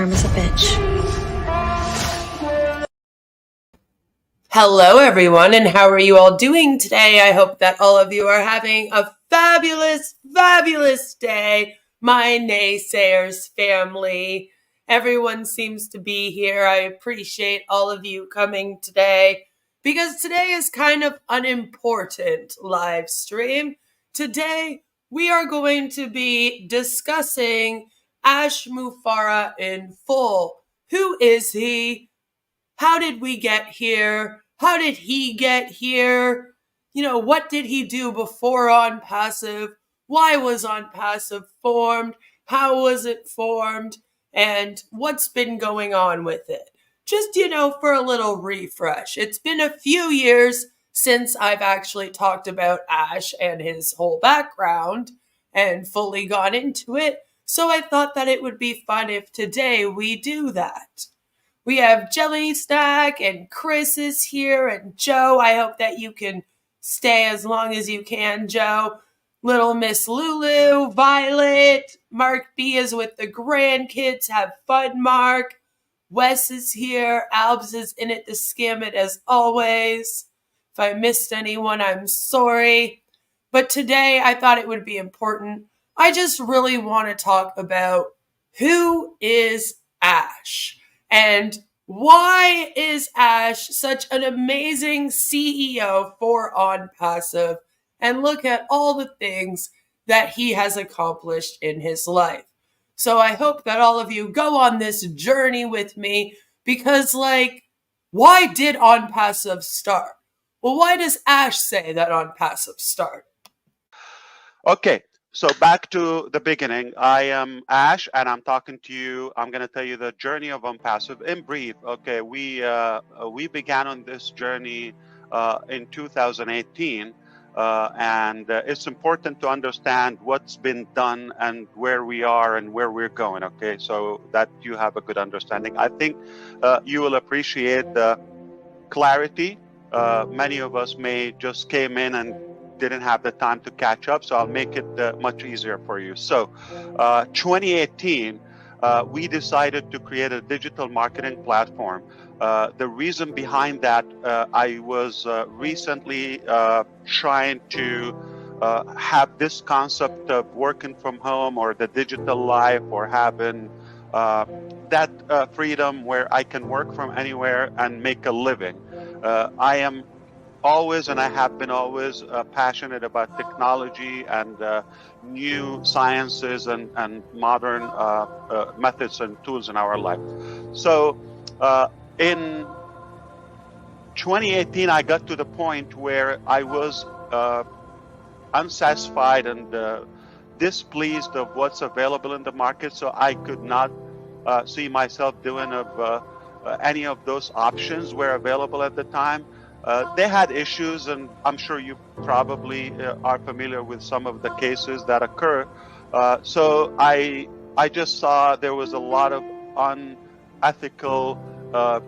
Karma's a bitch. Hello, everyone, and how are you all doing today? I hope that all of you are having a fabulous, fabulous day. My naysayers family. Everyone seems to be here. I appreciate all of you coming today because today is kind of an important live stream. Today, we are going to be discussing Ash Mufareh in full. Who is he? How did we get here? How did he get here? What did he do before Onpassive? Why was Onpassive formed? How was it formed? And what's been going on with it? Just, for a little refresh. It's been a few years since I've actually talked about Ash and his whole background and fully gone into it. So I thought that it would be fun if today we do that. We have Jelly Stack and Chris is here and Joe. I hope that you can stay as long as you can, Joe. Little Miss Lulu, Violet, Mark B is with the grandkids. Have fun, Mark. Wes is here. Albs is in it to scam it as always. If I missed anyone, I'm sorry. But today I thought it would be important. I just really want to talk about who is Ash. And why is Ash such an amazing CEO for Onpassive? And look at all the things that he has accomplished in his life. So I hope that all of you go on this journey with me because, why did Onpassive start? Well, why does Ash say that Onpassive started? Okay. So back to the beginning, I am Ash and I'm talking to you. I'm going to tell you the journey of Onpassive in brief. Okay, we began on this journey in 2018 and it's important to understand what's been done and where we are and where we're going, okay, so that you have a good understanding. I think you will appreciate the clarity. Many of us may just came in and didn't have the time to catch up, so I'll make it much easier for you. So 2018, we decided to create a digital marketing platform. The reason behind that, I was recently trying to have this concept of working from home or the digital life or having that freedom where I can work from anywhere and make a living. I am always, and I have been always passionate about technology and new sciences and modern methods and tools in our life. So in 2018, I got to the point where I was unsatisfied and displeased of what's available in the market. So I could not see myself doing any of those options were available at the time. They had issues, and I'm sure you probably are familiar with some of the cases that occur. So I just saw there was a lot of unethical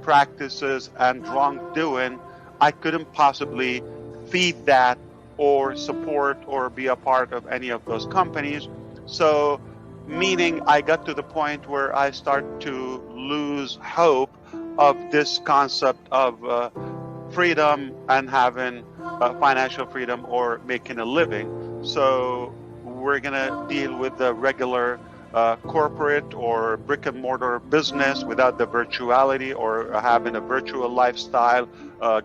practices and wrongdoing. I couldn't possibly feed that or support or be a part of any of those companies. So meaning I got to the point where I start to lose hope of this concept of freedom and having financial freedom or making a living. So we're gonna deal with the regular corporate or brick and mortar business without the virtuality, or having a virtual lifestyle,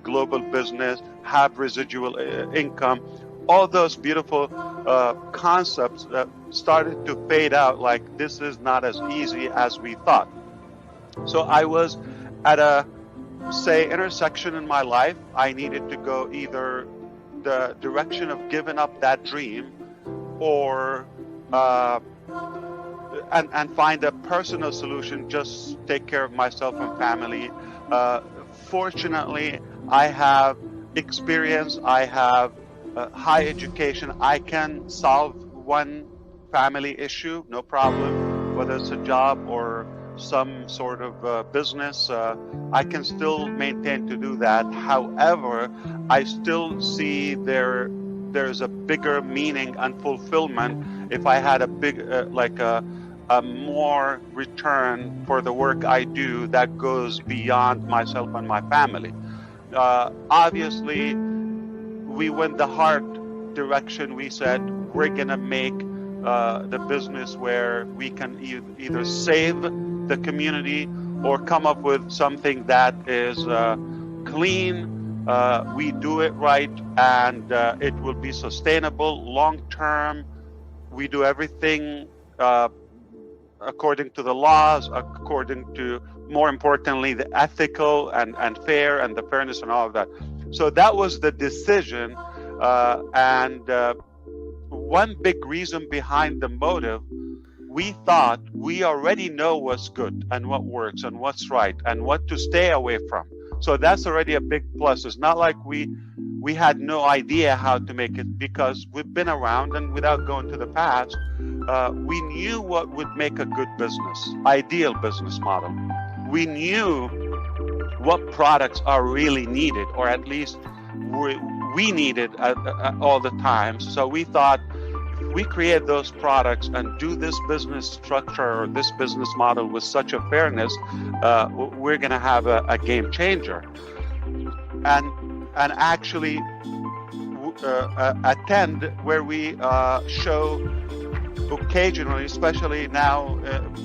global business, have residual income. All those beautiful concepts started to fade out. Like, this is not as easy as we thought. So I was at a intersection in my life. I needed to go either the direction of giving up that dream or and find a personal solution, just take care of myself and family. Fortunately, I have experience, I have high education. I can solve one family issue, no problem, whether it's a job or some sort of business. I can still maintain to do that. However, I still see there's a bigger meaning and fulfillment if I had a big more return for the work I do that goes beyond myself and my family. Obviously, we went the hard direction. We said we're gonna make the business where we can either save the community or come up with something that is clean. We do it right, and it will be sustainable long term. We do everything according to the laws, according to, more importantly, the ethical and fair and the fairness and all of that. So that was the decision. And one big reason behind the motive, we thought we already know what's good and what works and what's right and what to stay away from. So that's already a big plus. It's not like we had no idea how to make it, because we've been around, and without going to the past, we knew what would make a good business, ideal business model. We knew what products are really needed, or at least we needed all the time. So we thought, if we create those products and do this business structure or this business model with such a fairness, we're going to have a game changer. And actually attend where we show occasionally, especially now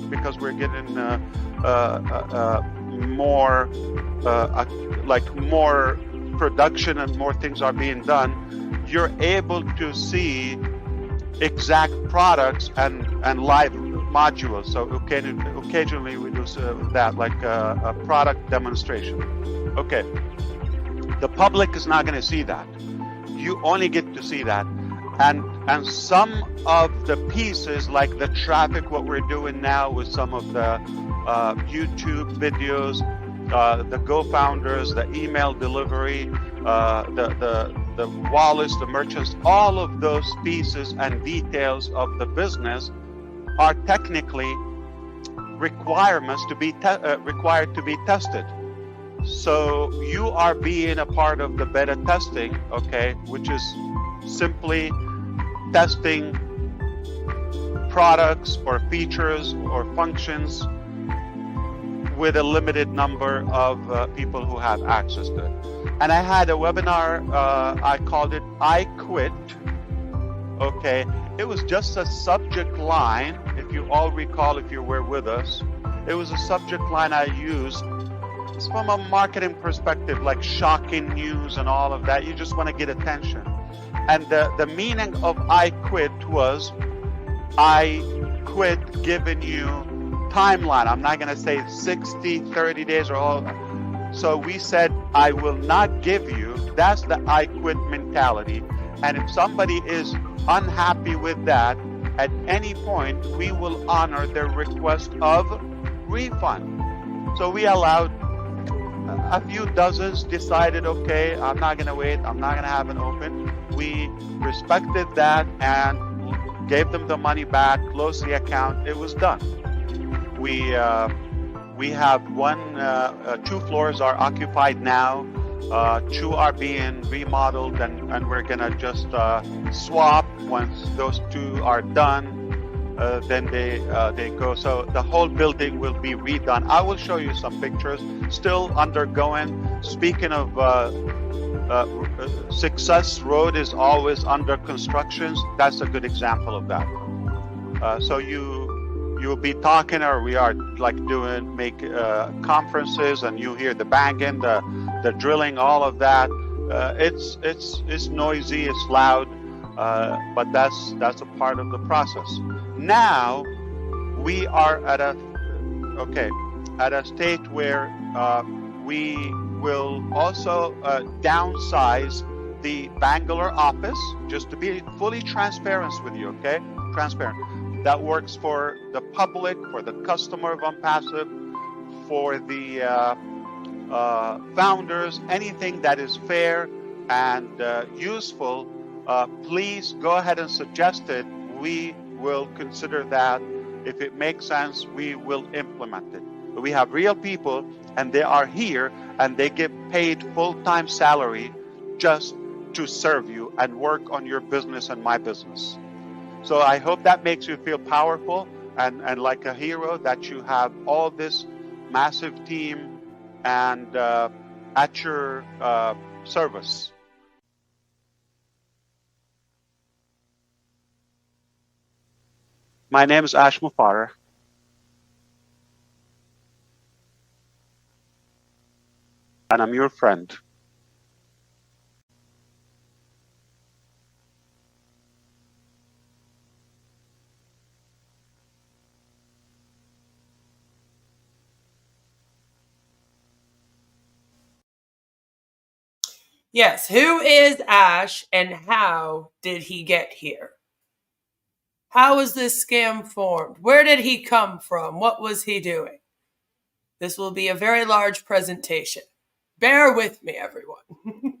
because we're getting more more production and more things are being done. You're able to see exact products and live modules. So occasionally we do that, like a product demonstration. Okay, the public is not going to see that. You only get to see that. And some of the pieces, like the traffic, what we're doing now with some of the YouTube videos, the Go-Founders, the email delivery, the wallets, the merchants, all of those pieces and details of the business are technically requirements to be required to be tested. So you are being a part of the beta testing, okay, which is simply testing products or features or functions with a limited number of people who have access to it. And I had a webinar, I called it I Quit. Okay, it was just a subject line. If you all recall, if you were with us, it was a subject line I used. It's from a marketing perspective, like shocking news and all of that. You just want to get attention. And the meaning of I quit was, I quit giving you timeline. I'm not going to say 60, 30 days or all. So we said, I will not give you. That's the I quit mentality. And if somebody is unhappy with that, at any point, we will honor their request of refund. So we allowed a few dozens, decided, okay, I'm not going to wait. I'm not going to have an open. We respected that and gave them the money back, closed the account. It was done. We have two floors are occupied now. Two are being remodeled, and we're gonna just swap once those two are done. Then they go. So the whole building will be redone. I will show you some pictures. Still undergoing. Speaking of Success Road is always under construction. That's a good example of that. So you'll be talking, or we are like make conferences, and you hear the banging, the drilling, all of that. It's noisy, it's loud, but that's a part of the process. Now we are at a state where we will also downsize the Bangalore office, just to be fully transparent with you, okay? Transparent. That works for the public, for the customer of Onpassive, for the founders, anything that is fair and useful. Please go ahead and suggest it. We will consider that. If it makes sense, we will implement it. But we have real people, and they are here, and they get paid full-time salary just to serve you and work on your business and my business. So I hope that makes you feel powerful. and like a hero that you have all this massive team and at your service. My name is Ash Mufareh. And I'm your friend. Yes, who is Ash and how did he get here? How was this scam formed? Where did he come from? What was he doing? This will be a very large presentation. Bear with me, everyone.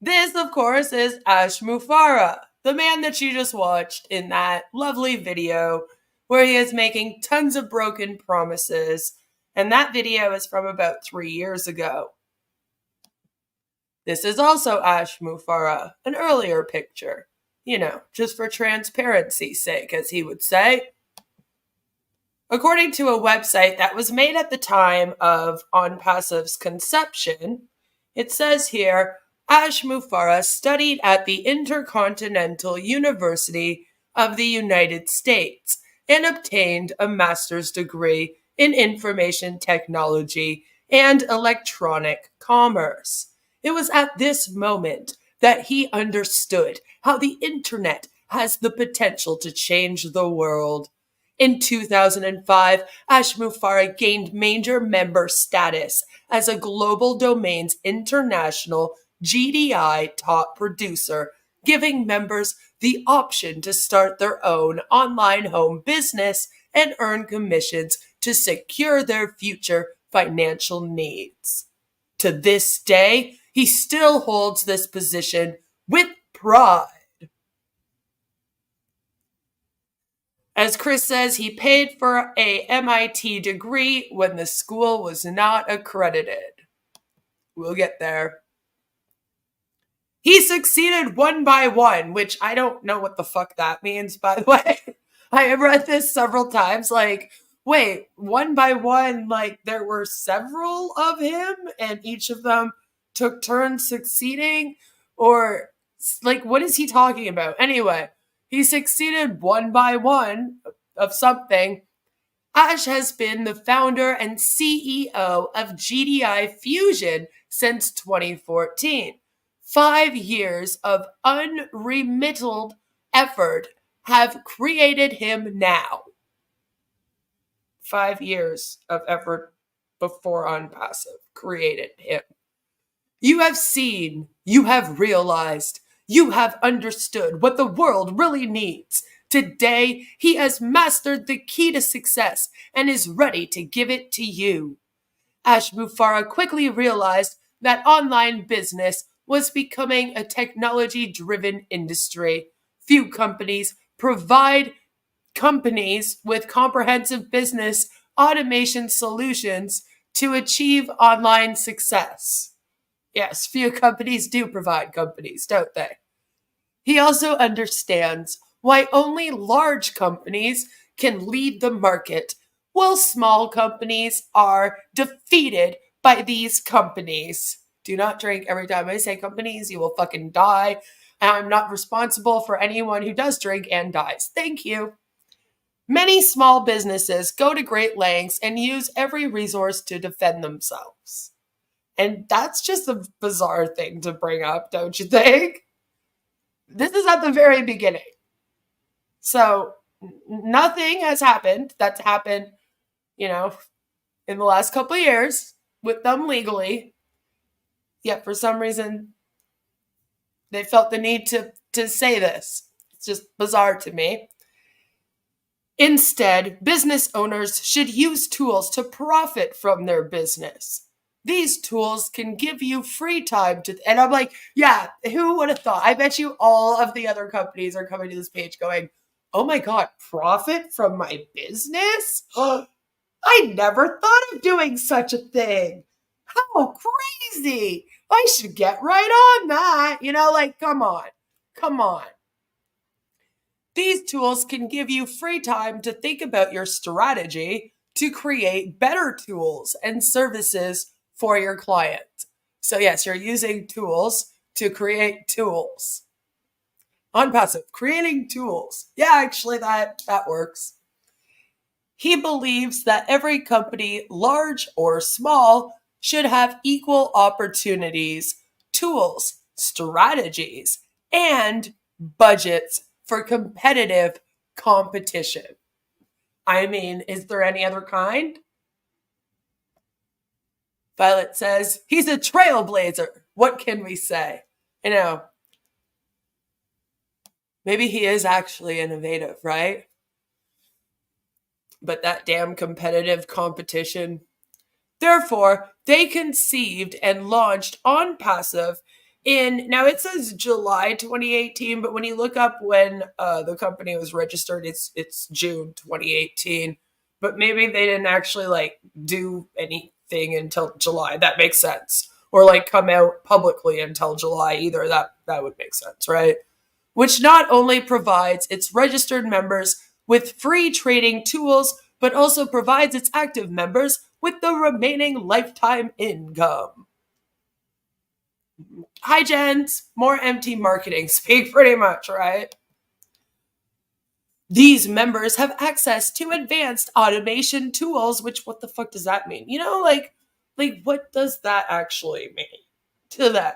This, of course, is Ash Mufareh, the man that you just watched in that lovely video where he is making tons of broken promises. And that video is from about 3 years ago. This is also Ash Mufareh, an earlier picture. You know, just for transparency's sake, as he would say. According to a website that was made at the time of Onpassive's conception, it says here, Ash Mufareh studied at the Intercontinental University of the United States and obtained a master's degree in information technology and electronic commerce. It was at this moment that he understood how the internet has the potential to change the world. In 2005, Ash Mufareh gained major member status as a Global Domains International GDI top producer, giving members the option to start their own online home business and earn commissions to secure their future financial needs. To this day, he still holds this position with pride. As Chris says, he paid for a MIT degree when the school was not accredited. We'll get there. He succeeded one by one, which I don't know what the fuck that means, by the way. I have read this several times, like, wait, one by one, like, there were several of him, and each of them took turns succeeding? Or, like, what is he talking about? Anyway, he succeeded one by one of something. Ash has been the founder and CEO of GDI Fusion since 2014. 5 years of unremitted effort have created him now. 5 years of effort before Onpassive created him. You have seen, you have realized, you have understood what the world really needs. Today, he has mastered the key to success and is ready to give it to you. Ash Mufareh quickly realized that online business was becoming a technology-driven industry. Few companies provide companies with comprehensive business automation solutions to achieve online success. Yes, few companies do provide companies, don't they? He also understands why only large companies can lead the market, while small companies are defeated by these companies. Do not drink every time I say companies, you will fucking die. And I'm not responsible for anyone who does drink and dies. Thank you. Many small businesses go to great lengths and use every resource to defend themselves. And that's just a bizarre thing to bring up, don't you think? This is at the very beginning. So nothing has happened that's happened, you know, in the last couple of years with them legally. Yet for some reason, they felt the need to say this. It's just bizarre to me. Instead, business owners should use tools to profit from their business. These tools can give you free time to, and I'm like, yeah, who would have thought? I bet you all of the other companies are coming to this page going, oh my God, profit from my business? I never thought of doing such a thing. How crazy. I should get right on that. You know, like, come on. Come on. These tools can give you free time to think about your strategy to create better tools and services for your client. So yes, you're using tools to create tools. Onpassive, creating tools. Yeah, actually that works. He believes that every company, large or small, should have equal opportunities, tools, strategies, and budgets for competitive competition. I mean, is there any other kind? Violet says, he's a trailblazer. What can we say? Maybe he is actually innovative, right? But that damn competitive competition. Therefore, they conceived and launched Onpassive now it says July 2018, but when you look up when the company was registered, it's June 2018. But maybe they didn't actually do anything until July. That makes sense. Or come out publicly until July either. That would make sense, right? Which not only provides its registered members with free trading tools, but also provides its active members with the remaining lifetime income. Hi, gents. More empty marketing speak, pretty much, right? These members have access to advanced automation tools, which what the fuck does that mean? What does that actually mean to them,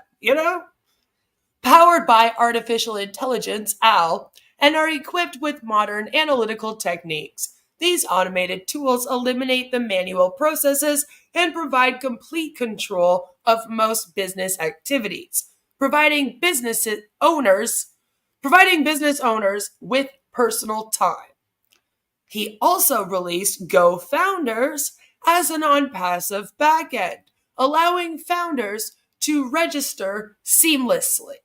Powered by artificial intelligence, AL, and are equipped with modern analytical techniques. These automated tools eliminate the manual processes and provide complete control of most business activities, providing business owners with personal time. He also released Go Founders as an Onpassive backend, allowing founders to register seamlessly.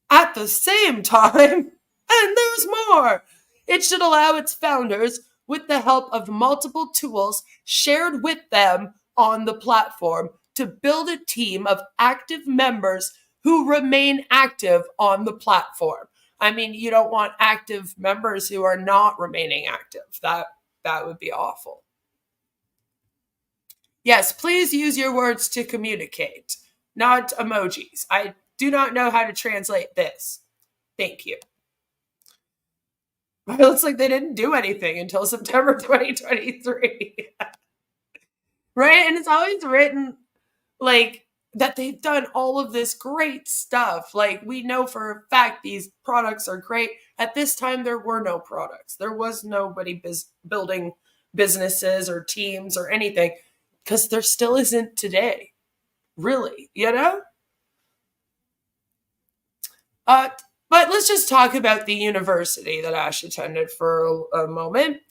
At the same time, and there's more, it should allow its founders, with the help of multiple tools shared with them on the platform, to build a team of active members who remain active on the platform. I mean, you don't want active members who are not remaining active. That would be awful. Yes, please use your words to communicate, not emojis. I do not know how to translate this. Thank you. It looks like they didn't do anything until September 2023. Right? And it's always written that they've done all of this great stuff. We know for a fact these products are great. At this time, there were no products. There was nobody building businesses or teams or anything, because there still isn't today. Really, But let's just talk about the university that Ash attended for a moment.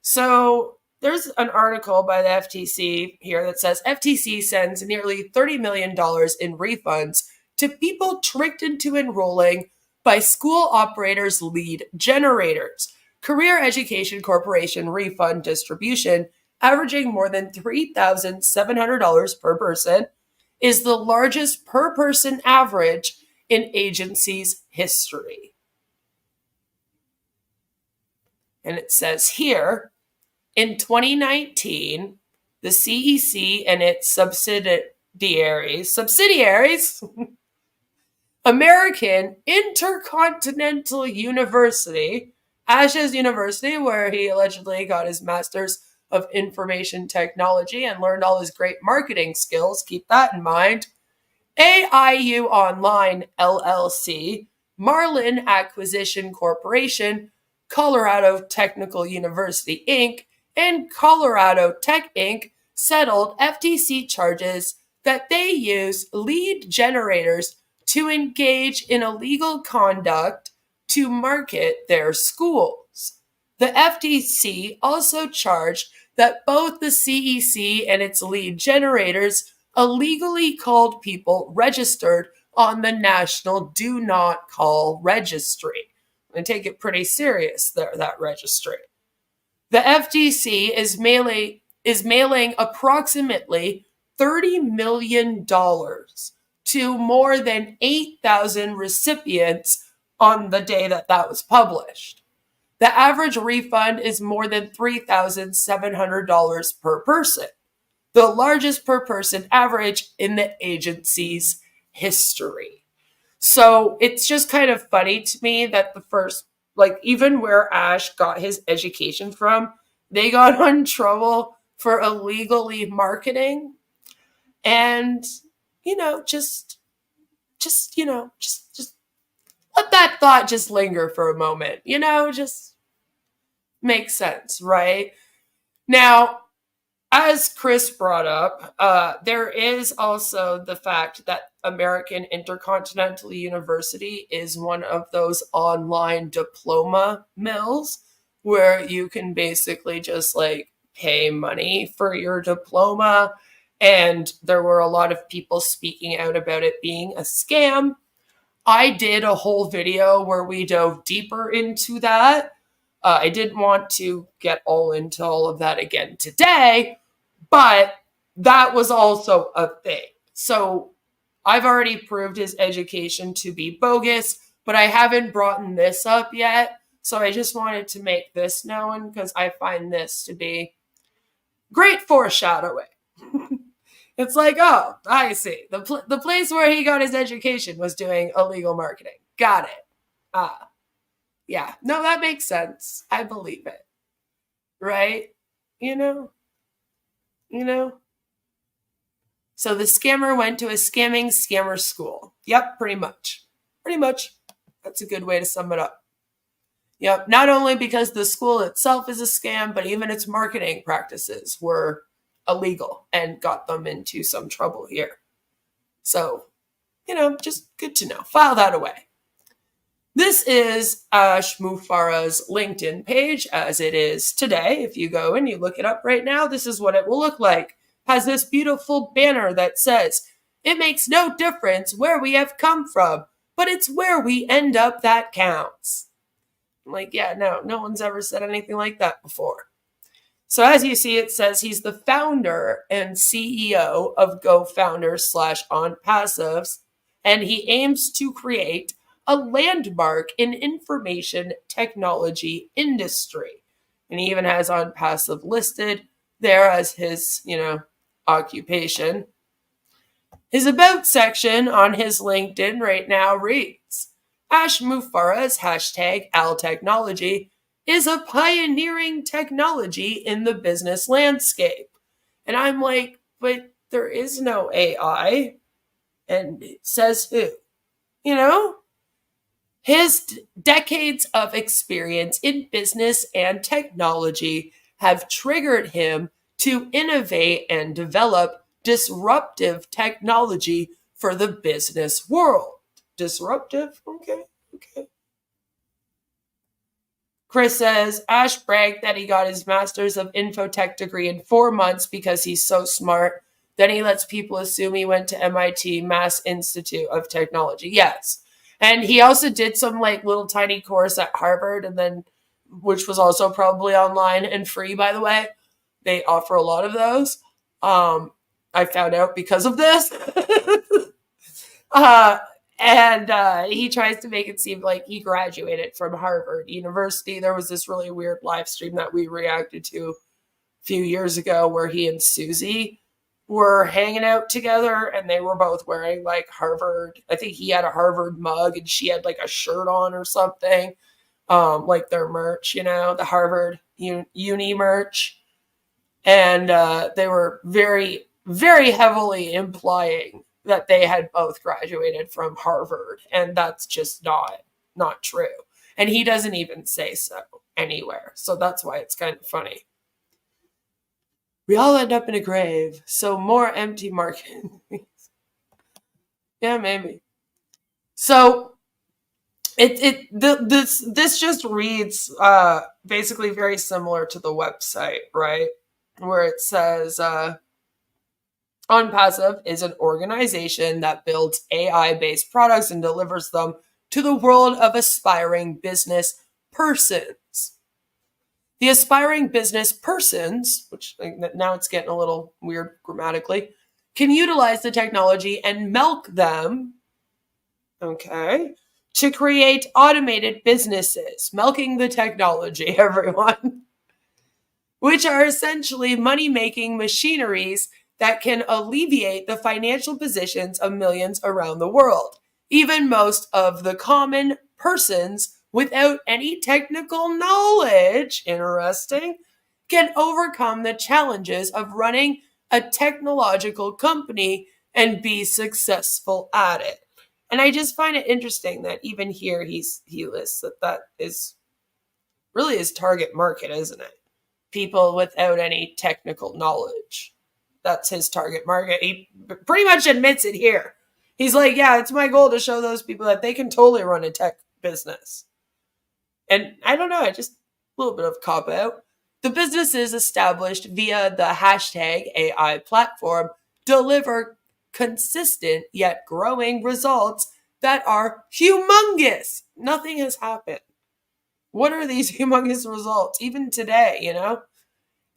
So there's an article by the FTC here that says FTC sends nearly $30 million in refunds to people tricked into enrolling by school operators' lead generators. Career Education Corporation refund distribution, averaging more than $3,700 per person, is the largest per person average in agency's history. And it says here, in 2019, the CEC and its subsidiaries, American Intercontinental University, Ash's university, where he allegedly got his master's of information technology and learned all his great marketing skills, keep that in mind, AIU Online LLC, Marlin Acquisition Corporation, Colorado Technical University Inc., and Colorado Tech Inc. settled FTC charges that they use lead generators to engage in illegal conduct to market their schools. The FTC also charged that both the CEC and its lead generators illegally called people registered on the National Do Not Call Registry. And take it pretty serious there, that registry. The FTC is mailing approximately $30 million to more than 8,000 recipients on the day that was published. The average refund is more than $3,700 per person, the largest per person average in the agency's history. So it's just kind of funny to me that the first, like, even where Ash got his education from, they got in trouble for illegally marketing. And, just let that thought just linger for a moment, just makes sense, right? Now, as Chris brought up, there is also the fact that American Intercontinental University is one of those online diploma mills where you can basically just like pay money for your diploma. And there were a lot of people speaking out about it being a scam. I did a whole video where we dove deeper into that. I didn't want to get all into all of that again today, but that was also a thing. So I've already proved his education to be bogus, but I haven't brought this up yet. So I just wanted to make this known because I find this to be great foreshadowing. It's like, oh, I see. The place where he got his education was doing illegal marketing. Got it. Yeah. No, that makes sense. I believe it. Right? You know? So the scammer went to a scamming scammer school. Yep, pretty much. Pretty much. That's a good way to sum it up. Yep. Not only because the school itself is a scam, but even its marketing practices were illegal and got them into some trouble here. So, just good to know. File that away. This is Ash Mufareh's LinkedIn page as it is today. If you go and you look it up right now, this is what it will look like. Has this beautiful banner that says, "It makes no difference where we have come from, but it's where we end up that counts." I'm like, yeah, no one's ever said anything like that before. So as you see, it says he's the founder and CEO of GoFounders/Onpassive, and he aims to create a landmark in information technology industry. And he even has Onpassive listed there as his, occupation. His about section on his LinkedIn right now reads, Ash Mufareh's #AllTechnology is a pioneering technology in the business landscape. And I'm like, but there is no AI. And it says who? His decades of experience in business and technology have triggered him to innovate and develop disruptive technology for the business world. Disruptive? Okay. Chris says, Ash bragged that he got his Master's of Infotech degree in 4 months because he's so smart. Then he lets people assume he went to MIT, Mass Institute of Technology. Yes. And he also did some little tiny course at Harvard, and then, which was also probably online and free, by the way. They offer a lot of those. I found out because of this. And he tries to make it seem like he graduated from Harvard University. There was this really weird live stream that we reacted to a few years ago where he and Susie were hanging out together, and they were both wearing Harvard. I think he had a Harvard mug and she had a shirt on or something, their merch, the Harvard uni merch. And they were very, very heavily implying that they had both graduated from Harvard, and that's just not true. And he doesn't even say so anywhere. So that's why it's kind of funny. We all end up in a grave, so more empty market. Yeah, maybe. So this just reads basically very similar to the website, right? Where it says Onpassive is an organization that builds AI-based products and delivers them to the world of aspiring business persons. The aspiring business persons, which now it's getting a little weird grammatically, can utilize the technology and milk them, to create automated businesses, milking the technology, everyone, which are essentially money-making machineries that can alleviate the financial positions of millions around the world. Even most of the common persons without any technical knowledge, interesting, can overcome the challenges of running a technological company and be successful at it. And I just find it interesting that even here he lists that is really his target market, isn't it? People without any technical knowledge. That's his target market. He pretty much admits it here. He's like, yeah, it's my goal to show those people that they can totally run a tech business. And I don't know, I just a little bit of cop out. The businesses established via the hashtag AI platform deliver consistent yet growing results that are humongous. Nothing has happened. What are these humongous results, even today,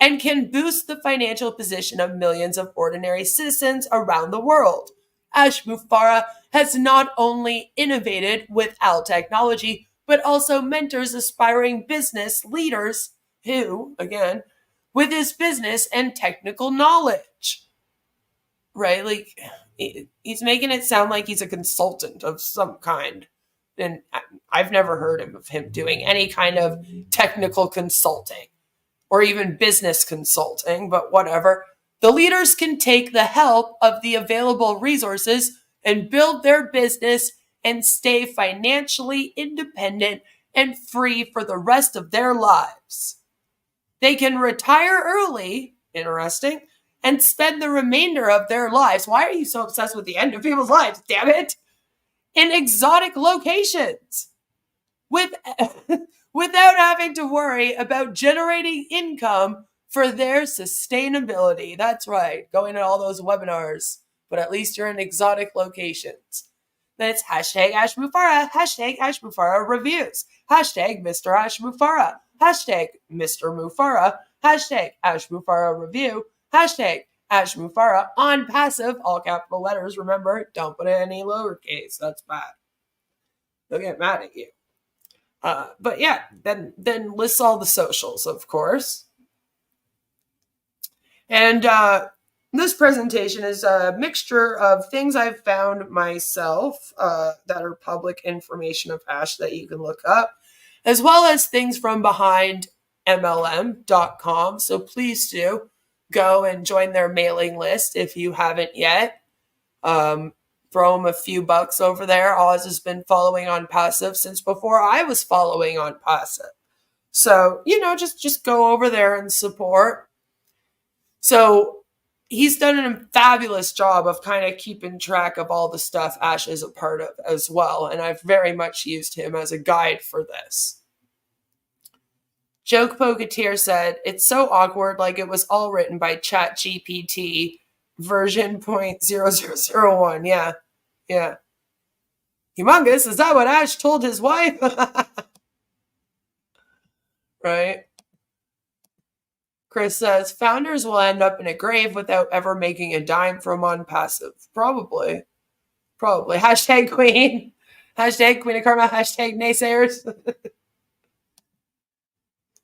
and can boost the financial position of millions of ordinary citizens around the world. Ash Mufareh has not only innovated with Al technology, but also mentors aspiring business leaders who, again, with his business and technical knowledge, right? Like, he's making it sound like he's a consultant of some kind. And I've never heard of him doing any kind of technical consulting or even business consulting, but whatever. The leaders can take the help of the available resources and build their business and stay financially independent and free for the rest of their lives. They can retire early, interesting, and spend the remainder of their lives. Why are you so obsessed with the end of people's lives, damn it? In exotic locations without having to worry about generating income for their sustainability. That's right, going to all those webinars, but at least you're in exotic locations. Then it's hashtag Ash Mufareh, hashtag Ash Mufareh reviews, hashtag Mr. Ash Mufareh, hashtag Mr. Mufareh, hashtag Ash Mufareh review, hashtag Ash Mufareh Onpassive, all capital letters. Remember, don't put any lowercase. That's bad. They'll get mad at you. But yeah, then lists all the socials, of course. And this presentation is a mixture of things I've found myself that are public information of Ash that you can look up, as well as things from Behind MLM.com. So please do go and join their mailing list if you haven't yet. Throw them a few bucks over there. Oz has been following Onpassive since before I was following Onpassive. So, just go over there and support. So he's done a fabulous job of kind of keeping track of all the stuff Ash is a part of as well. And I've very much used him as a guide for this. Joke Poketeer said, it's so awkward, like it was all written by ChatGPT version 0.0001. Yeah. Humongous, is that what Ash told his wife? Right? Chris says, founders will end up in a grave without ever making a dime from Onpassive. Probably. Hashtag queen. Hashtag queen of karma. Hashtag naysayers.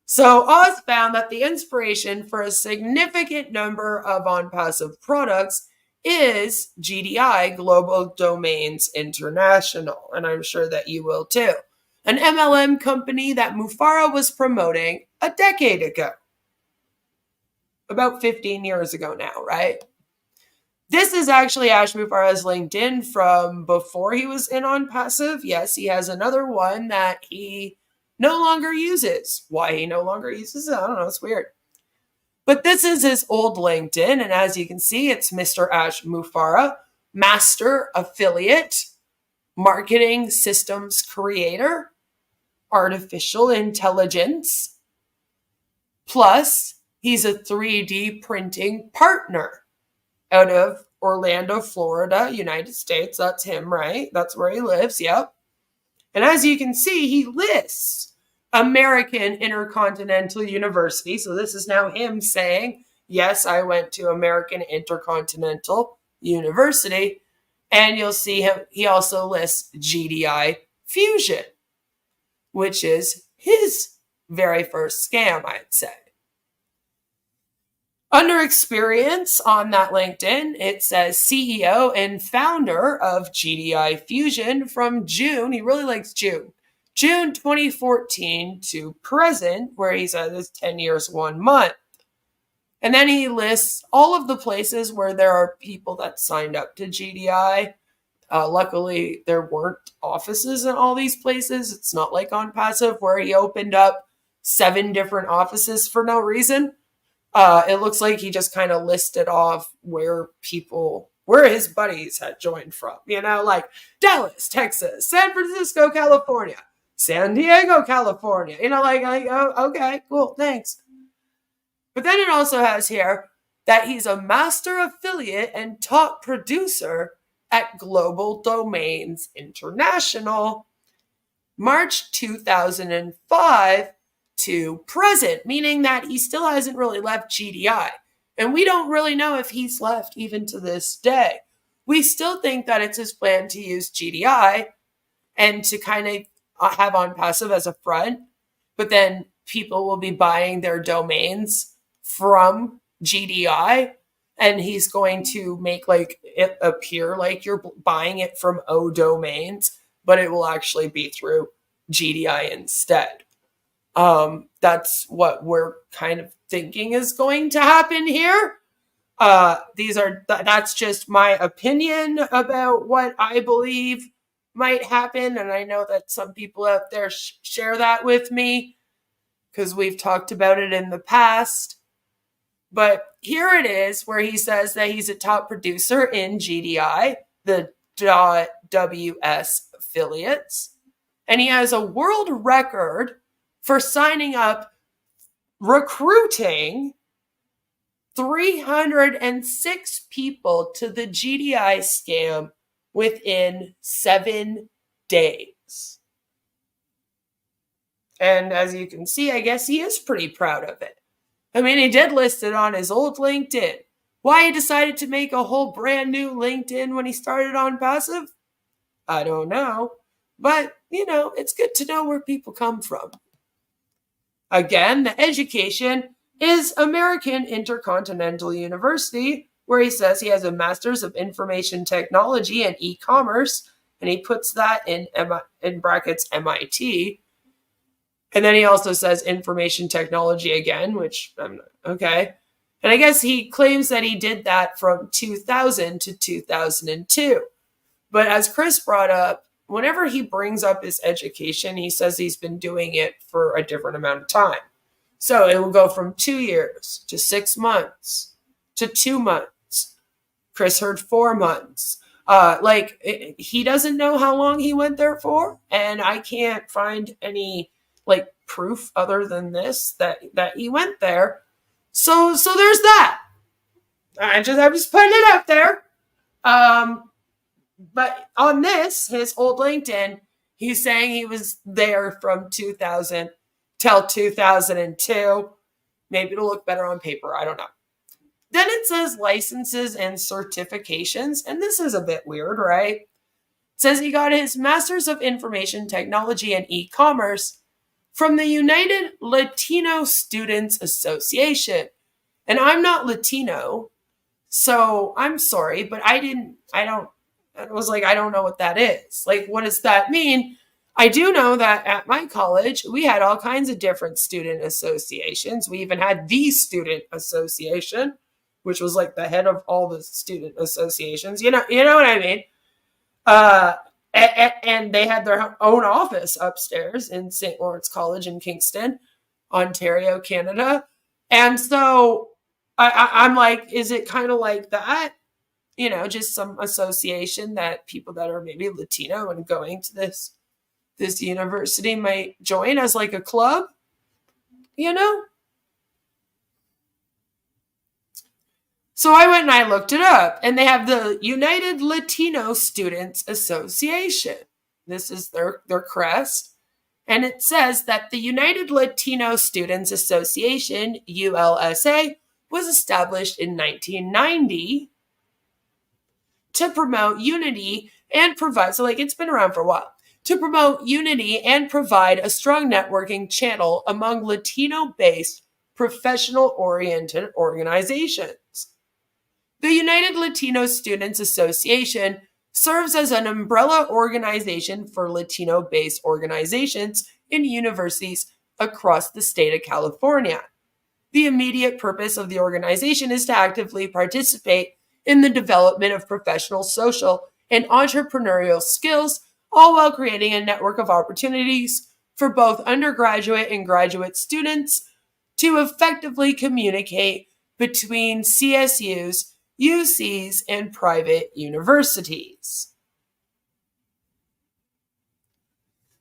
So Oz found that the inspiration for a significant number of Onpassive products is GDI, Global Domains International, and I'm sure that you will too. An MLM company that Mufareh was promoting a decade ago. About 15 years ago now, right? This is actually Ash Mufareh's LinkedIn from before he was in Onpassive. Yes, he has another one that he no longer uses. Why he no longer uses it, I don't know. It's weird. But this is his old LinkedIn. And as you can see, it's Mr. Ash Mufareh, Master Affiliate, Marketing Systems Creator, Artificial Intelligence. Plus, he's a 3D printing partner out of Orlando, Florida, United States. That's him, right? That's where he lives. Yep. And as you can see, he lists American Intercontinental University. So this is now him saying, yes, I went to American Intercontinental University. And you'll see him. He also lists GDI Fusion, which is his very first scam, I'd say. Under experience on that LinkedIn, it says CEO and founder of GDI Fusion from June. He really likes June 2014 to present, where he says it's 10 years, 1 month. And then he lists all of the places where there are people that signed up to GDI. Luckily, there weren't offices in all these places. It's not like Onpassive where he opened up 7 different offices for no reason. It looks like he just kind of listed off where his buddies had joined from, like Dallas, Texas, San Francisco, California, San Diego, California, oh, okay, cool, thanks. But then it also has here that he's a master affiliate and top producer at Global Domains International, March 2005 to present, meaning that he still hasn't really left GDI. And we don't really know if he's left even to this day. We still think that it's his plan to use GDI and to kind of have Onpassive as a front, but then people will be buying their domains from GDI, and he's going to make like it appear like you're buying it from O domains, but it will actually be through GDI instead. That's what we're kind of thinking is going to happen here. That's just my opinion about what I believe might happen. And I know that some people out there share that with me because we've talked about it in the past. But here it is where he says that he's a top producer in GDI, the .ws affiliates, and he has a world record for signing up, recruiting 306 people to the GDI scam within 7 days. And as you can see, I guess he is pretty proud of it. I mean, he did list it on his old LinkedIn. Why he decided to make a whole brand new LinkedIn when he started Onpassive? I don't know. But, it's good to know where people come from. Again, the education is American Intercontinental University, where he says he has a Master's of Information Technology and E-commerce, and he puts that in brackets MIT. And then he also says information technology again, which I'm not, okay. And I guess he claims that he did that from 2000 to 2002. But as Chris brought up, whenever he brings up his education, he says he's been doing it for a different amount of time. So it will go from 2 years to 6 months to 2 months. Chris heard 4 months. He doesn't know how long he went there for, and I can't find any proof other than this that he went there. So there's that. I'm just putting it out there. But on his old LinkedIn, he's saying he was there from 2000 till 2002. Maybe it'll look better on paper. I don't know. Then it says licenses and certifications. And this is a bit weird, right? It says he got his Master's of Information Technology and E-commerce from the United Latino Students Association. And I'm not Latino, so I'm sorry, but I don't know what that is. What does that mean? I do know that at my college, we had all kinds of different student associations. We even had the student association, which was the head of all the student associations. You know what I mean? And they had their own office upstairs in St. Lawrence College in Kingston, Ontario, Canada. And so I'm like, is it kind of like that? Just some association that people that are maybe Latino and going to this university might join as a club, So I went and I looked it up, and they have the United Latino Students Association. This is their crest. And it says that the United Latino Students Association, ULSA, was established in 1990 to promote unity and provide, it's been around for a while, to promote unity and provide a strong networking channel among Latino-based professional-oriented organizations. The United Latino Students Association serves as an umbrella organization for Latino-based organizations in universities across the state of California. The immediate purpose of the organization is to actively participate in the development of professional, social, and entrepreneurial skills, all while creating a network of opportunities for both undergraduate and graduate students to effectively communicate between CSUs, UCs, and private universities.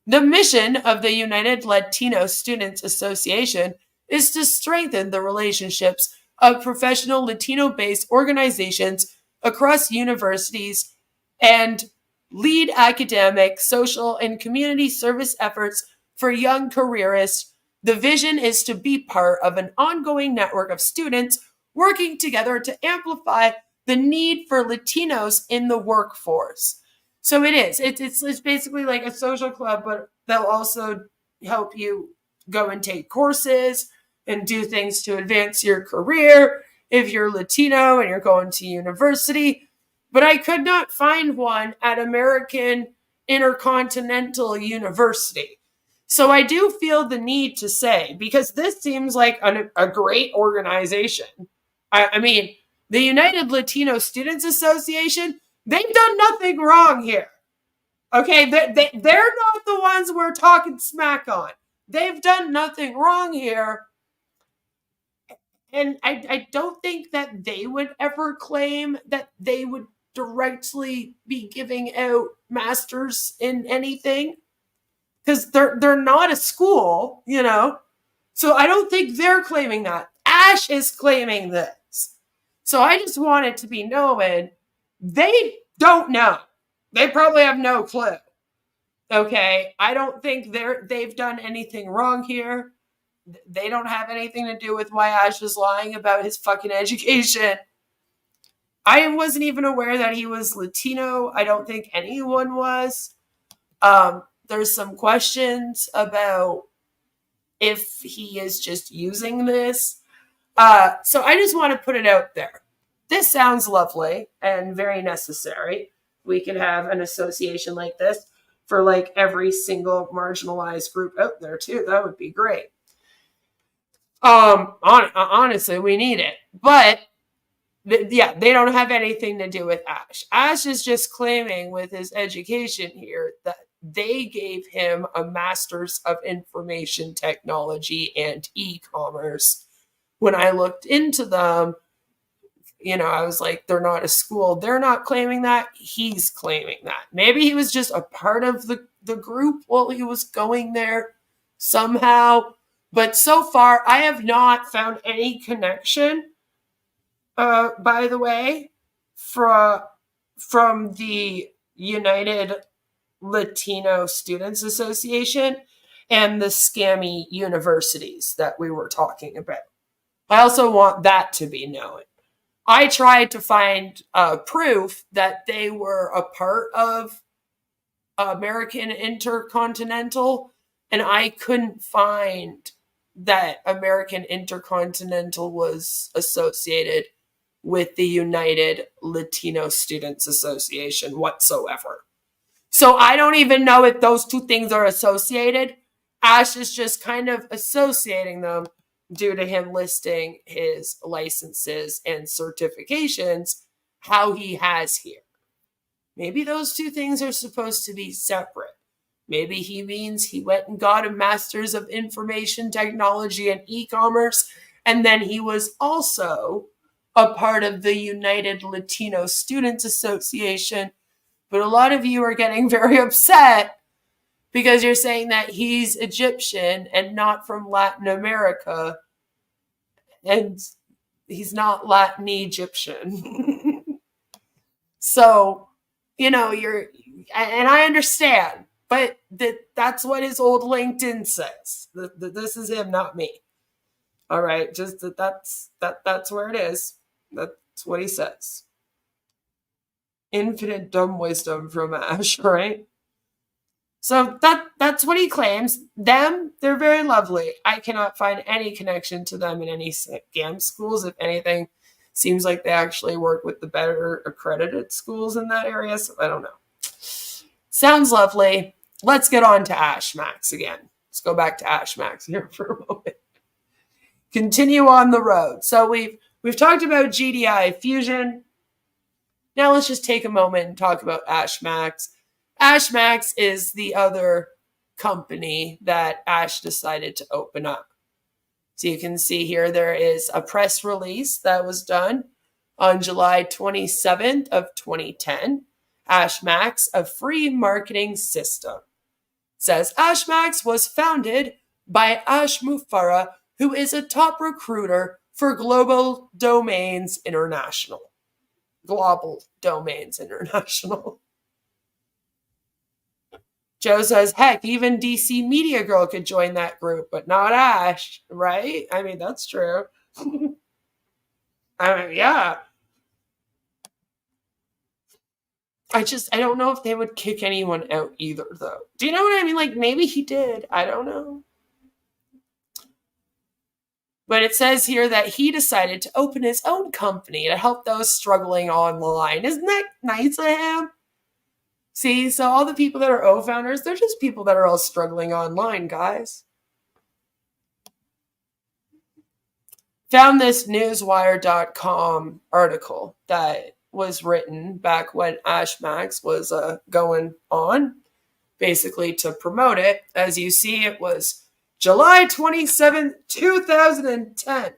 The mission of the United Latino Students Association is to strengthen the relationships of professional Latino-based organizations across universities and lead academic, social, and community service efforts for young careerists. The vision is to be part of an ongoing network of students working together to amplify the need for Latinos in the workforce. So it is. It's basically like a social club, but they'll also help you go and take courses and do things to advance your career if you're Latino and you're going to university. But I could not find one at American Intercontinental University. So I do feel the need to say, because this seems like a great organization. I mean, the United Latino Students Association, they've done nothing wrong here. Okay, they're not the ones we're talking smack on. They've done nothing wrong here. And I don't think that they would ever claim that they would directly be giving out masters in anything, because they're not a school, you know. So I don't think they're claiming that. Ash is claiming this. So I just want it to be known they don't know. They probably have no clue. Okay, I don't think they've done anything wrong here. They don't have anything to do with why Ash is lying about his fucking education. I wasn't even aware that he was Latino. I don't think anyone was. There's some questions about if he is just using this. So I just want to put it out there. This sounds lovely and very necessary. We could have an association like this for like every single marginalized group out there too. That would be great. Honestly, we need it. But yeah, they don't have anything to do with Ash. Ash is just claiming with his education here that they gave him a master's of information technology and e-commerce. When I looked into them, you know, I was like, they're not a school. They're not claiming that. He's claiming that. Maybe he was just a part of the group while he was going there somehow. But so far, I have not found any connection, by the way, from the United Latino Students Association and the scammy universities that we were talking about. I also want that to be known. I tried to find proof that they were a part of American Intercontinental, and I couldn't find that American Intercontinental was associated with the United Latino Students Association whatsoever. So I don't even know if those two things are associated. Ash is just kind of associating them due to him listing his licenses and certifications, how he has here. Maybe those two things are supposed to be separate. Maybe he means he went and got a master's of information technology and e-commerce, and then he was also a part of the United Latino Students Association. But a lot of you are getting very upset because you're saying that he's Egyptian and not from Latin America, and he's not Latin Egyptian. So, you know, and I understand, but that's what his old LinkedIn says. This is him, not me. All right, just that's where it is. That's what he says. Infinite dumb wisdom from Ash, right? So that's what he claims. They're very lovely. I cannot find any connection to them in any scam schools. If anything, seems like they actually work with the better accredited schools in that area. So I don't know. Sounds lovely. Let's get on to AshMax again. Let's go back to AshMax here for a moment. Continue on the road. So we've talked about GDI Fusion. Now let's just take a moment and talk about AshMax. AshMax is the other company that Ash decided to open up. So you can see here there is a press release that was done on July 27th of 2010. AshMax, a free marketing system. It says AshMax was founded by Ash Mufareh, who is a top recruiter for Global Domains International. Global Domains International. Joe says, heck, even DC Media Girl could join that group, but not Ash, right? I mean, that's true. I mean, yeah. I don't know if they would kick anyone out either, though. Do you know what I mean? Like, maybe he did. I don't know. But it says here that he decided to open his own company to help those struggling online. Isn't that nice of him? See, so all the people that are O-founders, they're just people that are all struggling online, guys. Found this newswire.com article that was written back when AshMax was going on, basically to promote it. As you see, it was July 27th, 2010.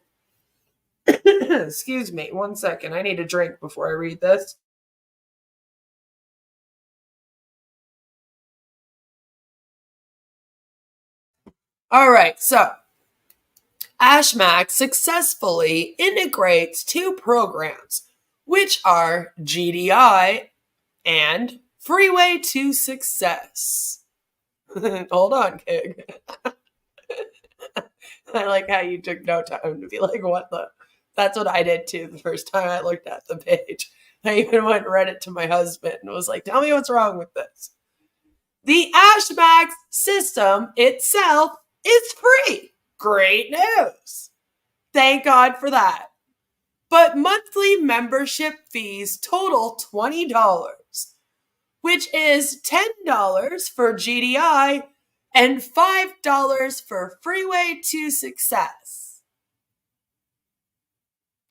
Excuse me, 1 second. I need a drink before I read this. All right, so AshMax successfully integrates two programs, which are GDI and Freeway to Success. Hold on, Kig. I like how you took no time to be like, what the? That's what I did too the first time I looked at the page. I even went and read it to my husband and was like, tell me what's wrong with this. The AshMax system itself is free. Great news. Thank God for that. But monthly membership fees total $20, which is $10 for GDI and $5 for Freeway to Success.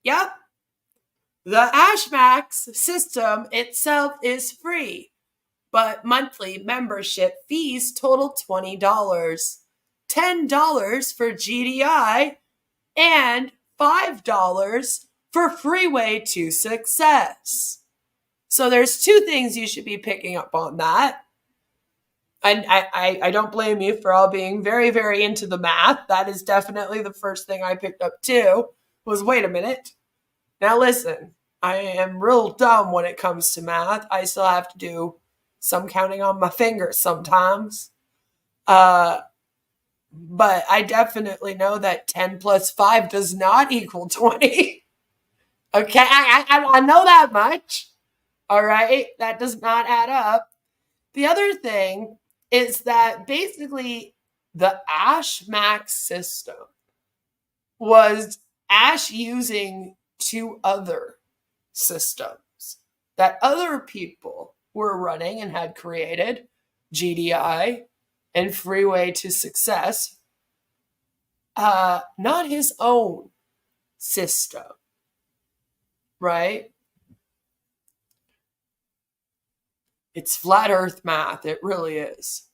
Yep. The AshMax system itself is free, but monthly membership fees total $20, $10 for GDI, and $5 for Freeway to Success. So there's two things you should be picking up on that. And I don't blame you for all being very, very into the math. That is definitely the first thing I picked up too, was wait a minute. Now listen, I am real dumb when it comes to math. I still have to do some counting on my fingers sometimes. But I definitely know that 10 plus 5 does not equal 20. Okay, I know that much. All right, that does not add up. The other thing is that basically the AshMax system was Ash using two other systems that other people were running and had created, GDI and Freeway to Success, not his own system, right? It's flat earth math. It really is.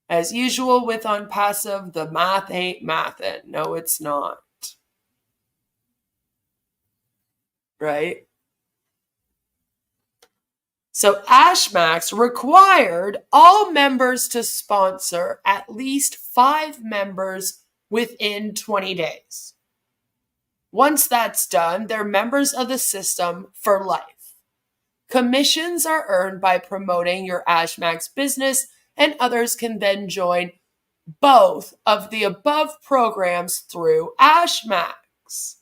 As usual with Onpassive, the math ain't mathin'. No, it's not. Right? So AshMax required all members to sponsor at least 5 members within 20 days. Once that's done, they're members of the system for life. Commissions are earned by promoting your AshMax business, and others can then join both of the above programs through AshMax.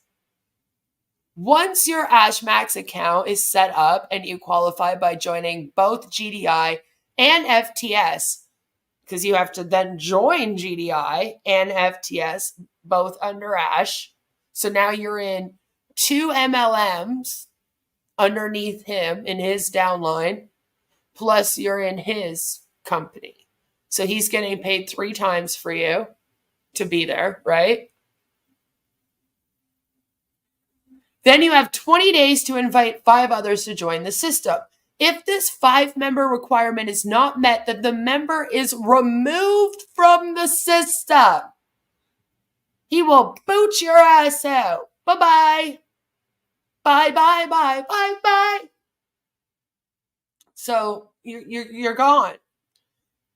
Once your AshMax account is set up and you qualify by joining both GDI and FTS, because you have to then join GDI and FTS, both under Ash. So now you're in 2 MLMs underneath him in his downline, plus you're in his company. So he's getting paid 3 times for you to be there, right? Then you have 20 days to invite 5 others to join the system. If this 5-member requirement is not met, then the member is removed from the system. He will boot your ass out. Bye-bye. Bye, bye, bye, bye, bye. So you're gone.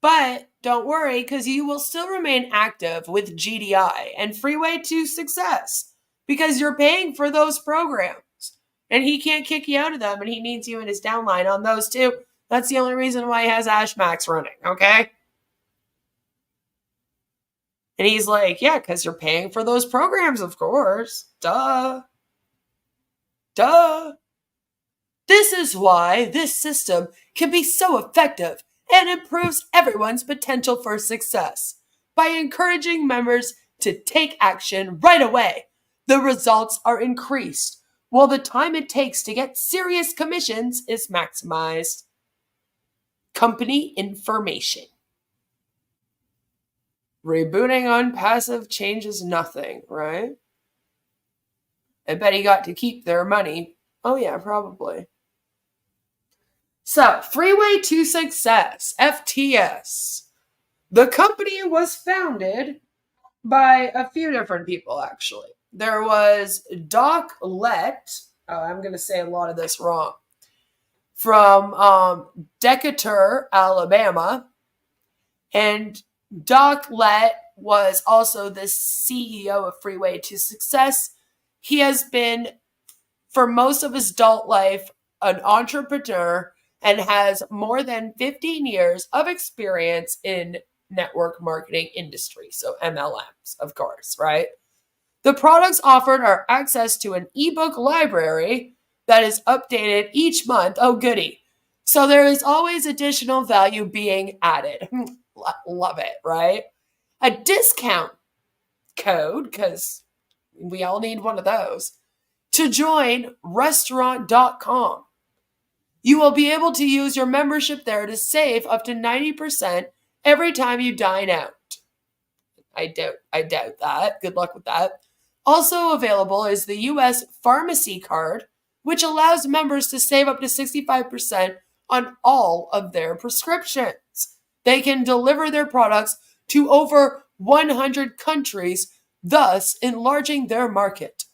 But don't worry, because you will still remain active with GDI and Freeway to Success, because you're paying for those programs. And he can't kick you out of them, and he needs you in his downline on those too. That's the only reason why he has AshMax running, okay? And he's like, yeah, because you're paying for those programs, of course. Duh. Duh. This is why this system can be so effective and improves everyone's potential for success. By encouraging members to take action right away, the results are increased, while the time it takes to get serious commissions is maximized. Company information. Rebooting Onpassive changes nothing, right? I bet he got to keep their money. Oh yeah, probably. So, Freeway to Success, FTS. The company was founded by a few different people, actually. There was Doc Lett. Oh, I'm going to say a lot of this wrong. From Decatur, Alabama. And Doc Lett was also the CEO of Freeway to Success. He has been, for most of his adult life, an entrepreneur and has more than 15 years of experience in network marketing industry. So MLMs, of course, right? The products offered are access to an ebook library that is updated each month. Oh, goody. So there is always additional value being added. Love it, right? A discount code, because we all need one of those, to join restaurant.com. You will be able to use your membership there to save up to 90% every time you dine out. I doubt that. Good luck with that. Also available is the U.S. Pharmacy Card, which allows members to save up to 65% on all of their prescriptions. They can deliver their products to over 100 countries, thus enlarging their market.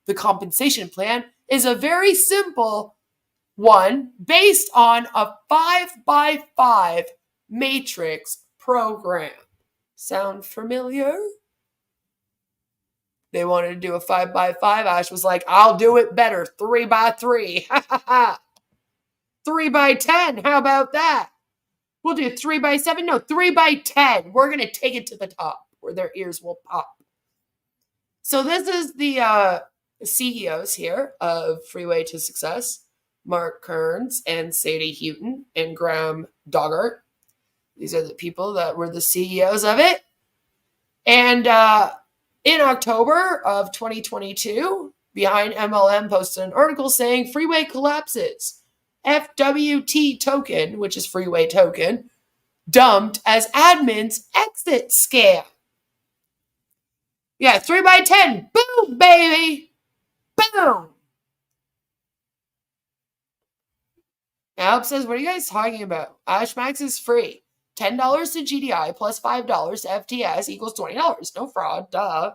The compensation plan is a very simple one based on a 5x5 matrix program. Sound familiar? They wanted to do a 5x5. Ash was like, I'll do it better. 3x3. 3x10. How about that? We'll do 3x7. No, 3x10. We're going to take it to the top where their ears will pop. So this is the CEOs here of Freeway to Success. Mark Kearns and Sadie Houghton and Graham Doggart. These are the people that were the CEOs of it. And in October of 2022, Behind MLM posted an article saying Freeway collapses. FWT token, which is Freeway token, dumped as admin's exit scam. Yeah, 3x10. Boom, baby. Boom. Alp says, what are you guys talking about? AshMax is free. $10 to GDI plus $5 to FTS equals $20. No fraud. Duh.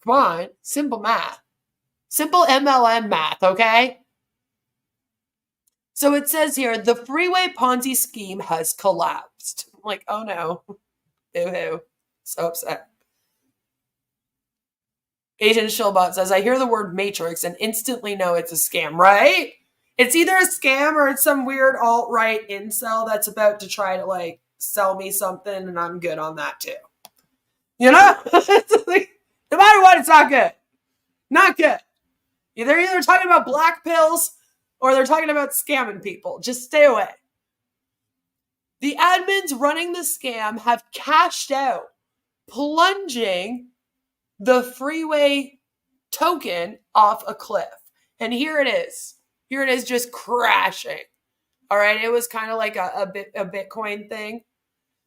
Come on. Simple math. Simple MLM math, okay? So it says here, the Freeway Ponzi scheme has collapsed. I'm like, oh no. Boo-hoo. So upset. Agent Shilbot says, I hear the word matrix and instantly know it's a scam, right? It's either a scam or it's some weird alt-right incel that's about to try to, like, sell me something, and I'm good on that, too. You know? Like, no matter what, it's not good. Not good. They're either talking about black pills or they're talking about scamming people. Just stay away. The admins running the scam have cashed out, plunging the Freeway token off a cliff. And here it is. Here it is just crashing. All right. It was kind of like a Bitcoin thing.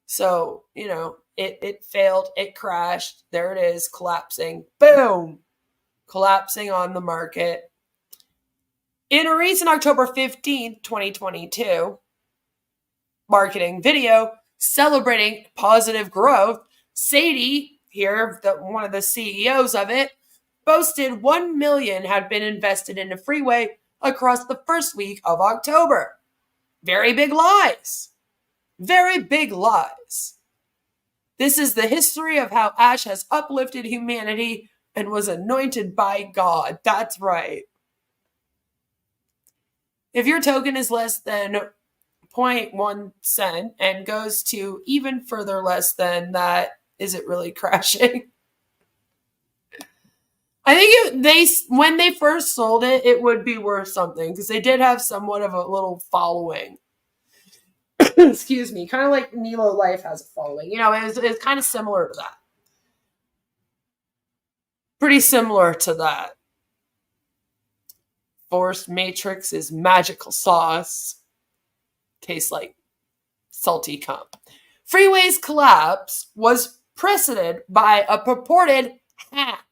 So, it failed. It crashed. There it is, collapsing. Boom. Collapsing on the market. In a recent October 15th, 2022 marketing video celebrating positive growth, Sadie, here, one of the CEOs of it, boasted $1 million had been invested into Freeway across the first week of October. Very big lies. Very big lies. This is the history of how Ash has uplifted humanity and was anointed by God. That's right. If your token is less than 0.1 cent and goes to even further less than that, is it really crashing? I think when they first sold it, it would be worth something because they did have somewhat of a little following. Excuse me, kind of like Nilo Life has a following. It's kind of similar to that. Pretty similar to that. Forced Matrix is magical sauce. Tastes like salty cum. Freeway's collapse was preceded by a purported hack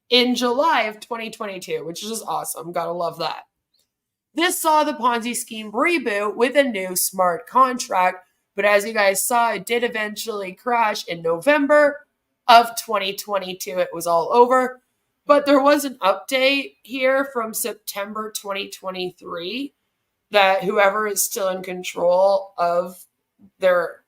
in July of 2022, which is just awesome. Gotta love that. This saw the Ponzi scheme reboot with a new smart contract, but as you guys saw, it did eventually crash in November of 2022. It was all over, but there was an update here from September 2023 that whoever is still in control of their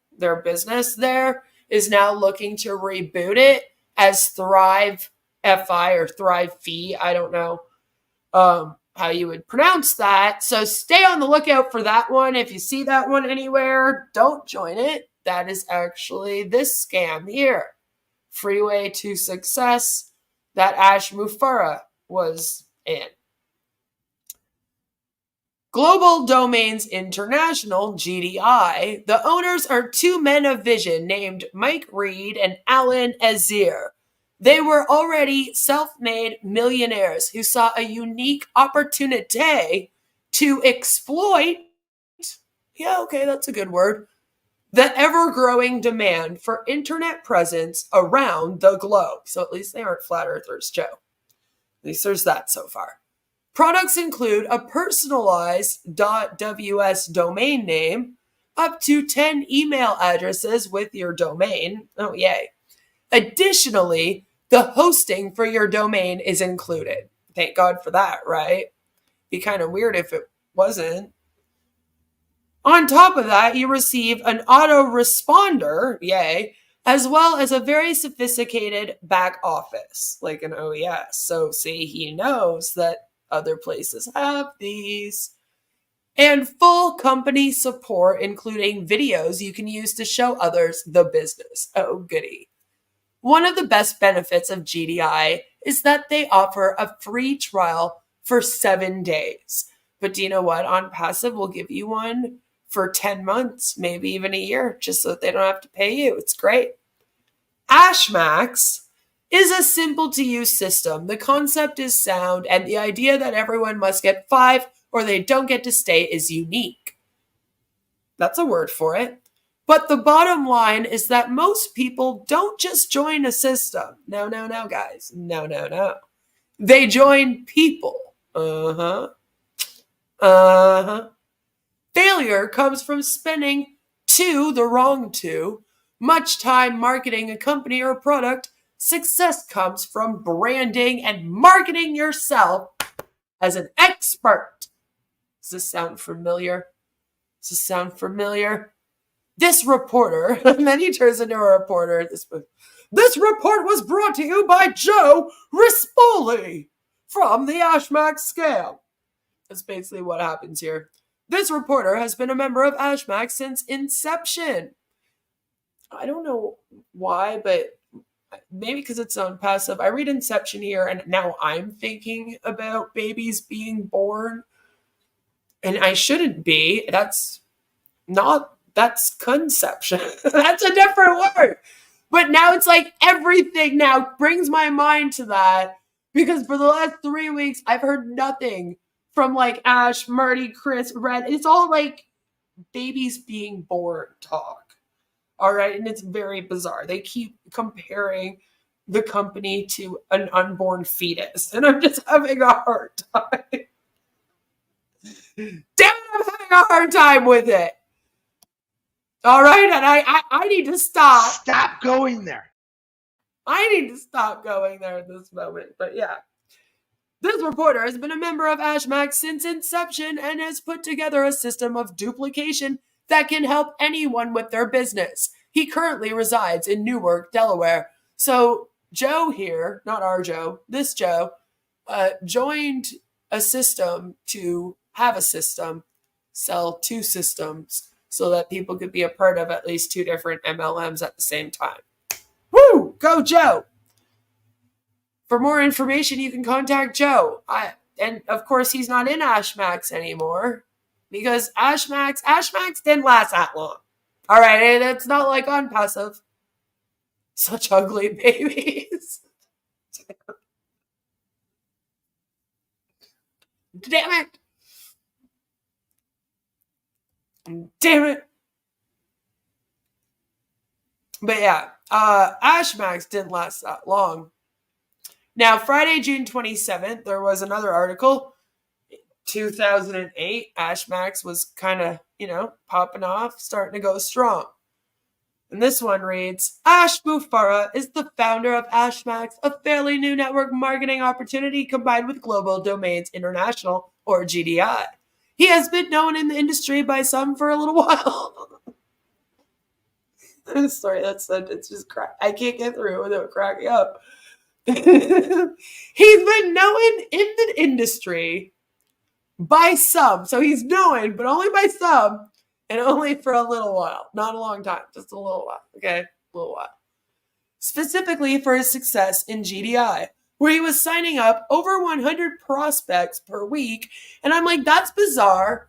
business there is now looking to reboot it as Thrive FI or Thrive Fee. I don't know how you would pronounce that. So stay on the lookout for that one. If you see that one anywhere, don't join it. That is actually this scam here. Freeway to Success that Ash Mufareh was in. Global Domains International, GDI, the owners are two men of vision named Mike Reed and Alan Azir. They were already self-made millionaires who saw a unique opportunity to exploit, that's a good word, the ever-growing demand for internet presence around the globe. So at least they aren't flat earthers, Joe. At least there's that so far. Products include a personalized .ws domain name, up to 10 email addresses with your domain. Oh, yay. Additionally, the hosting for your domain is included. Thank God for that, right? Be kind of weird if it wasn't. On top of that, you receive an autoresponder, yay, as well as a very sophisticated back office, like an OES. So see, he knows that other places have these. And full company support, including videos you can use to show others the business. Oh, goody. One of the best benefits of GDI is that they offer a free trial for 7 days. But do you know what? Onpassive will give you one for 10 months, maybe even a year, just so that they don't have to pay you. It's great. AshMax is a simple to use system. The concept is sound, and the idea that everyone must get 5 or they don't get to stay is unique. That's a word for it. But the bottom line is that most people don't just join a system. No, guys. No. They join people. Failure comes from spending the wrong much time marketing a company or product. Success comes from branding and marketing yourself as an expert. Does this sound familiar? This reporter, and then he turns into a reporter. This report was brought to you by Joe Rispoli from the AshMax scam. That's basically what happens here. This reporter has been a member of AshMax since inception. I don't know why, but maybe because it's Onpassive. I read Inception here, and now I'm thinking about babies being born. And I shouldn't be. That's That's conception. That's a different word. But now it's like everything now brings my mind to that, because for the last 3 weeks, I've heard nothing from like Ash, Marty, Chris, Red. It's all like babies being born talk. All right. And it's very bizarre. They keep comparing the company to an unborn fetus. And I'm just having a hard time. Damn it, I'm having a hard time with it. All right. And I need to stop. Stop going there. I need to stop going there at this moment. But yeah. This reporter has been a member of AshMax since inception and has put together a system of duplication that can help anyone with their business. He currently resides in Newark, Delaware. So Joe here, not our Joe, this Joe, joined a system to have a system, sell 2 systems so that people could be a part of at least 2 different MLMs at the same time. Woo! Go Joe! For more information, you can contact Joe. And of course, he's not in AshMax anymore because AshMax didn't last that long. All right, and it's not like Onpassive. Such ugly babies. Damn it. Damn it. But yeah, AshMax didn't last that long. Now, Friday, June 27th, there was another article. 2008, AshMax was kind of, popping off, starting to go strong. And this one reads, Ash Mufareh is the founder of AshMax, a fairly new network marketing opportunity combined with Global Domains International, or GDI. He has been known in the industry by some for a little while. Sorry, it's just I can't get through it without cracking up. He's been known in the industry by some. So he's known, but only by some, and only for a little while. Not a long time, just a little while. Okay, a little while. Specifically for his success in GDI, where he was signing up over 100 prospects per week. And I'm like, that's bizarre,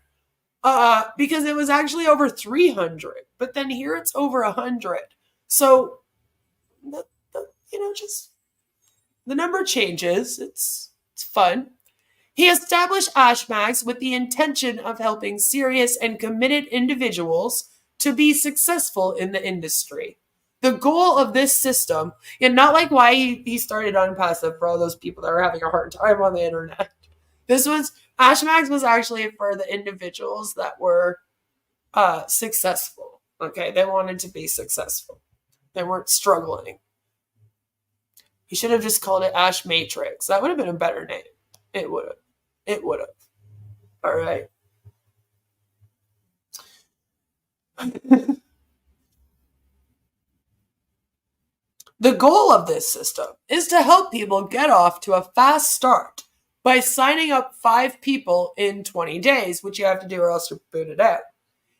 because it was actually over 300. But then here it's over 100. So, just... the number changes. It's fun. He established AshMax with the intention of helping serious and committed individuals to be successful in the industry. The goal of this system, and not like why he started Onpassive for all those people that are having a hard time on the internet. AshMax was actually for the individuals that were successful. Okay, they wanted to be successful. They weren't struggling. He should have just called it Ash Matrix. That would have been a better name. It would have. All right. The goal of this system is to help people get off to a fast start by signing up 5 people in 20 days, which you have to do or else you're booted out.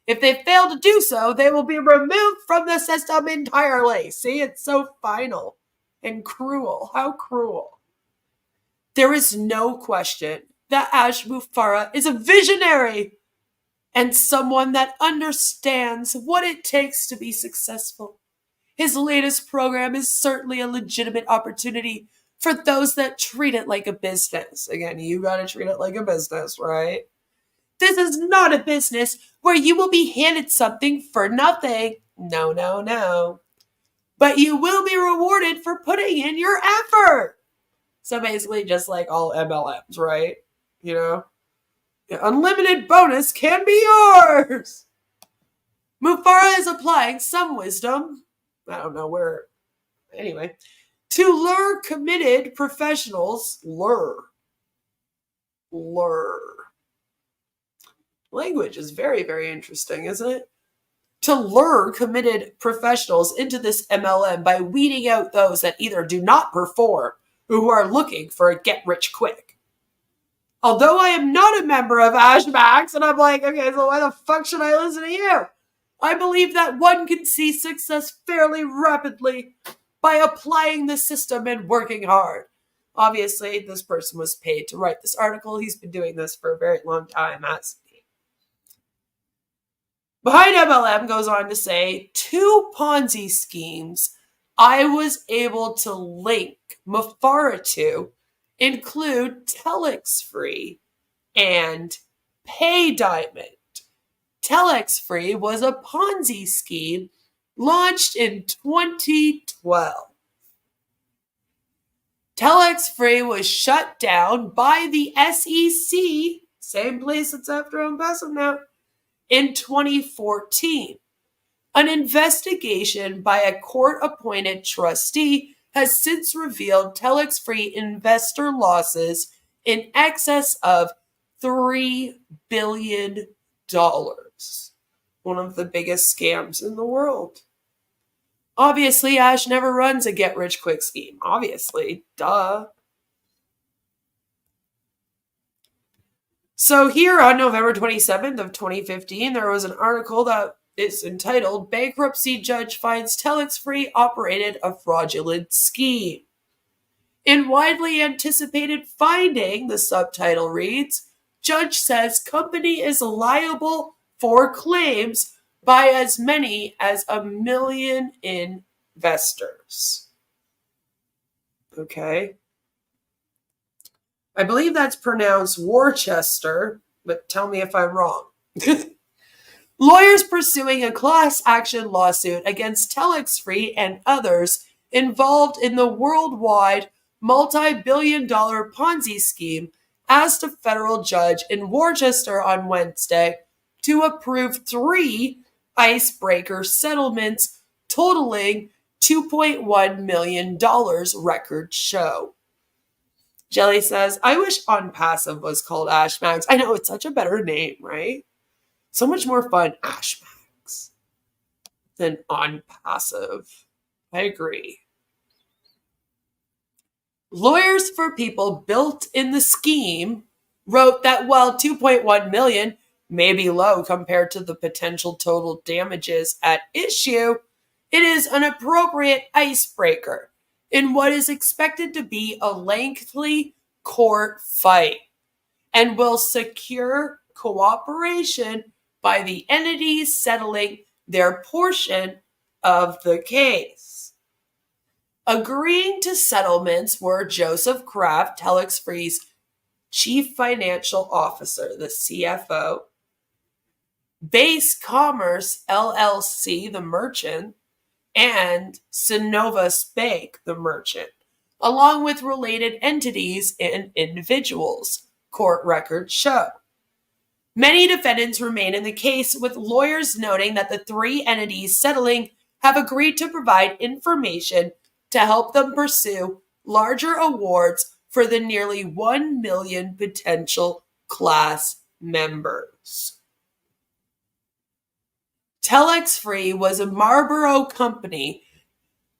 If they fail to do so, they will be removed from the system entirely. See, it's so final. And cruel. How cruel. There is no question that Ash Mufareh is a visionary and someone that understands what it takes to be successful. His latest program is certainly a legitimate opportunity for those that treat it like a business. Again, you gotta treat it like a business, right? This is not a business where you will be handed something for nothing. No, no, no. But you will be rewarded for putting in your effort. So basically just like all MLMs, right? Unlimited bonus can be yours. Mufareh is applying some wisdom, I don't know where, anyway, to lure committed professionals. Lure. Language is very, very interesting, isn't it? To lure committed professionals into this MLM by weeding out those that either do not perform or who are looking for a get-rich-quick. Although I am not a member of AshMax, and I'm like, okay, so why the fuck should I listen to you? I believe that one can see success fairly rapidly by applying the system and working hard. Obviously, this person was paid to write this article. He's been doing this for a very long time, hasn't he? Behind MLM goes on to say, 2 Ponzi schemes I was able to link Mufareh to include Telex Free and Pay Diamond. Telex Free was a Ponzi scheme launched in 2012. Telex Free was shut down by the SEC, same place that's after Onpassive now, in 2014. An investigation by a court-appointed trustee has since revealed Telex Free investor losses in excess of $3 billion. One of the biggest scams in the world. Obviously, Ash never runs a get-rich-quick scheme. Obviously, duh. So here on November 27th of 2015, there was an article that is entitled, Bankruptcy Judge Finds Telex Free Operated a Fraudulent Scheme. In widely anticipated finding, the subtitle reads, Judge says company is liable for claims by as many as 1 million investors. Okay. I believe that's pronounced Worcester, but tell me if I'm wrong. Lawyers pursuing a class action lawsuit against Telex Free and others involved in the worldwide multi-billion-dollar Ponzi scheme asked a federal judge in Worcester on Wednesday to approve 3 icebreaker settlements totaling $2.1 million, records show. Jelly says, I wish Onpassive was called AshMax. I know, it's such a better name, right? So much more fun, AshMax, than Onpassive. I agree. Lawyers for People built in the scheme wrote that while $2.1 million may be low compared to the potential total damages at issue, it is an appropriate icebreaker in what is expected to be a lengthy court fight and will secure cooperation by the entities settling their portion of the case. Agreeing to settlements were Joseph Kraft, Telex Free's Chief Financial Officer, the CFO, Base Commerce LLC, the merchant, and Synovus Bank, the merchant, along with related entities and individuals, court records show. Many defendants remain in the case, with lawyers noting that the 3 entities settling have agreed to provide information to help them pursue larger awards for the nearly 1 million potential class members. Telex Free was a Marlboro company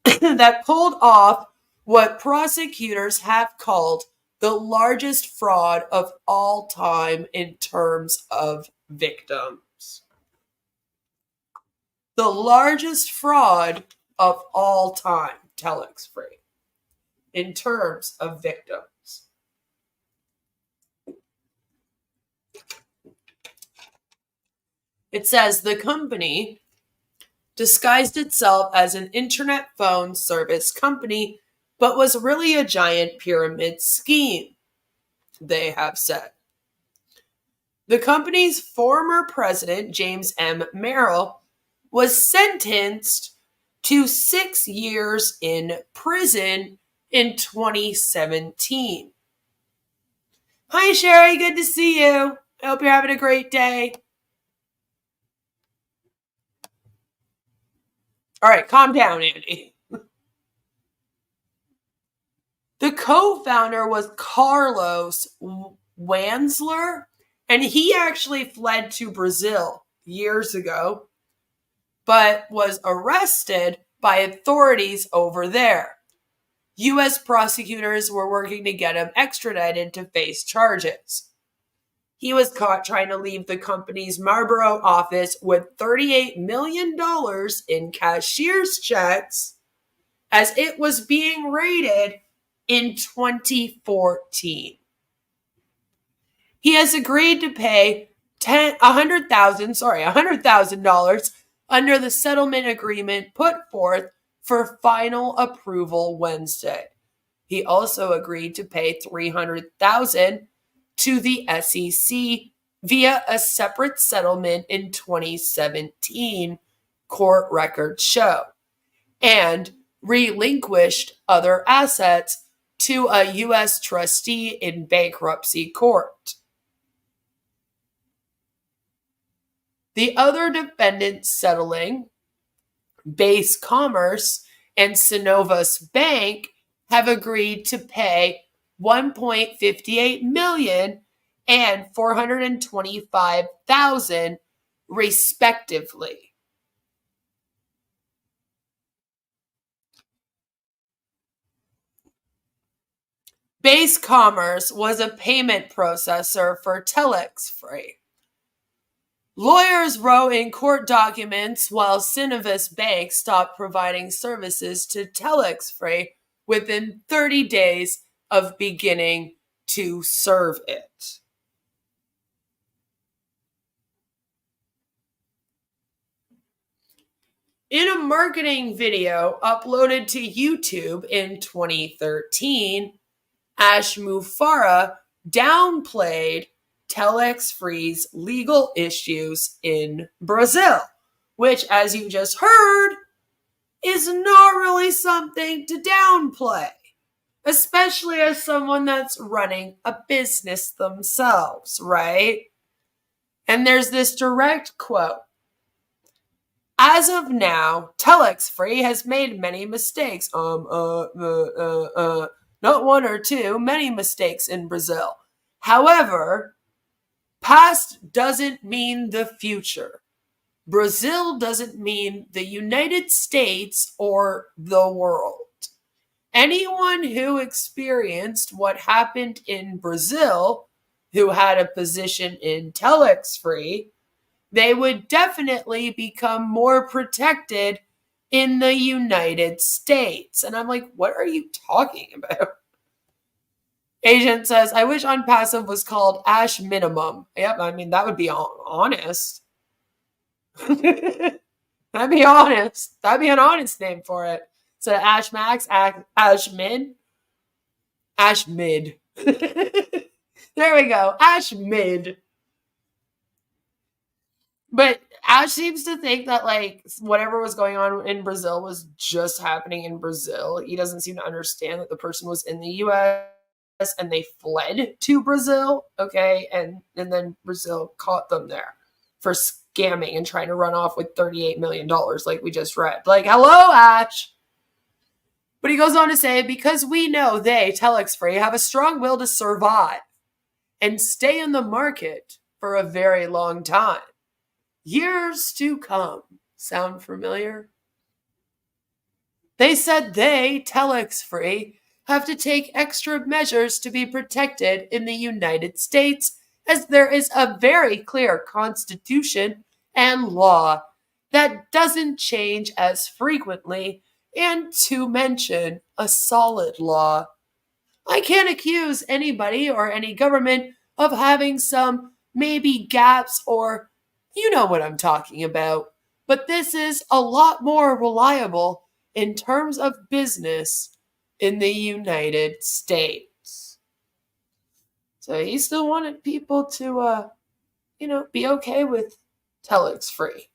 that pulled off what prosecutors have called the largest fraud of all time in terms of victims. The largest fraud of all time, Telex Free, in terms of victims. It says the company disguised itself as an internet phone service company, but was really a giant pyramid scheme, they have said. The company's former president, James M. Merrill, was sentenced to 6 years in prison in 2017. Hi, Sherry. Good to see you. I hope you're having a great day. All right, calm down, Andy. The co-founder was Carlos Wanzler, and he actually fled to Brazil years ago, but was arrested by authorities over there. U.S. prosecutors were working to get him extradited to face charges. He was caught trying to leave the company's Marlboro office with $38 million in cashier's checks as it was being raided in 2014. He has agreed to pay $100,000 under the settlement agreement put forth for final approval Wednesday. He also agreed to pay $300,000 to the SEC via a separate settlement in 2017, court records show, and relinquished other assets to a U.S. trustee in bankruptcy court. The other defendants settling, Base Commerce and Synovus Bank, have agreed to pay $1.58 million and $425,000 respectively. Base Commerce was a payment processor for Telex-Free. Lawyers wrote in court documents while Synovus Bank stopped providing services to Telex-Free within 30 days of beginning to serve it. In a marketing video uploaded to YouTube in 2013, Ash Mufareh downplayed Telex-Free's legal issues in Brazil, which, as you just heard, is not really something to downplay, especially as someone that's running a business themselves, right? And there's this direct quote. As of now, Telex-Free has made many mistakes. Not one or two, many mistakes in Brazil. However, past doesn't mean the future. Brazil doesn't mean the United States or the world. Anyone who experienced what happened in Brazil, who had a position in Telex-Free, they would definitely become more protected in the United States. And I'm like, what are you talking about? Agent says, I wish Onpassive was called Ash Minimum. Yep, I mean, that would be honest. That'd be honest. That'd be an honest name for it. So AshMax, Ash Mid. Ash Mid. There we go. Ash Mid. But Ash seems to think that, like, whatever was going on in Brazil was just happening in Brazil. He doesn't seem to understand that the person was in the U.S. and they fled to Brazil, okay? And then Brazil caught them there for scamming and trying to run off with $38 million like we just read. Like, hello, Ash! But he goes on to say, because we know they, Telex-Free, have a strong will to survive and stay in the market for a very long time. Years to come. Sound familiar? They said they, Telex-Free, have to take extra measures to be protected in the United States, as there is a very clear constitution and law that doesn't change as frequently, and to mention a solid law. I can't accuse anybody or any government of having some maybe gaps or you know what I'm talking about. But this is a lot more reliable in terms of business in the United States. So he still wanted people to, be okay with Telex-Free.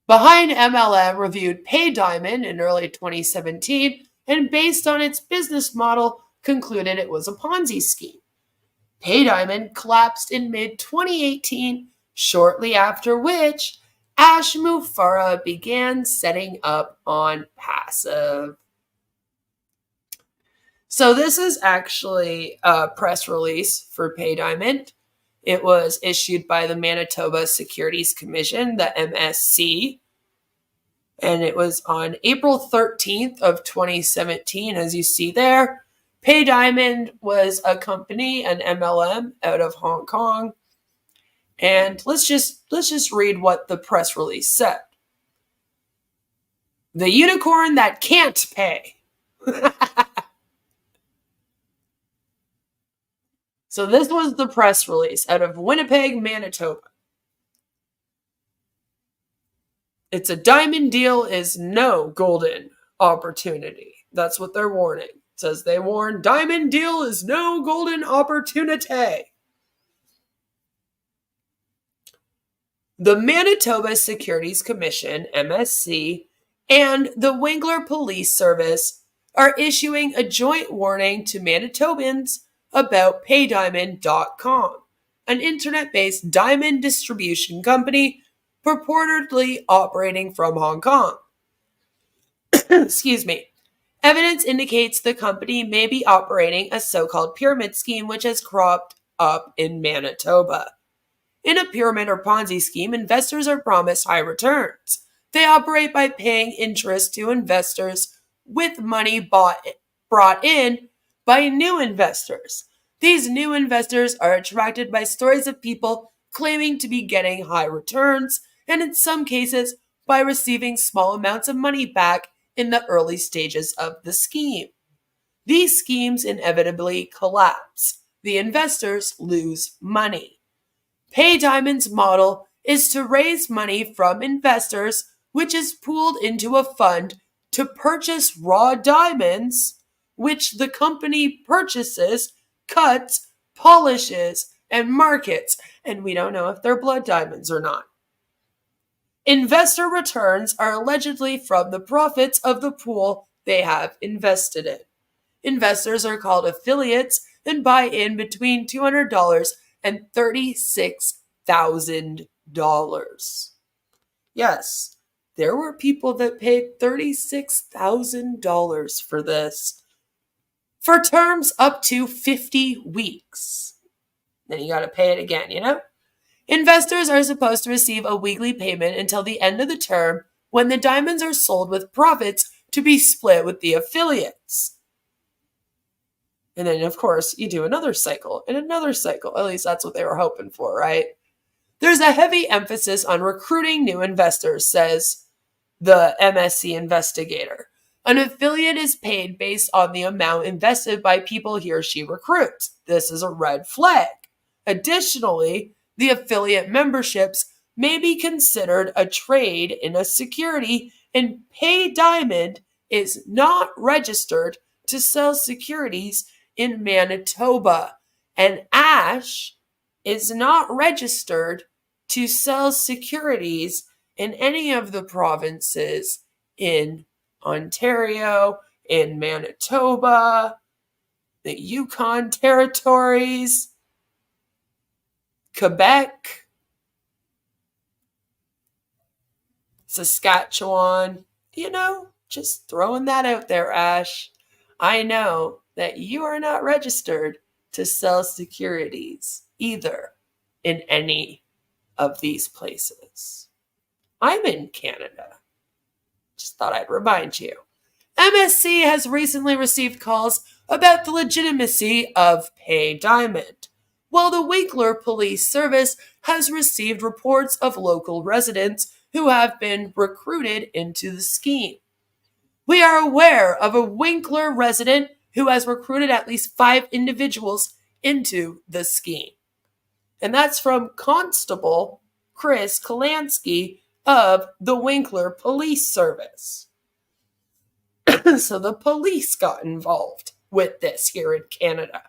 Behind MLM reviewed PayDiamond in early 2017 and based on its business model concluded it was a Ponzi scheme. PayDiamond collapsed in mid-2018, shortly after which Ash Mufareh began setting up Onpassive. So this is actually a press release for PayDiamond. It was issued by the Manitoba Securities Commission, the MSC, and it was on April 13th of 2017, as you see there. PayDiamond was a company, an MLM out of Hong Kong. And let's just read what the press release said. The unicorn that can't pay. So this was the press release out of Winnipeg, Manitoba. It's a diamond deal is no golden opportunity. That's what they're warning. It says they warn diamond deal is no golden opportunity. The Manitoba Securities Commission, MSC, and the Winkler Police Service are issuing a joint warning to Manitobans about PayDiamond.com, an internet-based diamond distribution company purportedly operating from Hong Kong. Excuse me. Evidence indicates the company may be operating a so-called pyramid scheme which has cropped up in Manitoba. In a pyramid or Ponzi scheme, investors are promised high returns. They operate by paying interest to investors with money brought in by new investors. These new investors are attracted by stories of people claiming to be getting high returns, and in some cases, by receiving small amounts of money back in the early stages of the scheme. These schemes inevitably collapse. The investors lose money. Pay Diamond's model is to raise money from investors, which is pooled into a fund to purchase raw diamonds, which the company purchases, cuts, polishes, and markets, and we don't know if they're blood diamonds or not. Investor returns are allegedly from the profits of the pool they have invested in. Investors are called affiliates and buy in between $200 and $36,000. Yes, there were people that paid $36,000 for this for terms up to 50 weeks. Then you got to pay it again, you know? Investors are supposed to receive a weekly payment until the end of the term when the diamonds are sold with profits to be split with the affiliates. And then, of course, you do another cycle and another cycle. At least that's what they were hoping for, right? There's a heavy emphasis on recruiting new investors, says the MSC investigator. An affiliate is paid based on the amount invested by people he or she recruits. This is a red flag. Additionally, the affiliate memberships may be considered a trade in a security, and Pay Diamond is not registered to sell securities in Manitoba, and Ash is not registered to sell securities in any of the provinces in Ontario, in Manitoba, the Yukon territories, Quebec, Saskatchewan. You know, just throwing that out there, Ash. I know that you are not registered to sell securities either in any of these places. I'm in Canada. Just thought I'd remind you. MSC has recently received calls about the legitimacy of Pay Diamond, while the Winkler Police Service has received reports of local residents who have been recruited into the scheme. We are aware of a Winkler resident who has recruited at least 5 individuals into the scheme. And that's from Constable Chris Kalansky of the Winkler Police Service. So the police got involved with this here in Canada.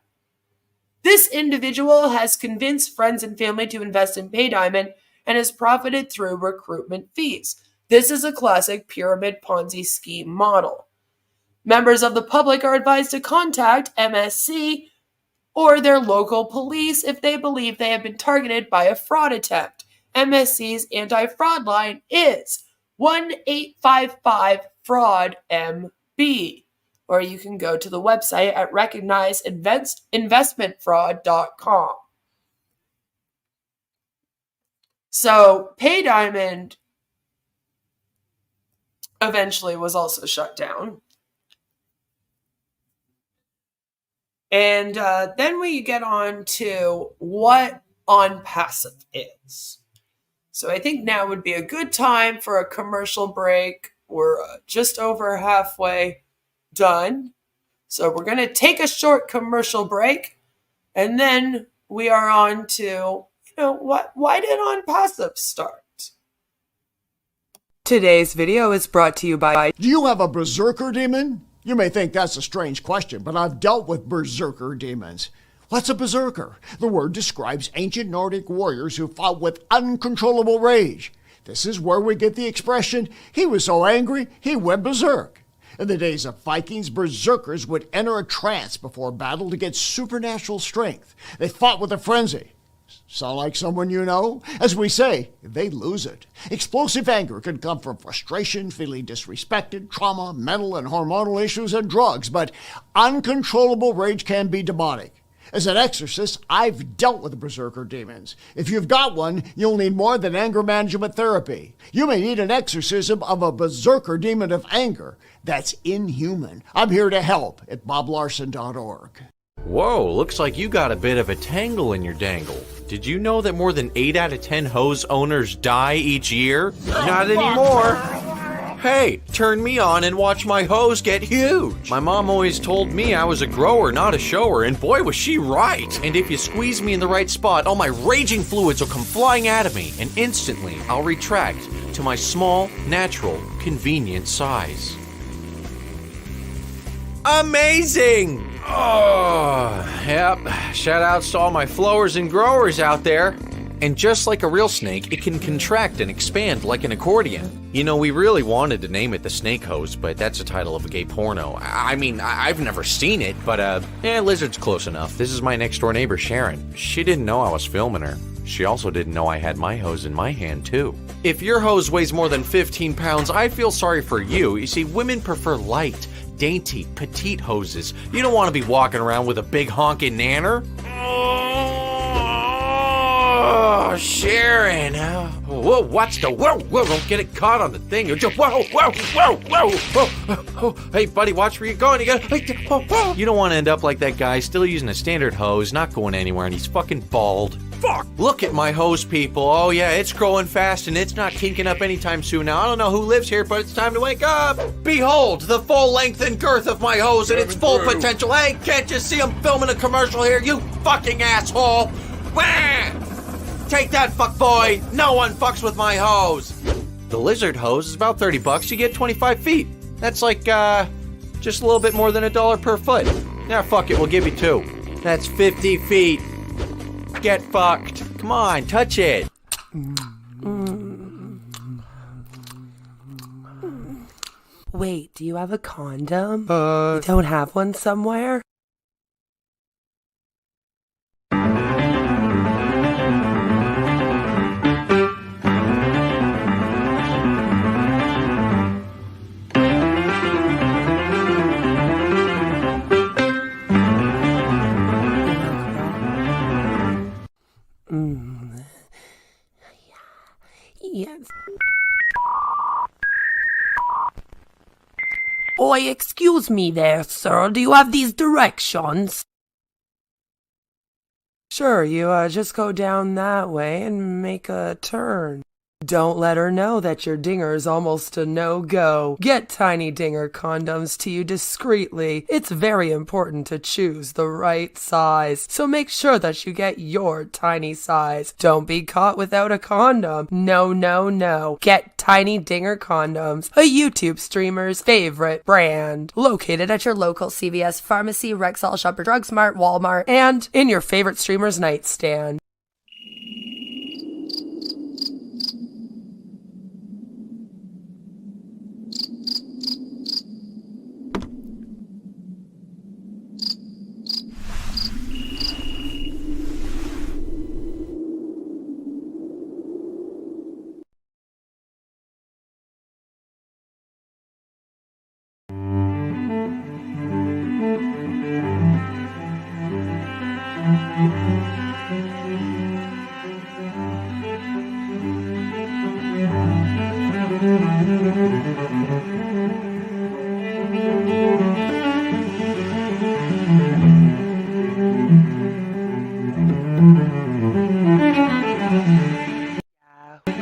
This individual has convinced friends and family to invest in Pay Diamond and has profited through recruitment fees. This is a classic pyramid Ponzi scheme model. Members of the public are advised to contact MSC or their local police if they believe they have been targeted by a fraud attempt. MSC's anti-fraud line is 1-855-FRAUD-MB, or you can go to the website at recognizeinvestmentfraud.com. So Pay Diamond eventually was also shut down. And then we get on to what Onpassive is. So I think now would be a good time for a commercial break. We're just over halfway done. So we're going to take a short commercial break. And then we are on to, why did Onpassive start? Today's video is brought to you by... Do you have a berserker demon? You may think that's a strange question, but I've dealt with berserker demons. What's a berserker? The word describes ancient Nordic warriors who fought with uncontrollable rage. This is where we get the expression, he was so angry, he went berserk. In the days of Vikings, berserkers would enter a trance before battle to get supernatural strength. They fought with a frenzy. Sound like someone you know? As we say, they lose it. Explosive anger can come from frustration, feeling disrespected, trauma, mental and hormonal issues, and drugs, but uncontrollable rage can be demonic. As an exorcist, I've dealt with berserker demons. If you've got one, you'll need more than anger management therapy. You may need an exorcism of a berserker demon of anger. That's inhuman. I'm here to help at boblarson.org. Whoa, looks like you got a bit of a tangle in your dangle. Did you know that more than 8 out of 10 hose owners die each year? Not anymore. Hey, turn me on and watch my hose get huge. My mom always told me I was a grower, not a shower, and boy was she right. And if you squeeze me in the right spot, all my raging fluids will come flying out of me, and instantly I'll retract to my small, natural, convenient size. Amazing! Oh, yep. Shout outs to all my flowers and growers out there. And just like a real snake, it can contract and expand like an accordion. You know, we really wanted to name it the Snake Hose, but that's the title of a gay porno. I mean, I've never seen it, but lizard's close enough. This is my next door neighbor, Sharon. She didn't know I was filming her. She also didn't know I had my hose in my hand, too. If your hose weighs more than 15 pounds, I feel sorry for you. You see, women prefer light, dainty, petite hoses. You don't want to be walking around with a big honking nanner. Oh, Sharon. Whoa, watch the... Whoa, don't get it caught on the thing. Whoa. Hey, buddy, watch where you're going. You don't want to end up like that guy, still using a standard hose, not going anywhere, and he's fucking bald. Fuck! Look at my hose, people. Oh, yeah, it's growing fast, and it's not kinking up anytime soon. Now, I don't know who lives here, but it's time to wake up. Behold, the full length and girth of my hose and its full potential. Hey, can't you see I'm filming a commercial here, you fucking asshole? Wah! Take that, fuckboy. No one fucks with my hose. The lizard hose is about $30. You get 25 feet. That's like, just a little bit more than $1 per foot. Now, fuck it, we'll give you 2. That's 50 feet. Get fucked. Come on, touch it. Wait, do you have a condom? You don't have one somewhere? Yes. Oi, excuse me there, sir. Do you have these directions? Sure, you just go down that way and make a turn. Don't let her know that your dinger is almost a no-go. Get Tiny Dinger condoms to you discreetly. It's very important to choose the right size, so make sure that you get your tiny size. Don't be caught without a condom. No. Get Tiny Dinger condoms, a YouTube streamer's favorite brand. Located at your local CVS pharmacy, Rexall, Shopper Drug Mart, Walmart, and in your favorite streamer's nightstand.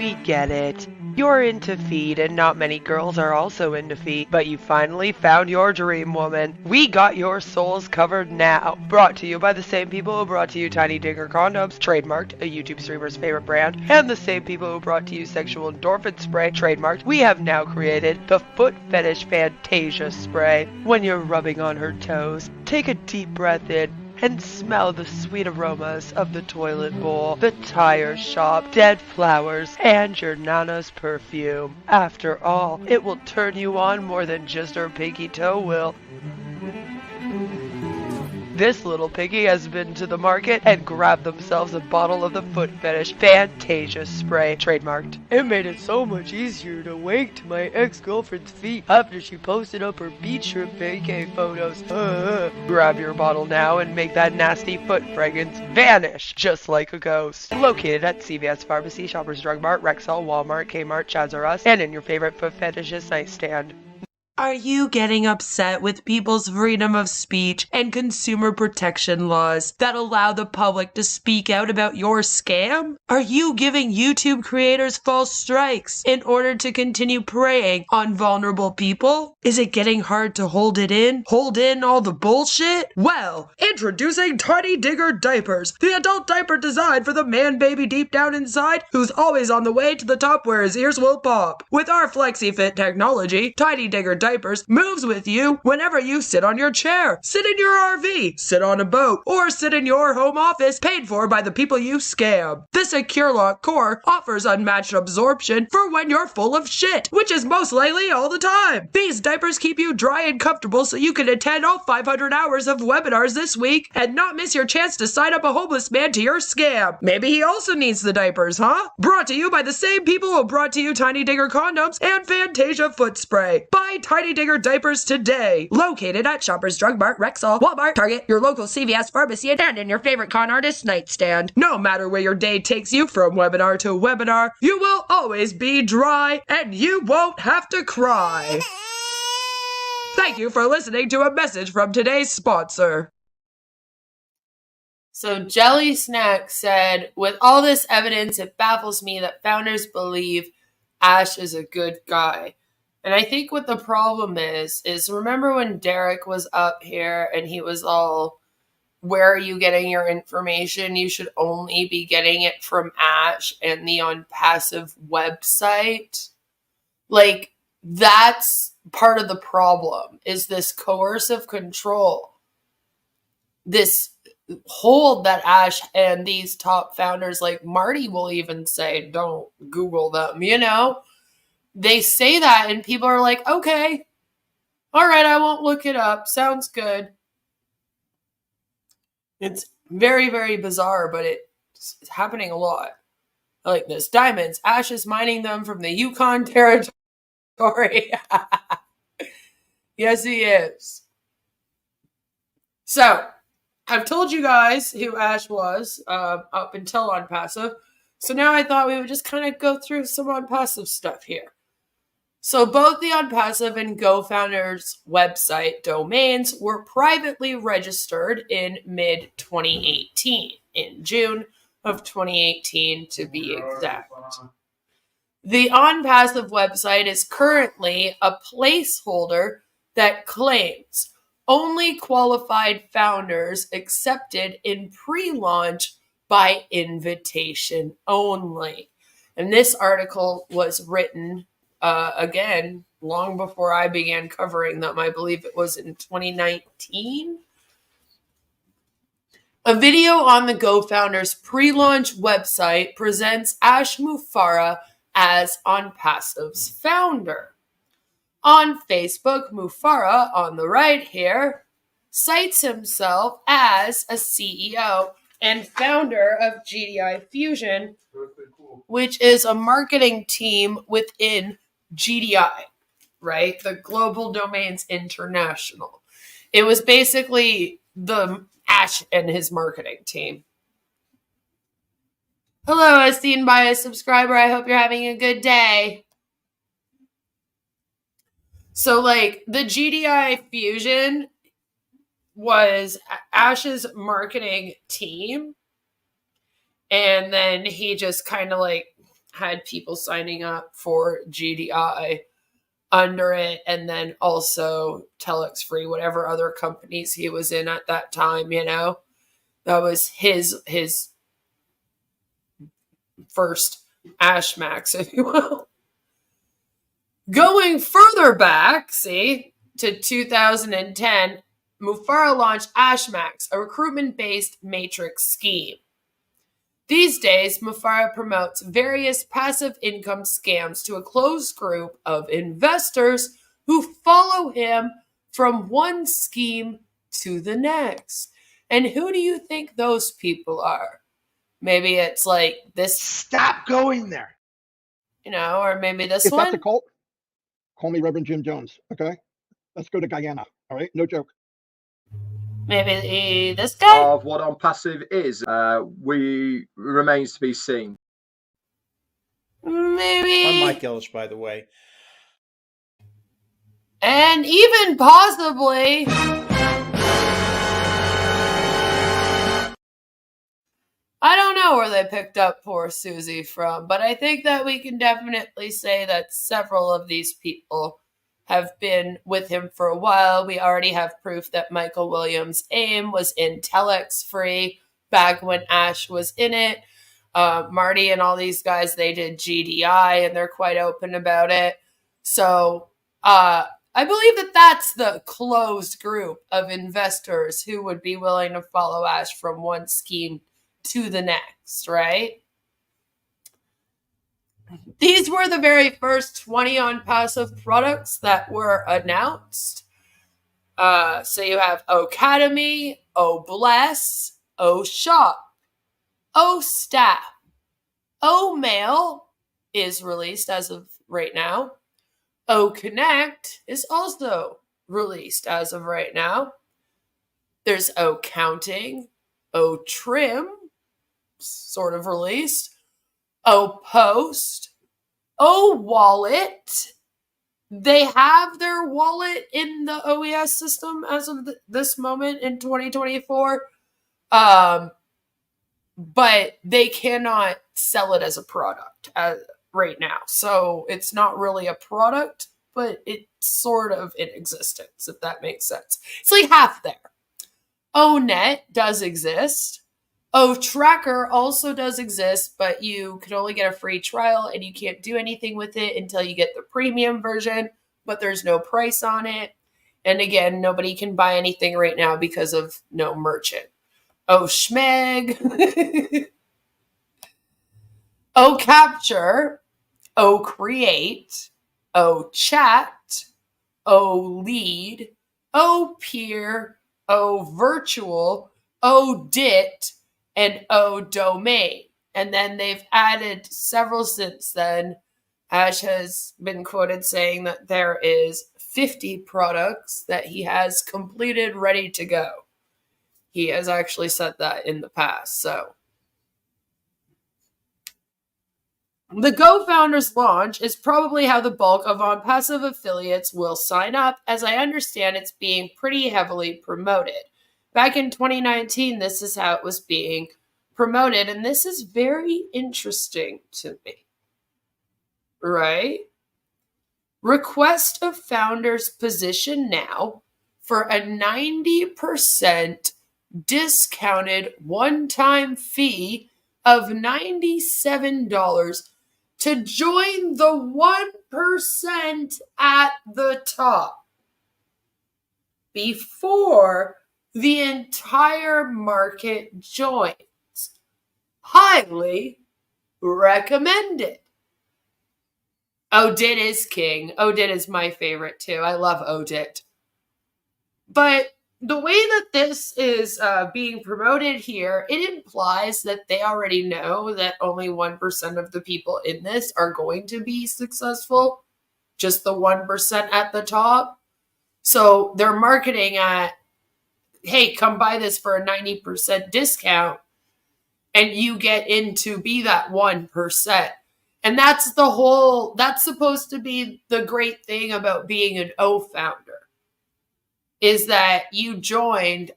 We get it. You're into feet and not many girls are also into feet, but you finally found your dream woman. We got your souls covered now. Brought to you by the same people who brought to you Tiny Digger Condoms, trademarked, a YouTube streamer's favorite brand, and the same people who brought to you Sexual Endorphin Spray, trademarked. We have now created the Foot Fetish Fantasia Spray. When you're rubbing on her toes, take a deep breath in and smell the sweet aromas of the toilet bowl, the tire shop, dead flowers, and your nana's perfume. After all, it will turn you on more than just her pinky toe will. This little piggy has been to the market and grabbed themselves a bottle of the Foot Fetish Fantasia Spray, trademarked. It made it so much easier to wake to my ex-girlfriend's feet after she posted up her beach trip vacay photos. Grab your bottle now and make that nasty foot fragrance vanish just like a ghost. Located at CVS Pharmacy, Shoppers Drug Mart, Rexall, Walmart, Kmart, Chaz R Us, and in your favorite foot fetishist nightstand. Are you getting upset with people's freedom of speech and consumer protection laws that allow the public to speak out about your scam? Are you giving YouTube creators false strikes in order to continue preying on vulnerable people? Is it getting hard to hold it in? Hold in all the bullshit? Well, introducing Tiny Digger Diapers, the adult diaper designed for the man baby deep down inside who's always on the way to the top where his ears will pop. With our FlexiFit technology, Tiny Digger Diapers moves with you whenever you sit on your chair, sit in your RV, sit on a boat, or sit in your home office paid for by the people you scam. The Secure Lock Core offers unmatched absorption for when you're full of shit, which is most likely all the time. These diapers keep you dry and comfortable so you can attend all 500 hours of webinars this week and not miss your chance to sign up a homeless man to your scam. Maybe he also needs the diapers, huh? Brought to you by the same people who brought to you Tiny Digger Condoms and Fantasia Foot Spray. Buy Tiny Digger Diapers today. Located at Shoppers Drug Mart, Rexall, Walmart, Target, your local CVS pharmacy, and in your favorite con artist nightstand. No matter where your day takes you from webinar to webinar, you will always be dry and you won't have to cry. Thank you for listening to a message from today's sponsor. So Jelly Snack said, with all this evidence, it baffles me that founders believe Ash is a good guy. And I think what the problem is remember when Derek was up here and he was all, where are you getting your information? You should only be getting it from Ash and the Onpassive website. Like, that's part of the problem, is this coercive control. This hold that Ash and these top founders like Marty will even say, don't Google them, you know? They say that and people are like, okay, all right, I won't look it up. Sounds good. It's very, very bizarre, but it's happening a lot. I like this. Diamonds. Ash is mining them from the Yukon Territory. Yes, he is. So, I've told you guys who Ash was up until Onpassive. So now I thought we would just kind of go through some Onpassive stuff here. So both the Onpassive and GoFounders website domains were privately registered in mid-2018, in June of 2018 to be exact. The Onpassive website is currently a placeholder that claims only qualified founders accepted in pre-launch by invitation only. And this article was written again, long before I began covering them. I believe it was in 2019. A video on the GoFounders pre-launch website presents Ash Mufareh as Onpassive's founder. On Facebook, Mufareh, on the right here, cites himself as a CEO and founder of GDI Fusion, which is a marketing team within GDI, right? The Global Domains International. It was basically the Ash and his marketing team. Hello, as seen by a subscriber. I hope you're having a good day. So, like, the GDI Fusion was Ash's marketing team. And then he just kind of, like, had people signing up for GDI under it, and then also Telex Free, whatever other companies he was in at that time, that was his first AshMax, if you will. Going further back, to 2010, Mufareh launched AshMax, a recruitment-based matrix scheme. These days, Mufareh promotes various passive income scams to a closed group of investors who follow him from one scheme to the next. And who do you think those people are? Maybe it's like this. Stop going there. Or maybe this If one. that's a cult, call me Reverend Jim Jones, okay? Let's go to Guyana, all right? No joke. Maybe this guy? Of what Onpassive is, remains to be seen. Maybe. I'm Mike Ellis, by the way. And even possibly... I don't know where they picked up poor Susie from, but I think that we can definitely say that several of these people have been with him for a while. We already have proof that Michael Williams' AIM was in Telex Free back when Ash was in it. Marty and all these guys, they did GDI, and they're quite open about it. So I believe that that's the closed group of investors who would be willing to follow Ash from one scheme to the next, right? These were the very first 20 Onpassive products that were announced. So you have Academy, Bless, Shop, Staff, Mail is released as of right now. Connect is also released as of right now. There's Counting, Trim, sort of released. Post, Wallet. They have their wallet in the OES system as of this moment in 2024. But they cannot sell it as a product right now. So it's not really a product, but it's sort of in existence, if that makes sense. It's like half there. Net does exist. Tracker also does exist, but you can only get a free trial and you can't do anything with it until you get the premium version, but there's no price on it. And again, nobody can buy anything right now because of no merchant. Schmeg, Capture, Create, Chat, Lead, Peer, Virtual, Dit, and Domain. And then they've added several since then. Ash has been quoted saying that there is 50 products that he has completed, ready to go. He has actually said that in the past. So the Go Founders launch is probably how the bulk of Onpassive affiliates will sign up. As I understand, it's being pretty heavily promoted. Back in 2019, this is how it was being promoted, and this is very interesting to me. Right? Request a founder's position now for a 90% discounted one-time fee of $97 to join the 1% at the top before the entire market joins. Highly recommended. Odit is king. Odit is my favorite too. I love Odit. But the way that this is being promoted here, it implies that they already know that only 1% of the people in this are going to be successful. Just the 1% at the top. So they're marketing at, hey, come buy this for a 90% discount and you get in to be that 1%. And that's supposed to be the great thing about being an O founder, is that you joined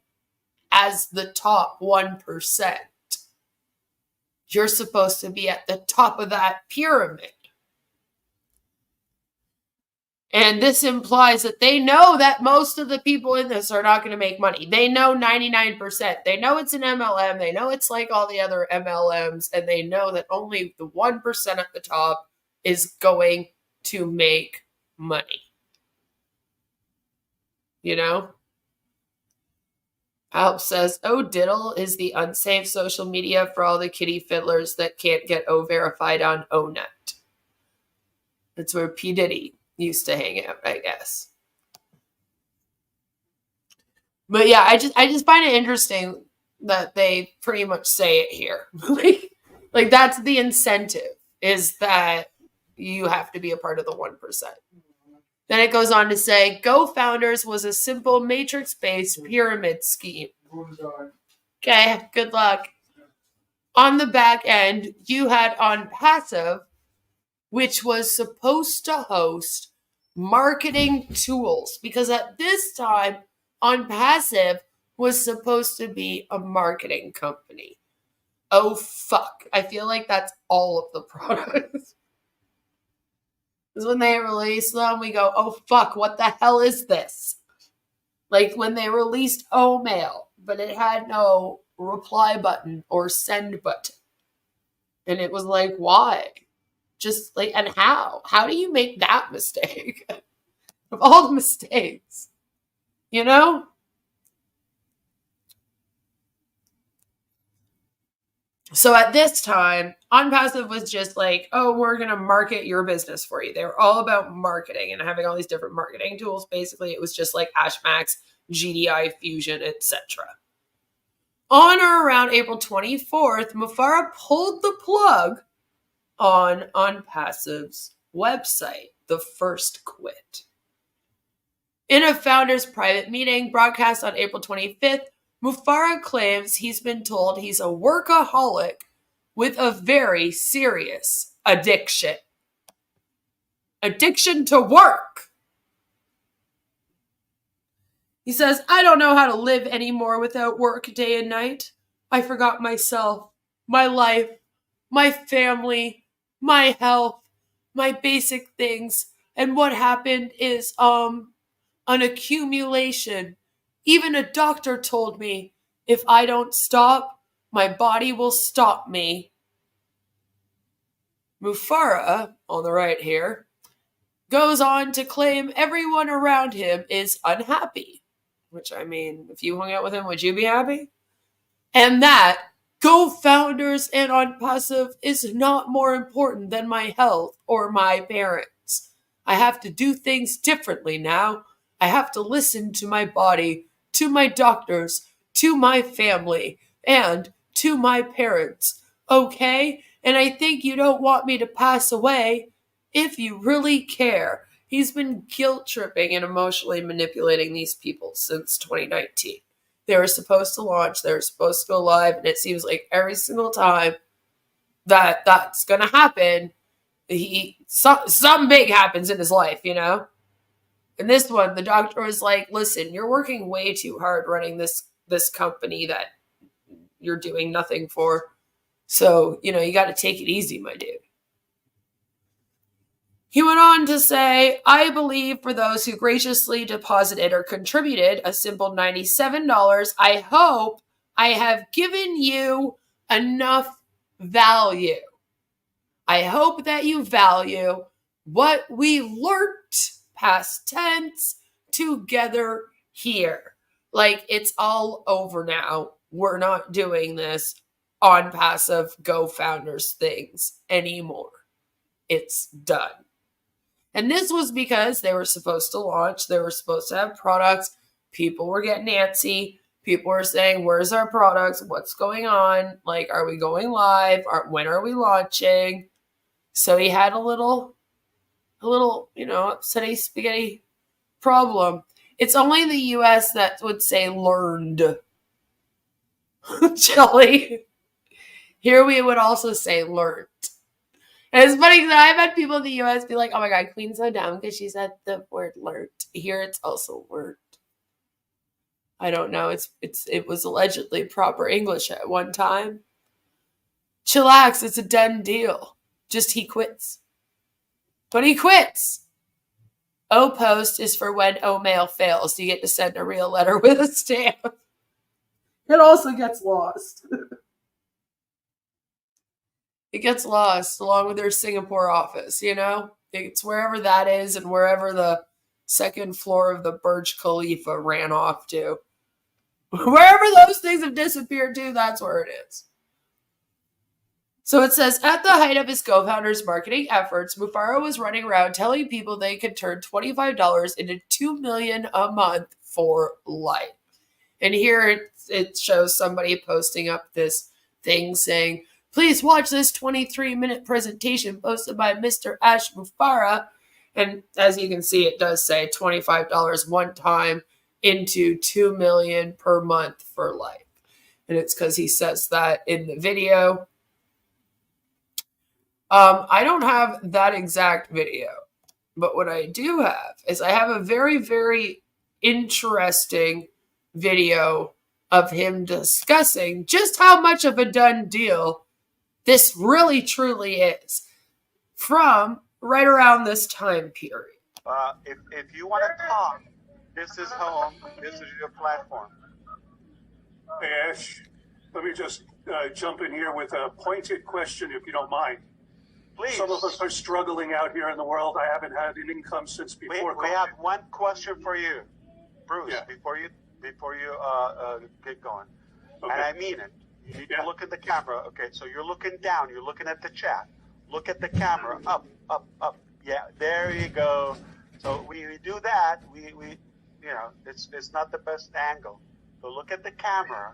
as the top 1%. You're supposed to be at the top of that pyramid. And this implies that they know that most of the people in this are not going to make money. They know 99%. They know it's an MLM. They know it's like all the other MLMs. And they know that only the 1% at the top is going to make money. You know? Alp says, "Oh, diddle is the unsafe social media for all the kitty fiddlers that can't get O-verified on ONet." That's where P. Diddy used to hang out, I guess. But yeah, I just find it interesting that they pretty much say it here. like that's the incentive, is that you have to be a part of the 1%. Then it goes on to say, Go Founders was a simple matrix-based pyramid scheme. Okay, good luck. On the back end, you had Onpassive, which was supposed to host marketing tools. Because at this time, Onpassive was supposed to be a marketing company. Oh, fuck. I feel like that's all of the products. Because when they release them, we go, oh, fuck, what the hell is this? Like when they released O-Mail, but it had no reply button or send button. And it was like, why? Just like, and how? How do you make that mistake? Of all the mistakes, you know? So at this time, Onpassive was just like, oh, we're going to market your business for you. They were all about marketing and having all these different marketing tools. Basically, it was just like AshMax, GDI, Fusion, etc. On or around April 24th, Mufareh pulled the plug on Onpassive's website, the first quit. In a founder's private meeting broadcast on April 25th, Mufareh claims he's been told he's a workaholic with a very serious addiction. Addiction to work. He says, I don't know how to live anymore without work day and night. I forgot myself, my life, my family, my health, my basic things. And what happened is, an accumulation. Even a doctor told me, if I don't stop, my body will stop me. Mufareh, on the right here, goes on to claim everyone around him is unhappy. Which, I mean, if you hung out with him, would you be happy? And that Go Founders and Onpassive is not more important than my health or my parents. I have to do things differently now. I have to listen to my body, to my doctors, to my family, and to my parents. Okay? And I think you don't want me to pass away if you really care. He's been guilt tripping and emotionally manipulating these people since 2019. They were supposed to launch, they were supposed to go live, and it seems like every single time that that's going to happen, something big happens in his life, you know? And this one, the doctor was like, listen, you're working way too hard running this company that you're doing nothing for. So, you know, you got to take it easy, my dude. He went on to say, I believe for those who graciously deposited or contributed a simple $97, I hope I have given you enough value. I hope that you value what we learned, past tense, together here. Like, it's all over now. We're not doing this Onpassive Go Founders things anymore. It's done. And this was because they were supposed to launch. They were supposed to have products. People were getting antsy. People were saying, where's our products? What's going on? Like, are we going live? When are we launching? So he had a little, upsetty spaghetti problem. It's only the US that would say learned. Jelly. Here we would also say learned. And it's funny because I've had people in the US be like, oh my God, Queen's so dumb because she said the word learned. Here it's also learned. I don't know. It was allegedly proper English at one time. Chillax, it's a done deal. Just he quits. But he quits. O post is for when O mail fails. You get to send a real letter with a stamp. It also gets lost. It gets lost along with their Singapore office, you know? It's wherever that is and wherever the second floor of the Burj Khalifa ran off to. Wherever those things have disappeared to, that's where it is. So it says, at the height of his co-founder's marketing efforts, Mufareh was running around telling people they could turn $25 into $2 million a month for life. And here it shows somebody posting up this thing saying, please watch this 23-minute presentation posted by Mr. Ash Mufareh. And as you can see, it does say $25 one time into $2 million per month for life. And it's because he says that in the video. I don't have that exact video, but what I do have is I have a very, very interesting video of him discussing just how much of a done deal this really truly is from right around this time period. If you want to talk, this is home. This is your platform. Hey, Ash, let me just jump in here with a pointed question, if you don't mind. Please. Some of us are struggling out here in the world. I haven't had an income since before. We have one question for you, Bruce. Yeah. Before you get going, Okay. and I mean it. You need to look at the camera. Okay, so you're looking down. You're looking at the chat. Look at the camera. Up, up, up. Yeah, there you go. So we do that. We you know, it's not the best angle. So look at the camera.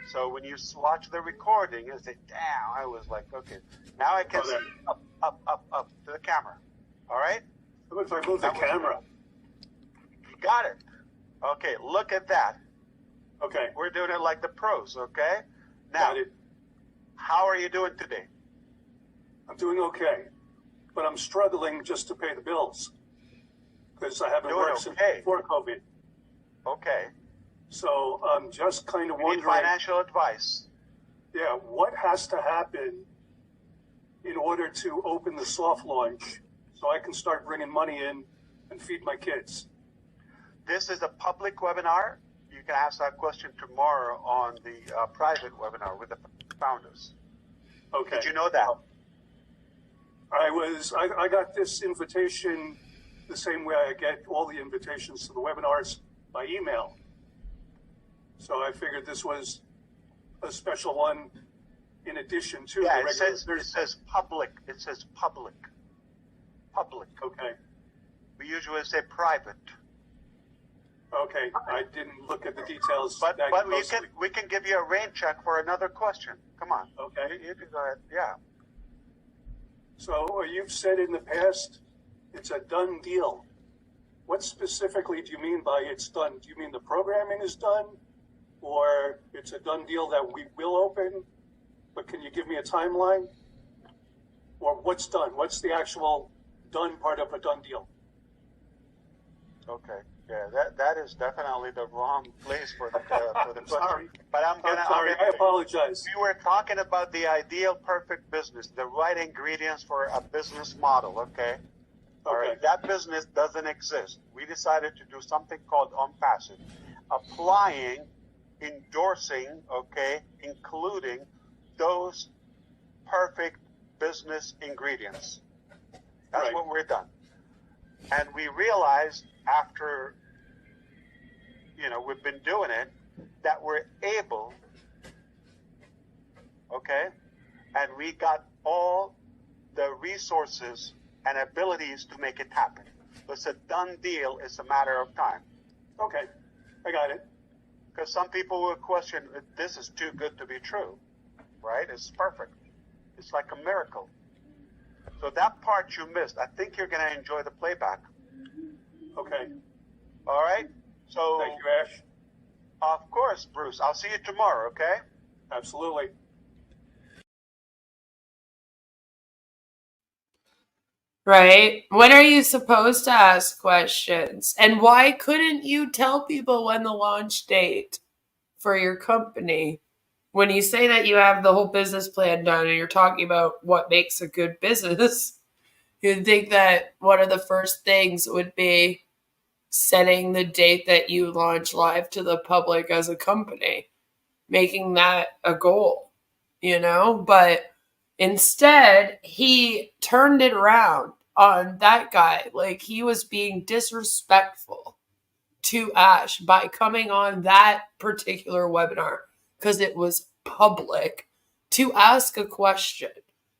So when you watch the recording, you say, damn, I was like, okay, now I can see up, up, up, up to the camera. All right? What if I move the camera? You got it. Okay, look at that. Okay. We're doing it like the pros, okay? Now, Got it. how are you doing today? I'm doing okay, but I'm struggling just to pay the bills because I haven't Doing worked since okay. before COVID. Okay. So I'm just kind of We need wondering, financial advice. yeah, what has to happen in order to open the soft launch so I can start bringing money in and feed my kids? This is a public webinar. You can ask that question tomorrow on the private webinar with the founders. Okay. Did you know that? I got this invitation the same way I get all the invitations to the webinars by email. So I figured this was a special one in addition to Yeah, the it regular. says public. It says public. Public. Okay. We usually say private. Okay. I didn't look at the details. But that closely. we can give you a rain check for another question. Come on. Okay. You can go ahead. Yeah. So you've said in the past it's a done deal. What specifically do you mean by it's done? Do you mean the programming is done? Or it's a done deal that we will open? But can you give me a timeline? Or what's done? What's the actual done part of a done deal? Okay. Yeah, that is definitely the wrong place for the question. Sorry. But I'm sorry. I apologize. We were talking about the ideal perfect business, the right ingredients for a business model, okay? All right. That business doesn't exist. We decided to do something called Onpassive, applying, endorsing, okay, including those perfect business ingredients. That's Right. what we're done. And we realized after, we've been doing it, that we're able, okay, and we got all the resources and abilities to make it happen. So it's a done deal. It's a matter of time. Okay. I got it. Because some people will question, this is too good to be true, right? It's perfect. It's like a miracle. So that part you missed. I think you're going to enjoy the playback. Okay. All right? So, Thank you, Ash. of course, Bruce. I'll see you tomorrow, okay? Absolutely. Right? When are you supposed to ask questions? And why couldn't you tell people when the launch date for your company when you say that you have the whole business plan done and you're talking about what makes a good business, you'd think that one of the first things would be setting the date that you launch live to the public as a company, making that a goal, But instead, he turned it around on that guy. Like, he was being disrespectful to Ash by coming on that particular webinar because it was public to ask a question.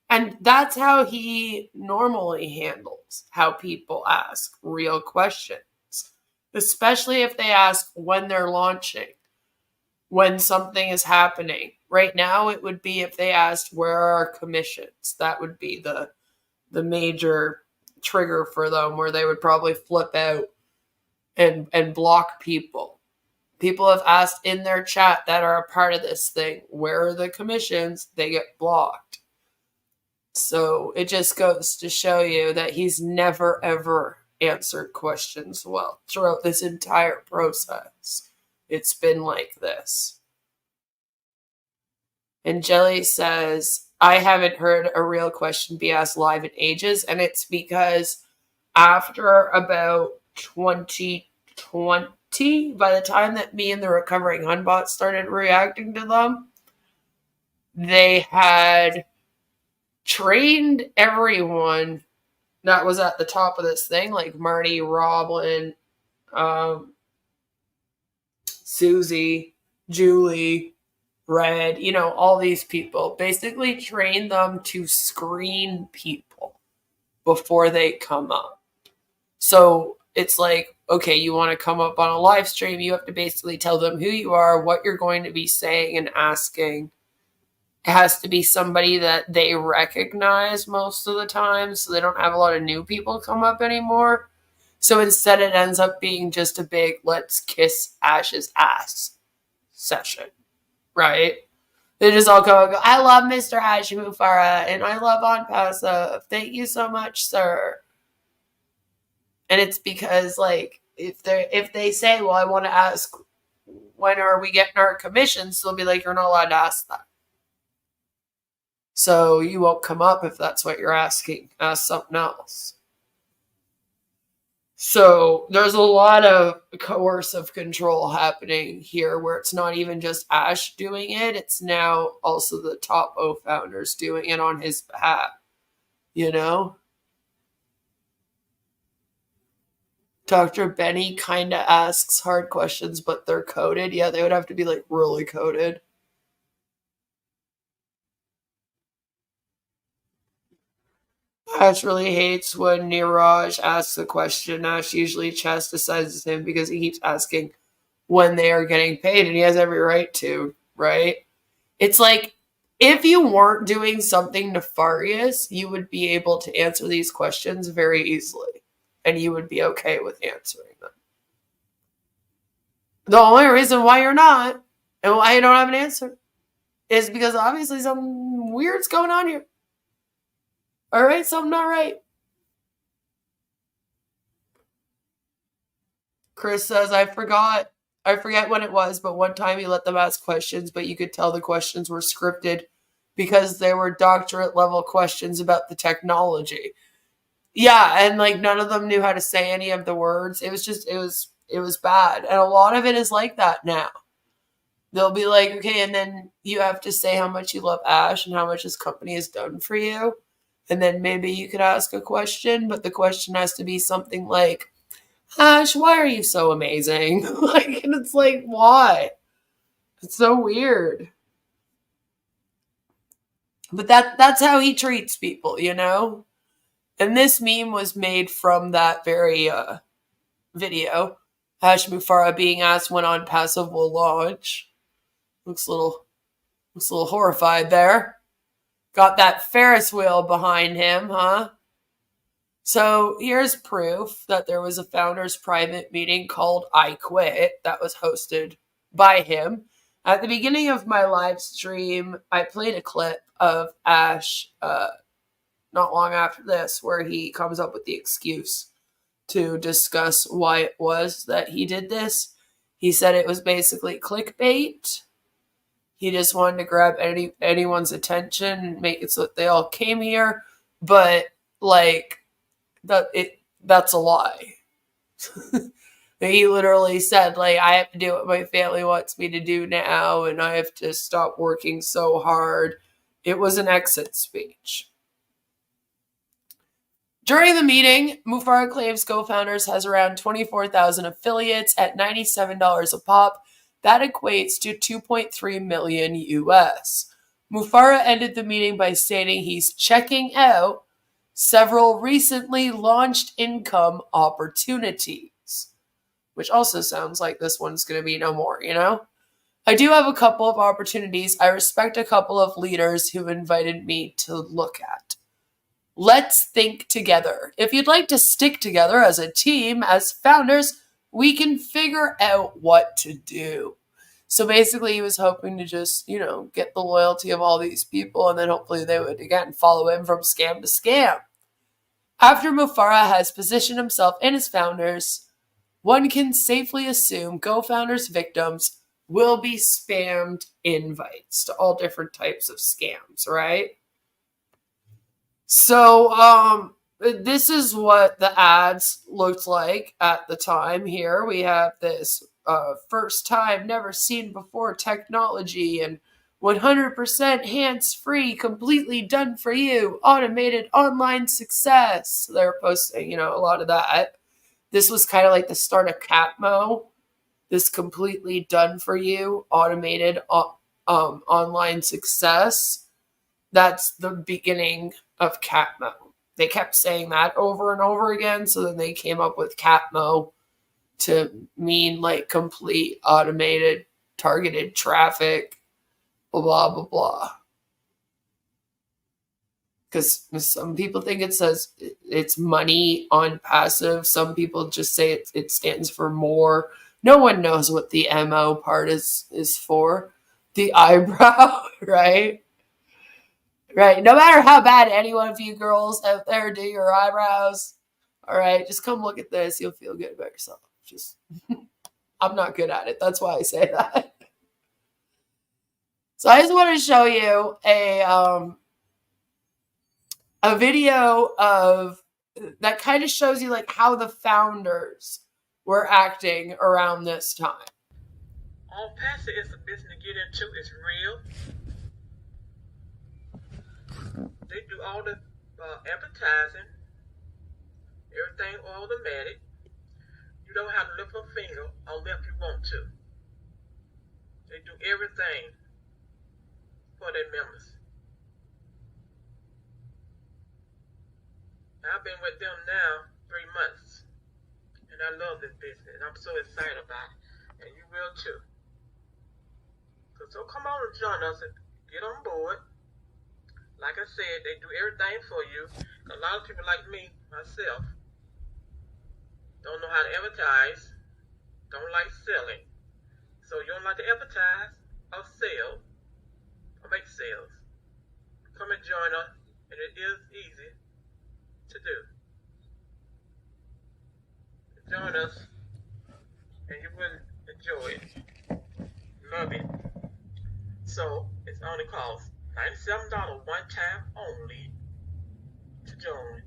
And that's how he normally handles how people ask real questions, especially if they ask when they're launching, when something is happening. Right now, it would be if they asked, where are our commissions? That would be the major trigger for them, where they would probably flip out and block people. People have asked in their chat that are a part of this thing, where are the commissions? They get blocked. So it just goes to show you that he's never, ever answered questions well throughout this entire process. It's been like this. And Jelly says, I haven't heard a real question be asked live in ages, and it's because after about 2020, by the time that me and the Recovering Hunbot started reacting to them, they had trained everyone that was at the top of this thing, like Marty, Roblin, Susie, Julie, Red, all these people, basically trained them to screen people before they come up. So it's like, okay, you want to come up on a live stream, you have to basically tell them who you are, what you're going to be saying and asking. It has to be somebody that they recognize most of the time, so they don't have a lot of new people come up anymore. So instead it ends up being just a big let's kiss Ash's ass session, right? They just all go, I love Mr. Ash Mufareh and I love Onpassive. Thank you so much, sir. And it's because, like, if they say, well, I want to ask, when are we getting our commissions? They'll be like, you're not allowed to ask that. So you won't come up if that's what you're asking. Ask something else. So there's a lot of coercive control happening here where it's not even just Ash doing it. It's now also the top O founders doing it on his behalf. Dr. Benny kind of asks hard questions, but they're coded. Yeah, they would have to be like really coded. Ash really hates when Niraj asks a question. Ash usually chastises him because he keeps asking when they are getting paid, and he has every right to, right? It's like, if you weren't doing something nefarious, you would be able to answer these questions very easily, and you would be okay with answering them. The only reason why you're not, and why you don't have an answer, is because obviously something weird's going on here. All right, something not right. Chris says, I forget when it was, but one time he let them ask questions, but you could tell the questions were scripted because they were doctorate level questions about the technology. Yeah, and like none of them knew how to say any of the words. It was bad. And a lot of it is like that now. They'll be like, okay, and then you have to say how much you love Ash and how much his company has done for you. And then maybe you could ask a question, but the question has to be something like, Ash, why are you so amazing? And it's like, why? It's so weird. But that's how he treats people, And this meme was made from that very video. Ash Mufareh being asked when Onpassive will launch. Looks a little horrified there. Got that Ferris wheel behind him, huh? So here's proof that there was a founders private meeting called I Quit that was hosted by him. At the beginning of my live stream, I played a clip of Ash not long after this where he comes up with the excuse to discuss why it was that he did this. He said it was basically clickbait He just wanted to grab anyone's attention and make it so that they all came here. But like that's a lie. He literally said, like, I have to do what my family wants me to do now, and I have to stop working so hard. It was an exit speech. During the meeting, Mufareh claims GoFounders has around 24,000 affiliates at $97 a pop. That equates to $2.3 million US. Mufareh ended the meeting by stating he's checking out several recently launched income opportunities, which also sounds like this one's going to be no more, you know? I do have a couple of opportunities. I respect a couple of leaders who invited me to look at. Let's think together. If you'd like to stick together as a team, as founders, we can figure out what to do. So basically he was hoping to just, you know, get the loyalty of all these people, and then hopefully they would, again, follow him from scam to scam. After Mufareh has positioned himself and his founders, one can safely assume GoFounders victims will be spammed invites to all different types of scams, right? So, this is what the ads looked like at the time here. We have this first time, never seen before technology and 100% hands-free, completely done for you, automated online success. They're posting, you know, a lot of that. This was kind of like the start of Capmo. This completely done for you, automated online success. That's the beginning of Capmo. They kept saying that over and over again, so then they came up with Capmo to mean like complete automated targeted traffic, blah, blah, blah, blah. Because some people think it says it's money on passive. Some people just say it stands for more. No one knows what the MO part is for. The eyebrow, right? Right. No matter how bad any one of you girls out there do your eyebrows, all right, just come look at this. You'll feel good about yourself. Just, I'm not good at it. That's why I say that. So I just want to show you a video of that kind of shows you like how the founders were acting around this time. Onpassive is a business to get into. It's real. They do all the advertising, everything automatic. You don't have to lift a finger unless you want to. They do everything for their members. I've been with them now 3 months, and I love this business. I'm so excited about it, and you will too. So come on and join us and get on board. Like I said, they do everything for you. A lot of people like me, myself, don't know how to advertise, don't like selling. So you don't like to advertise or sell or make sales. Come and join us, and it is easy to do. Join us, and you will enjoy it. Love it. So it's only cost $97 one time only to join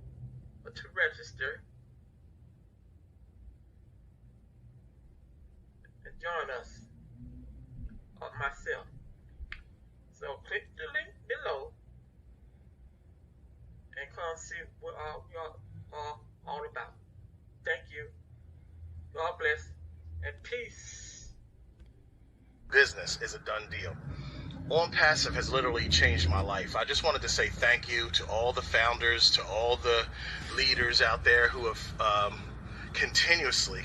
or to register and join us or myself. So click the link below and come see what we are all about. Thank you. God bless and peace. Business is a done deal. Onpassive has literally changed my life. I just wanted to say thank you to all the founders, to all the leaders out there who have continuously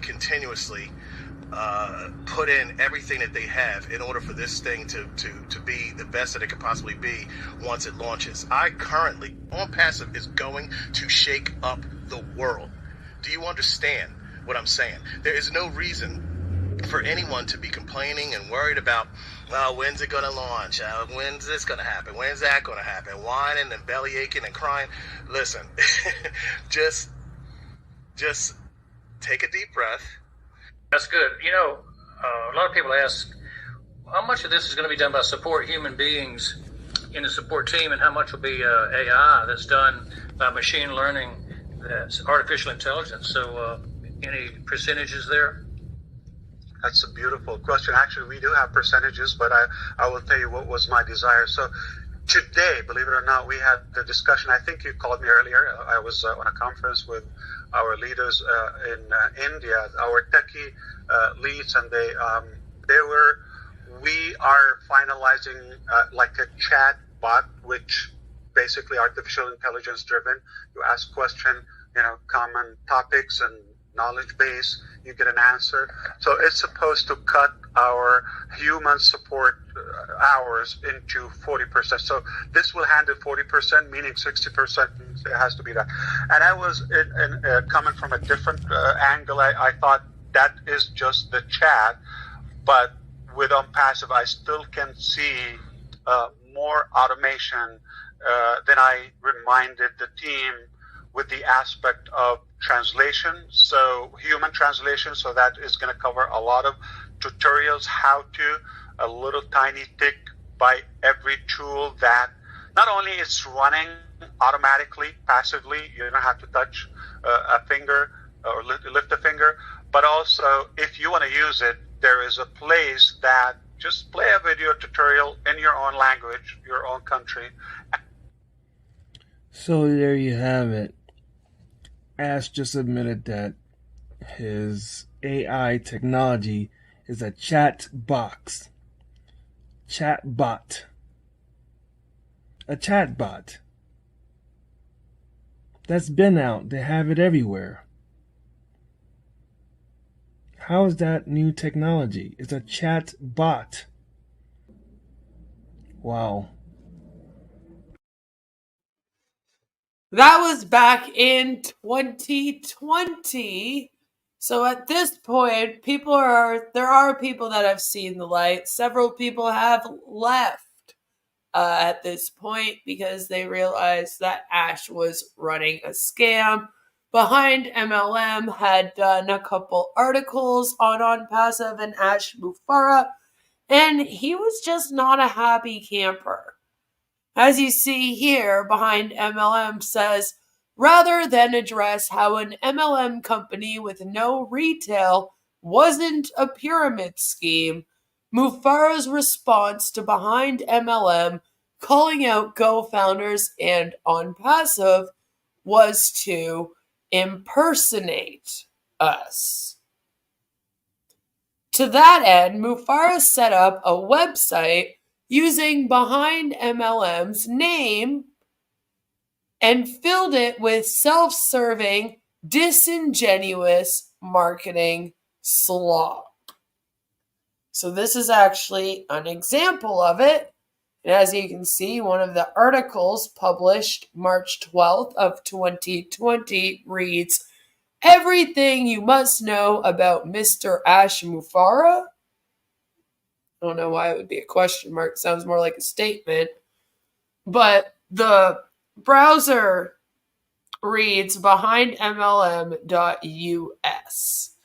put in everything that they have in order for this thing to be the best that it could possibly be once it launches. Onpassive is going to shake up the world. Do you understand what I'm saying? There is no reason for anyone to be complaining and worried about, well, when's it going to launch? When's this going to happen? When's that going to happen? Whining and belly aching and crying. Listen, just take a deep breath. That's good. You know, a lot of people ask, How much of this is going to be done by support human beings in the support team, and how much will be AI that's done by machine learning, that's artificial intelligence? So any percentages there? That's a beautiful question. Actually, we do have percentages, but I will tell you what was my desire. So today, believe it or not, we had the discussion. I think you called me earlier. I was on a conference with our leaders in India, our techie leads, and we are finalizing like a chat bot, which basically artificial intelligence driven. You ask question, common topics and knowledge base, you get an answer. So it's supposed to cut our human support hours into 40%. So this will handle 40%, meaning 60% it has to be that. And I was coming from a different angle. I thought that is just the chat, but with Onpassive, I still can see more automation than I reminded the team with the aspect of translation, so human translation. So that is going to cover a lot of tutorials, how to, a little tiny tick by every tool that not only it's running automatically, passively, you don't have to touch a finger or lift a finger, but also if you want to use it, there is a place that just play a video tutorial in your own language, your own country. So there you have it. Ash just admitted that his AI technology is a chat box. Chat bot. A chat bot. That's been out. They have it everywhere. How is that new technology? It's a chat bot. Wow. That was back in 2020. So at this point, there are people that have seen the light. Several people have left at this point because they realized that Ash was running a scam. Behind MLM had done a couple articles on Onpassive and Ash Mufareh, and he was just not a happy camper. As you see here, Behind MLM says, rather than address how an MLM company with no retail wasn't a pyramid scheme, Mufareh's response to Behind MLM calling out co-founders and Onpassive was to impersonate us. To that end, Mufareh set up a website using Behind MLM's name and filled it with self-serving, disingenuous marketing slop. So this is actually an example of it. And as you can see, one of the articles published March 12th of 2020 reads, "Everything you must know about Mr. Ash Mufareh." I don't know why it would be a question mark. It sounds more like a statement. But the browser reads behindmlm.us.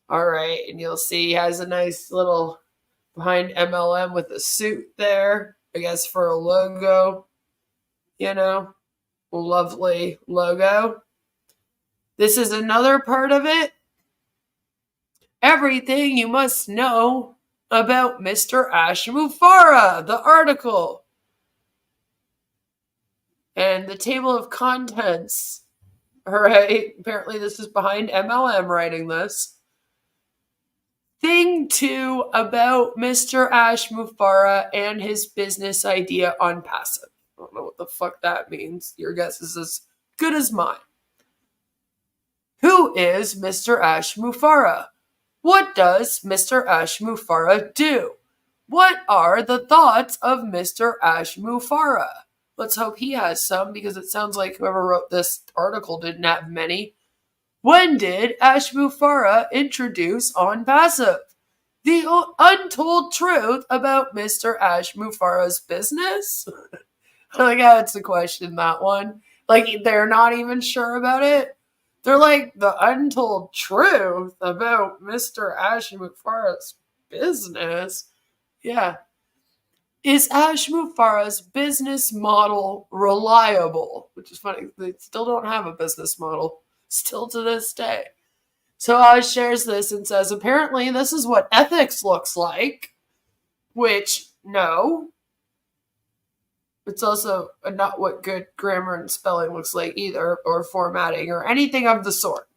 All right, and you'll see he has a nice little Behind MLM with a suit there, I guess for a logo, lovely logo. This is another part of it. Everything you must know about Mr. Ash Mufareh, the article. And the table of contents. All right, apparently this is Behind MLM writing this. Thing 2 about Mr. Ash Mufareh and his business idea Onpassive. I don't know what the fuck that means. Your guess is as good as mine. Who is Mr. Ash Mufareh? What does Mr. Ash Mufareh do? What are the thoughts of Mr. Ash Mufareh? Let's hope he has some, because it sounds like whoever wrote this article didn't have many. When did Ash Mufareh introduce Onpassive? The untold truth about Mr. Ash Mufareh's business? Like, that's the question, that one. Like, they're not even sure about it. They're like, the untold truth about Mr. Ash Mufareh's business. Yeah. Is Ash Mufareh's business model reliable? Which is funny. They still don't have a business model. Still to this day. So Ash shares this and says, apparently this is what ethics looks like. Which, no. It's also not what good grammar and spelling looks like either, or formatting, or anything of the sort.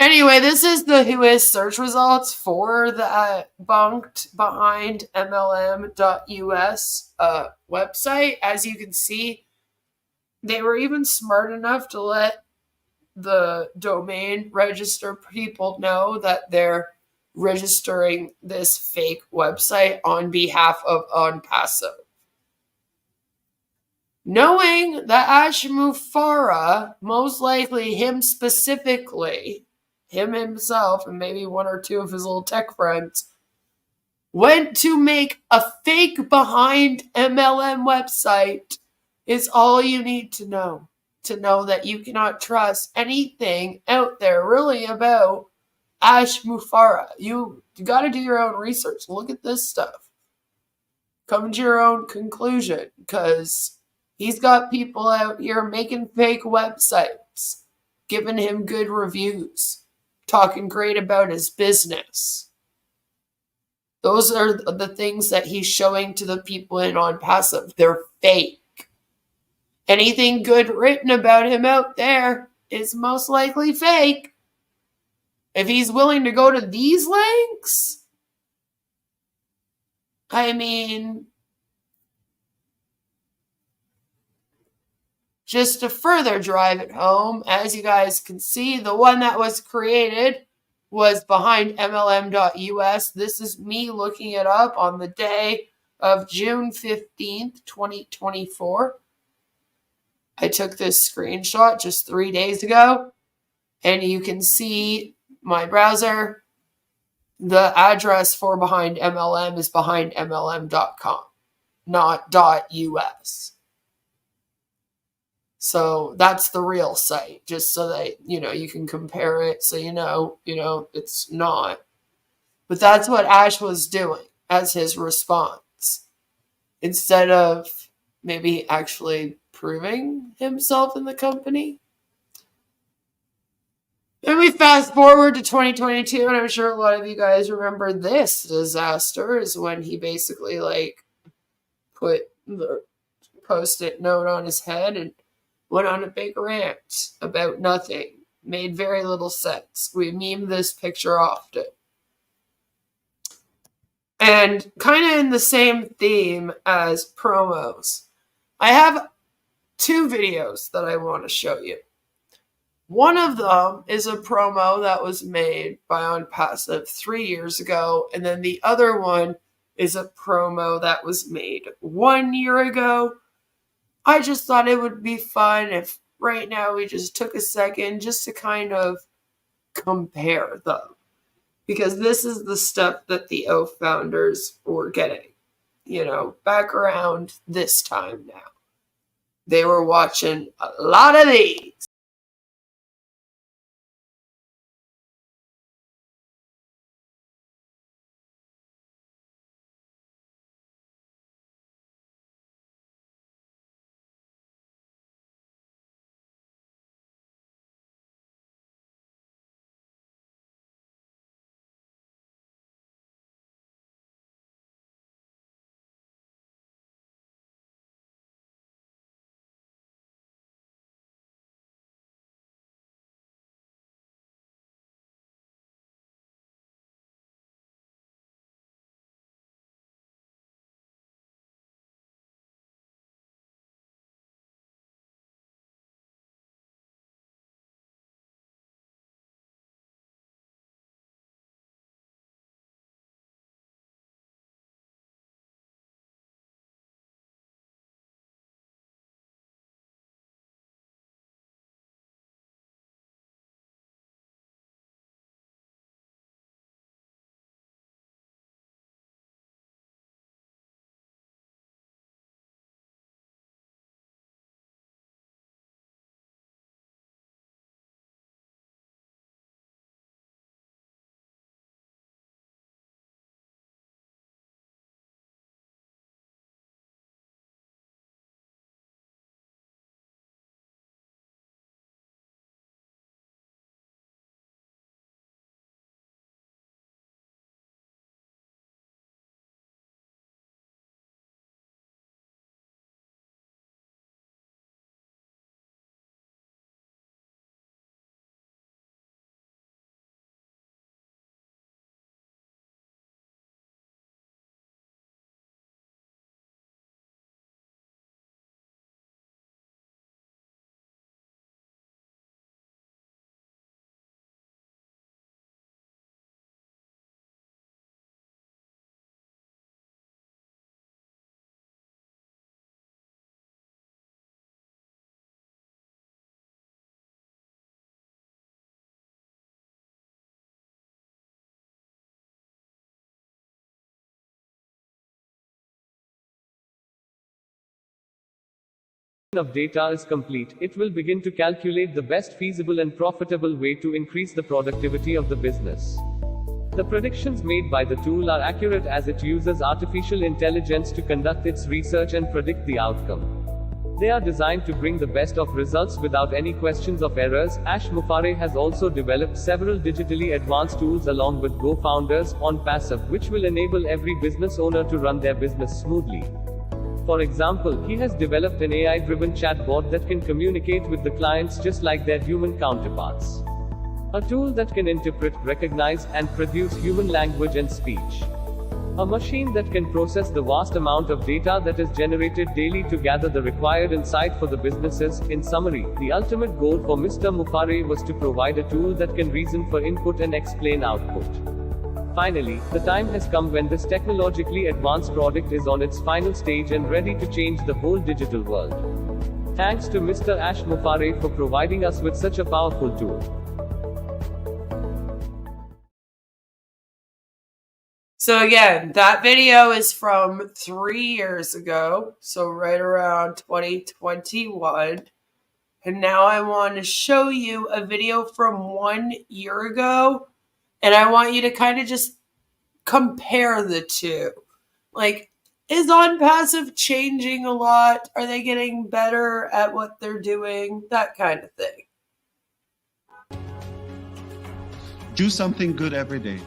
Anyway, this is the Whois search results for the bunked Behind MLM.us website. As you can see, they were even smart enough to let the domain register people know that they're registering this fake website on behalf of Onpassive. Knowing that Ash Mufareh, most likely him specifically, him himself, and maybe one or two of his little tech friends, went to make a fake Behind MLM website is all you need to know. To know that you cannot trust anything out there really about Ash Mufareh. You got to do your own research. Look at this stuff. Come to your own conclusion, because he's got people out here making fake websites, giving him good reviews, talking great about his business. Those are the things that he's showing to the people in Onpassive. They're fake. Anything good written about him out there is most likely fake. If he's willing to go to these lengths, I mean, just to further drive it home, as you guys can see, the one that was created was Behind MLM.us. This is me looking it up on the day of June 15th, 2024. I took this screenshot just 3 days ago, and you can see my browser. The address for Behind MLM is behindmlm.com, not .us. So that's the real site, just so that, you can compare it, so it's not. But that's what Ash was doing as his response. Instead of maybe actually proving himself in the company. Then we fast forward to 2022, and I'm sure a lot of you guys remember this disaster, is when he basically put the Post-it note on his head and went on a big rant about nothing. Made very little sense. We meme this picture often. And kind of in the same theme as promos, I have 2 videos that I want to show you. One of them is a promo that was made by Onpassive 3 years ago, and then the other one is a promo that was made 1 year ago. I just thought it would be fun if right now we just took a second just to kind of compare them. Because this is the stuff that the O founders were getting, back around this time now. They were watching a lot of these. of data is complete, it will begin to calculate the best feasible and profitable way to increase the productivity of the business. The predictions made by the tool are accurate as it uses artificial intelligence to conduct its research and predict the outcome. They are designed to bring the best of results without any questions of errors. Ash Mufareh has also developed several digitally advanced tools along with co-founders, Onpassive, which will enable every business owner to run their business smoothly. For example, he has developed an AI-driven chatbot that can communicate with the clients just like their human counterparts. A tool that can interpret, recognize, and produce human language and speech. A machine that can process the vast amount of data that is generated daily to gather the required insight for the businesses. In summary, the ultimate goal for Mr. Mufareh was to provide a tool that can reason for input and explain output. Finally, the time has come when this technologically advanced product is on its final stage and ready to change the whole digital world. Thanks to Mr. Ash Mufareh for providing us with such a powerful tool. So again, that video is from 3 years ago, so right around 2021. And now I want to show you a video from 1 year ago, and I want you to kind of just compare the two. Like, is Onpassive changing a lot? Are they getting better at what they're doing? That kind of thing. Do something good every day.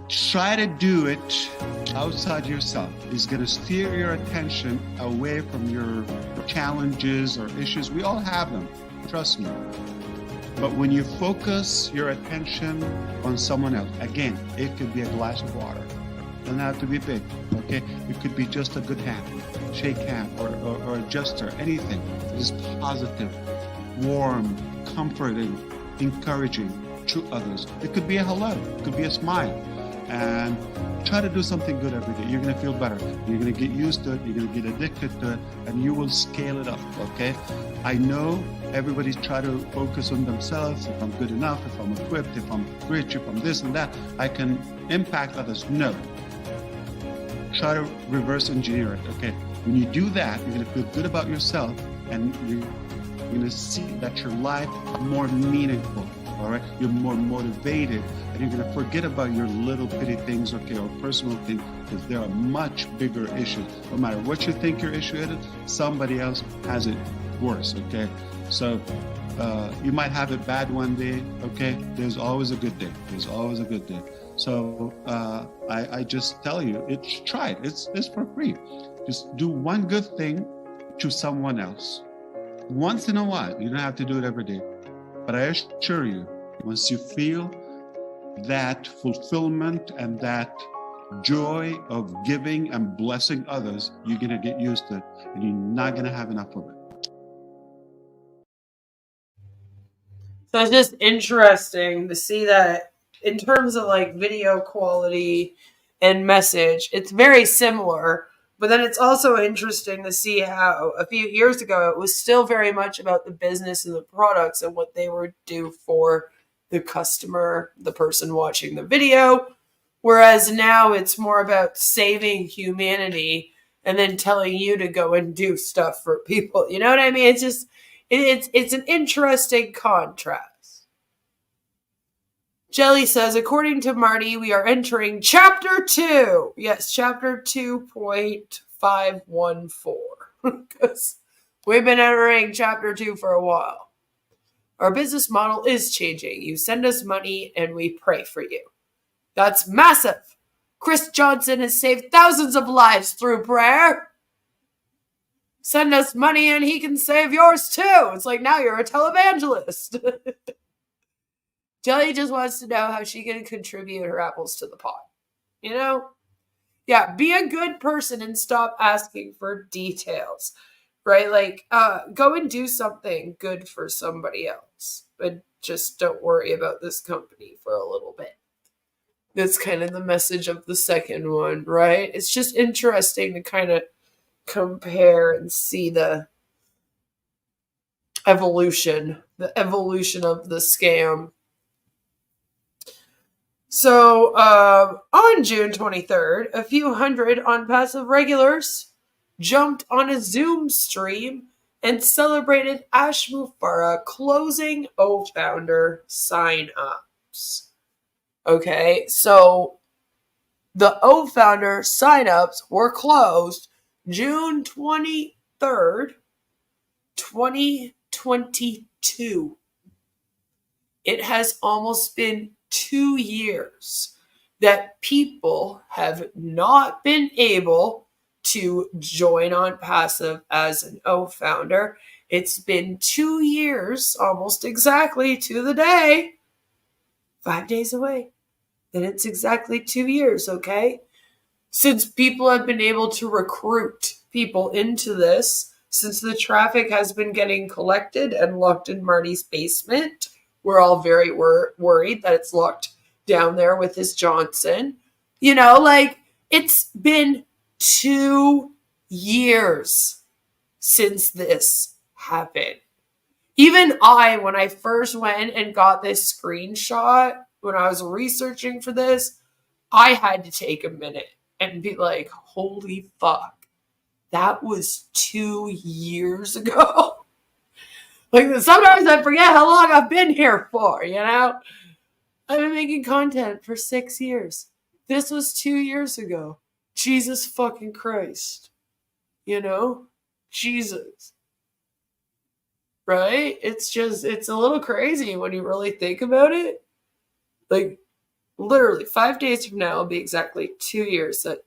Try to do it outside yourself. It's going to steer your attention away from your challenges or issues. We all have them, trust me. But when you focus your attention on someone else, again, it could be a glass of water. It doesn't have to be big, okay? It could be just a good hand, shake hand, or a gesture, anything that is positive, warm, comforting, encouraging to others. It could be a hello, it could be a smile. And try to do something good every day. You're going to feel better. You're going to get used to it. You're going to get addicted to it, and you will scale it up, okay? I know everybody's trying to focus on themselves. If I'm good enough, if I'm equipped, if I'm rich, if I'm this and that, I can impact others. No. Try to reverse engineer it, okay? When you do that, you're going to feel good about yourself, and you're going to see that your life is more meaningful. All right, you're more motivated, and you're going to forget about your little bitty things, okay, or personal things, because there are much bigger issues. No matter what you think your issue is, somebody else has it worse, okay? So you might have it bad one day, okay? There's always a good day. There's always a good day. So I just tell you, try it. It's for free. Just do one good thing to someone else once in a while. You don't have to do it every day. But I assure you, once you feel that fulfillment and that joy of giving and blessing others, you're going to get used to it, and you're not going to have enough of it. So it's just interesting to see that in terms of like video quality and message, it's very similar. But then it's also interesting to see how a few years ago, it was still very much about the business and the products and what they would do for the customer, the person watching the video. Whereas now it's more about saving humanity and then telling you to go and do stuff for people. You know what I mean? It's just, it's an interesting contrast. Jelly says, according to Marty, we are entering Chapter 2. Yes, Chapter 2.514. Because we've been entering Chapter 2 for a while. Our business model is changing. You send us money and we pray for you. That's massive. Chris Johnson has saved thousands of lives through prayer. Send us money and he can save yours too. It's like now you're a televangelist. Jelly just wants to know how she can contribute her apples to the pot. You know? Yeah, be a good person and stop asking for details. Right? Like, go and do something good for somebody else. But just don't worry about this company for a little bit. That's kind of the message of the second one, right? It's just interesting to kind of compare and see the evolution of the scam. So, on June 23rd, a few hundred Onpassive regulars jumped on a Zoom stream and celebrated Ash Mufareh closing O-Founder sign-ups. Okay, so the O-Founder sign-ups were closed June 23rd, 2022. It has almost been 2 years that people have not been able to join Onpassive as an O-Founder. It's been 2 years, almost exactly to the day, 5 days away. Then it's exactly 2 years, okay? Since people have been able to recruit people into this, since the traffic has been getting collected and locked in Marty's basement, we're all very worried that it's locked down there with his Johnson. You know, like, it's been 2 years since this happened. Even when I first went and got this screenshot, when I was researching for this, I had to take a minute and be like, holy fuck, that was 2 years ago. Like, sometimes I forget how long I've been here for, you know? I've been making content for 6 years. This was 2 years ago. Jesus fucking Christ. You know? Jesus. Right? It's a little crazy when you really think about it. Like, literally, 5 days from now will be exactly 2 years that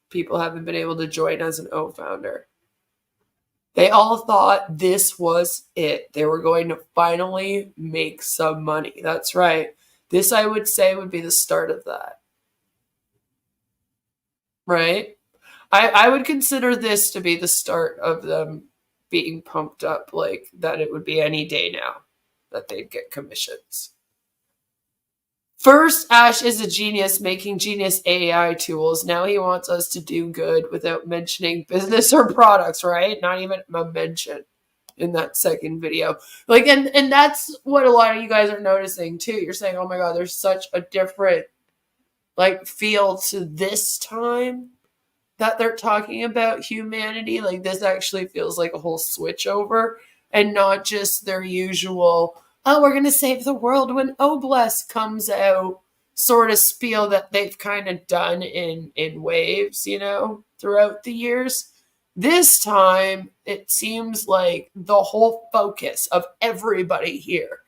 people haven't been able to join as an O-Founder. They all thought this was it. They were going to finally make some money. That's right. This, I would say, would be the start of that. Right? I would consider this to be the start of them being pumped up, like that it would be any day now that they'd get commissions. First, Ash is a genius making genius AI tools. Now he wants us to do good without mentioning business or products, right? Not even a mention in that second video. Like, and that's what a lot of you guys are noticing too. You're saying, oh my God, there's such a different like feel to this time that they're talking about humanity. Like, this actually feels like a whole switch over and not just their usual, oh, we're going to save the world when Obless comes out sort of spiel that they've kind of done in waves, you know, throughout the years. This time, it seems like the whole focus of everybody here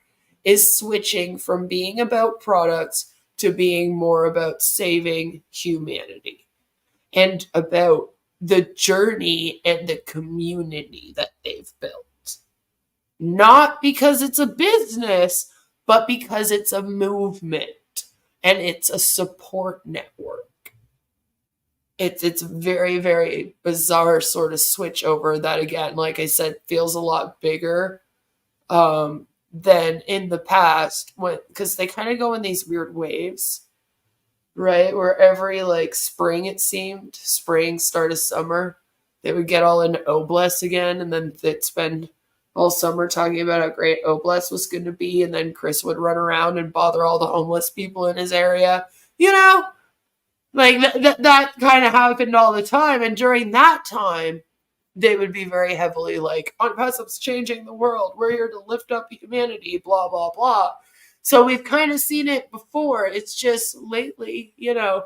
is switching from being about products to being more about saving humanity and about the journey and the community that they've built. Not because it's a business, but because it's a movement and it's a support network. It's very, very bizarre sort of switch over that, again, like I said, feels a lot bigger than in the past, because they kind of go in these weird waves, right? Where every like spring, it seemed, spring, start of summer, they would get all into Obless again, and then they'd spend all summer talking about how great Obless was going to be, and then Chris would run around and bother all the homeless people in his area. You know, like that kind of happened all the time, and during that time, they would be very heavily like, Onpassive's changing the world. We're here to lift up humanity, blah, blah, blah. So we've kind of seen it before. It's just lately, you know,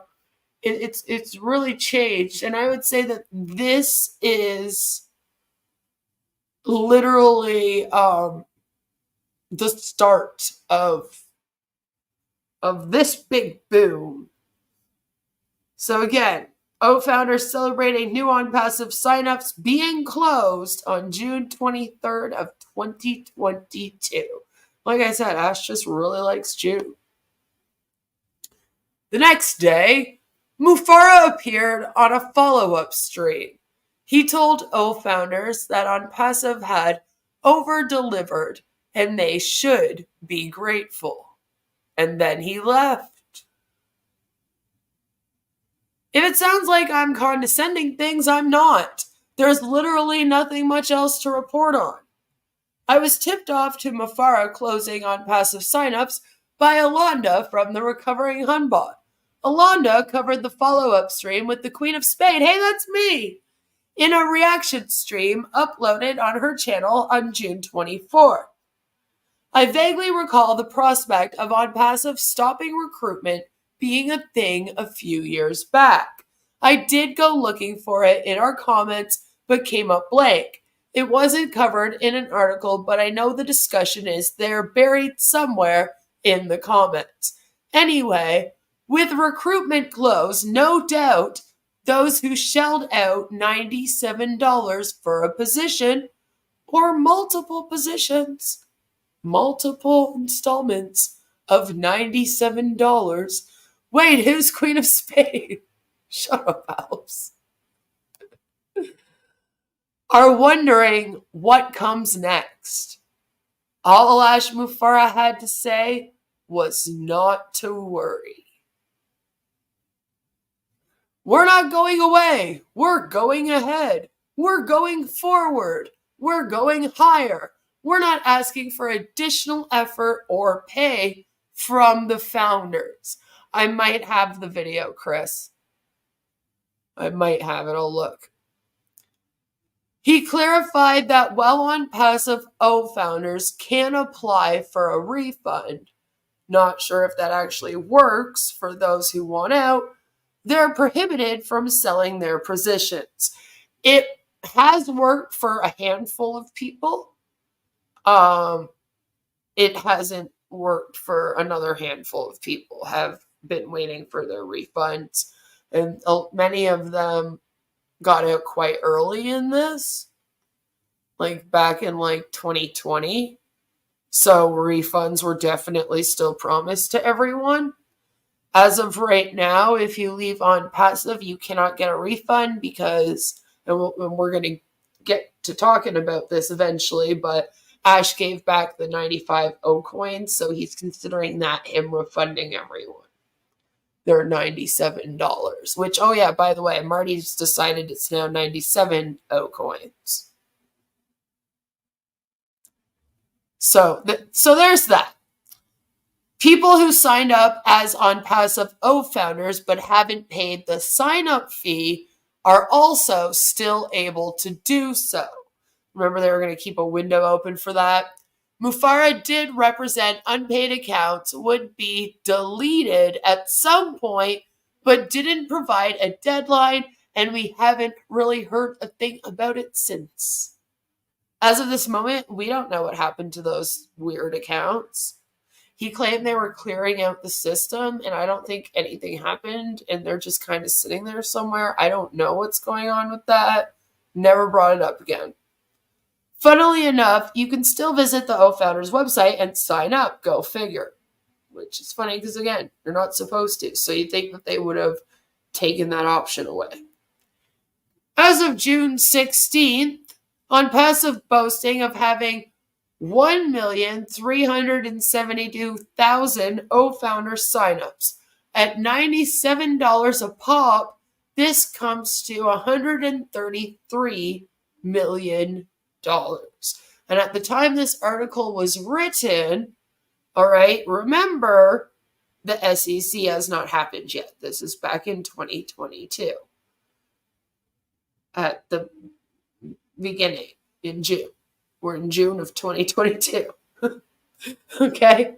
it's really changed. And I would say that this is literally the start of this big boom. So again, O-Founders celebrating new Onpassive signups being closed on June 23rd of 2022. Like I said, Ash just really likes June. The next day, Mufareh appeared on a follow-up stream. He told O-Founders that Onpassive had over-delivered and they should be grateful. And then he left. If it sounds like I'm condescending things, I'm not. There's literally nothing much else to report on. I was tipped off to Mufareh closing Onpassive signups by Alonda from the Recovering Hunbot. Alonda covered the follow-up stream with the Queen of Spade. Hey, that's me! in a reaction stream uploaded on her channel on June 24. I vaguely recall the prospect of Onpassive stopping recruitment being a thing a few years back. I did go looking for it in our comments, but came up blank. It wasn't covered in an article, but I know the discussion is there buried somewhere in the comments. Anyway, with recruitment closed, no doubt those who shelled out $97 for a position or multiple positions, multiple installments of $97. Wait, who's Queen of Spades? Shut up, Alps. Are wondering what comes next. All Ash Mufareh had to say was not to worry. We're not going away. We're going ahead. We're going forward. We're going higher. We're not asking for additional effort or pay from the founders. I might have the video, Chris. I might have it. I'll look. He clarified that while Onpassive O founders can apply for a refund, not sure if that actually works for those who want out, they're prohibited from selling their positions. It has worked for a handful of people. It hasn't worked for another handful of people, have been waiting for their refunds. And many of them got out quite early in this, like back in like 2020. So refunds were definitely still promised to everyone. As of right now, if you leave Onpassive, you cannot get a refund because, and we're going to get to talking about this eventually, but Ash gave back the 95 O coins, so he's considering that him refunding everyone their $97, which, oh yeah, by the way, Marty's decided it's now 97 O coins. So there's that. People who signed up as Onpassive O founders but haven't paid the sign-up fee are also still able to do so. Remember, they were going to keep a window open for that. Mufareh did represent unpaid accounts would be deleted at some point, but didn't provide a deadline, and we haven't really heard a thing about it since. As of this moment, we don't know what happened to those weird accounts. He claimed they were clearing out the system, and I don't think anything happened, and they're just kind of sitting there somewhere. I don't know what's going on with that. Never brought it up again. Funnily enough, you can still visit the O Founders website and sign up. Go figure. Which is funny because, again, you're not supposed to. So you'd think that they would have taken that option away. As of June 16th, Onpassive boasting of having 1,372,000 O Founder signups. At $97 a pop, this comes to $133 million. And at the time this article was written, all right, remember, the SEC has not happened yet. This is back in 2022. At the beginning, in June. We're in June of 2022. Okay?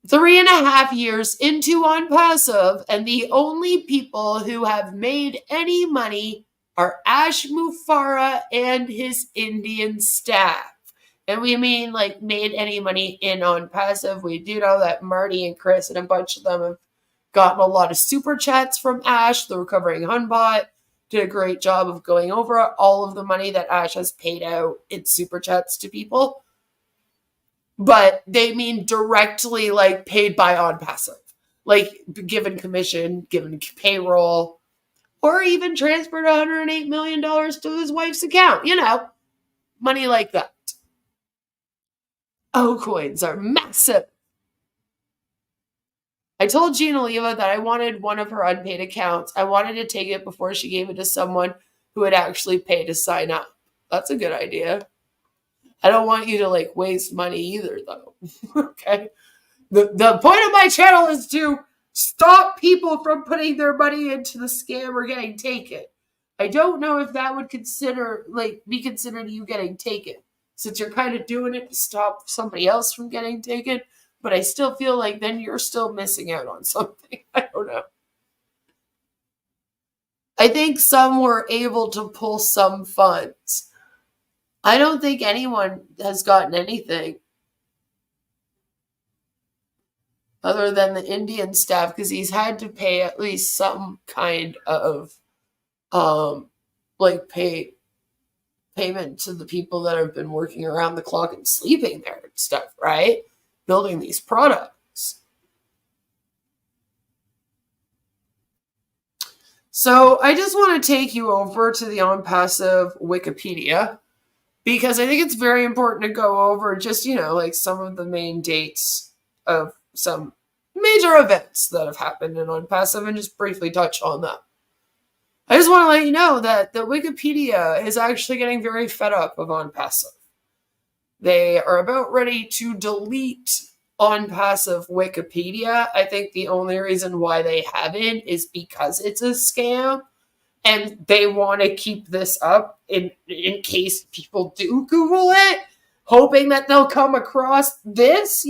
3.5 years into Onpassive, and the only people who have made any money are Ash Mufareh and his Indian staff. And we mean like made any money in Onpassive. We do know that Marty and Chris and a bunch of them have gotten a lot of super chats from Ash. The Recovering Hunbot did a great job of going over all of the money that Ash has paid out in super chats to people. But they mean directly like paid by Onpassive. Like given commission, given payroll, or even transferred $108 million to his wife's account. You know, money like that. O coins are massive. I told Gina Leva that I wanted one of her unpaid accounts. I wanted to take it before she gave it to someone who had actually paid to sign up. That's a good idea. I don't want you to like waste money either, though. Okay. The point of my channel is to stop people from putting their money into the scam or getting taken. I don't know if that would be considered you getting taken, since you're kind of doing it to stop somebody else from getting taken. But I still feel like then you're still missing out on something. I don't know. I think some were able to pull some funds. I don't think anyone has gotten anything other than the Indian staff, because he's had to pay at least some kind of payment to the people that have been working around the clock and sleeping there and stuff, right? Building these products. So I just want to take you over to the Onpassive Wikipedia, because I think it's very important to go over just, like some of the main dates of some major events that have happened in Onpassive and just briefly touch on them. I just want to let you know that the Wikipedia is actually getting very fed up of Onpassive. They are about ready to delete Onpassive Wikipedia. I think the only reason why they haven't is because it's a scam, and they want to keep this up in case people do Google it, hoping that they'll come across this,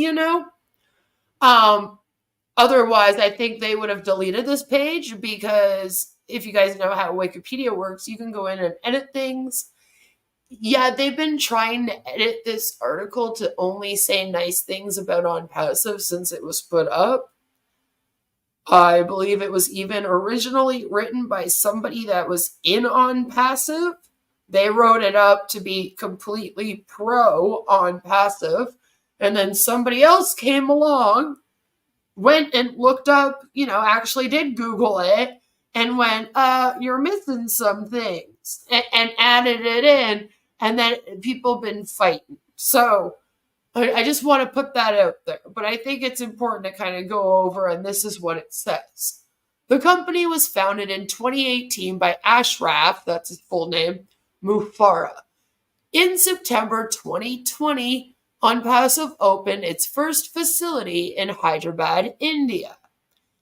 Otherwise, I think they would have deleted this page, because if you guys know how Wikipedia works, you can go in and edit things. Yeah, they've been trying to edit this article to only say nice things about Onpassive since it was put up. I believe it was even originally written by somebody that was in Onpassive. They wrote it up to be completely pro Onpassive, and then somebody else came along, went and looked up, actually did Google it, and went, you're missing some things, and added it in, and then people been fighting. So I just want to put that out there, but I think it's important to kind of go over, and this is what it says. The company was founded in 2018 by Ashraf, that's his full name, Mufareh. In September 2020, Onpassive opened its first facility in Hyderabad, India.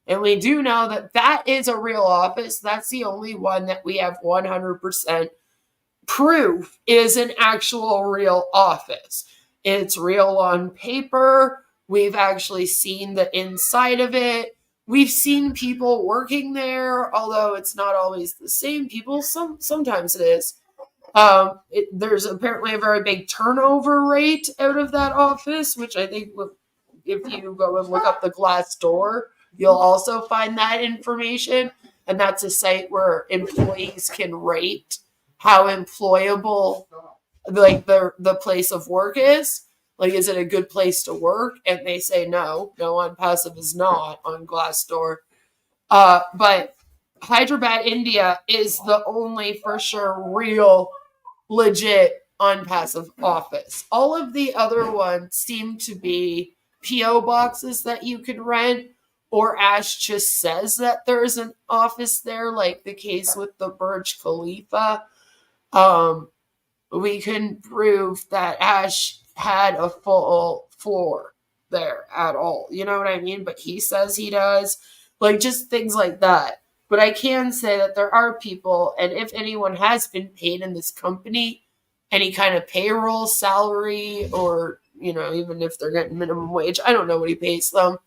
And we do know that that is a real office. That's the only one that we have 100% proof is an actual real office. It's real on paper. We've actually seen the inside of it. We've seen people working there, although it's not always the same people. Sometimes it is. There's apparently a very big turnover rate out of that office, which I think if you go and look up the Glassdoor, you'll also find that information. And that's a site where employees can rate how employable the place of work is. Like, is it a good place to work? And they say no, Onpassive is not on Glassdoor. But Hyderabad, India is the only for sure real legit Onpassive office. All of the other ones seem to be PO boxes that you could rent, or Ash just says that there's an office there, like the case with the Burj Khalifa. We couldn't prove that Ash had a full floor there at all. You know what I mean? But he says he does. Like, just things like that. But I can say that there are people, and if anyone has been paid in this company, any kind of payroll, salary, or, even if they're getting minimum wage, I don't know what he pays them.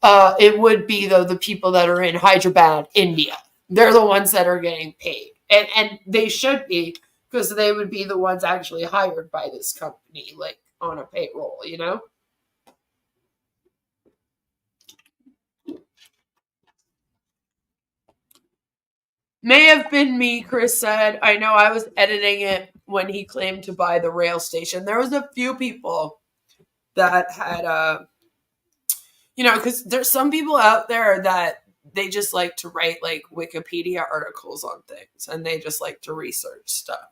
It would be, though, the people that are in Hyderabad, India. They're the ones that are getting paid. And they should be, because they would be the ones actually hired by this company, like on a payroll, May have been me, Chris said. I know I was editing it when he claimed to buy the rail station. There was a few people that had, because there's some people out there that they just like to write like Wikipedia articles on things, and they just like to research stuff.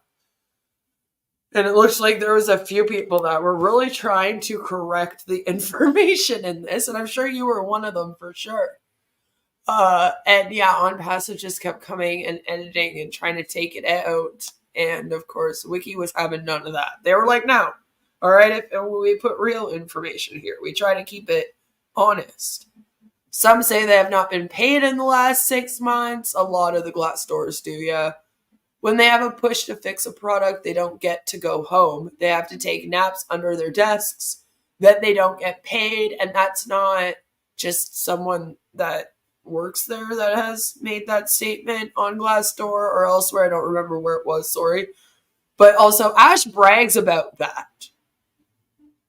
And it looks like there was a few people that were really trying to correct the information in this, and I'm sure you were one of them for sure. And yeah, Onpassive just kept coming and editing and trying to take it out. And of course, Wiki was having none of that. They were like, no, all right, if we put real information here, we try to keep it honest. Some say they have not been paid in the last 6 months. A lot of the Glassdoors do, yeah. When they have a push to fix a product, they don't get to go home. They have to take naps under their desks. Then they don't get paid. And that's not just someone that works there that has made that statement on Glassdoor or elsewhere. I don't remember where it was, sorry. But also, Ash brags about that.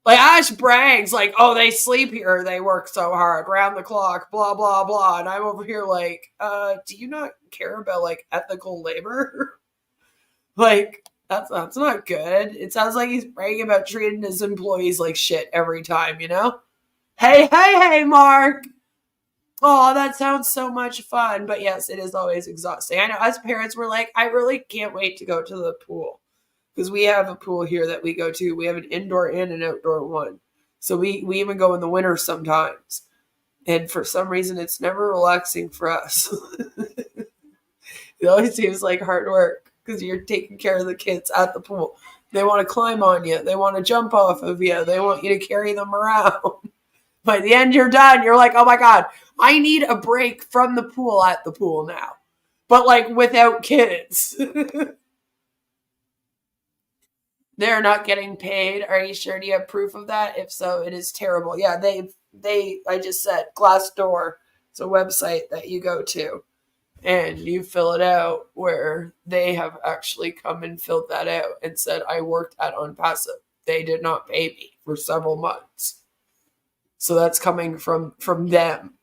Like, Ash brags, like, oh, they sleep here, they work so hard, round the clock, blah, blah, blah. And I'm over here like, do you not care about, like, ethical labor? Like, that's not good. It sounds like he's bragging about treating his employees like shit every time, you know? Hey, Mark! Oh, that sounds so much fun. But yes, it is always exhausting. I know, as parents, we're like, I really can't wait to go to the pool. Because we have a pool here that we go to. We have an indoor and an outdoor one. So we even go in the winter sometimes. And for some reason, it's never relaxing for us. It always seems like hard work because you're taking care of the kids at the pool. They want to climb on you. They want to jump off of you. They want you to carry them around. By the end, you're done. You're like, oh my God, I need a break from the pool at the pool now. But like without kids. They're not getting paid. Are you sure? Do you have proof of that? If so, it is terrible. Yeah, I just said Glassdoor. It's a website that you go to and you fill it out where they have actually come and filled that out and said, I worked at Onpassive. They did not pay me for several months. So that's coming from them.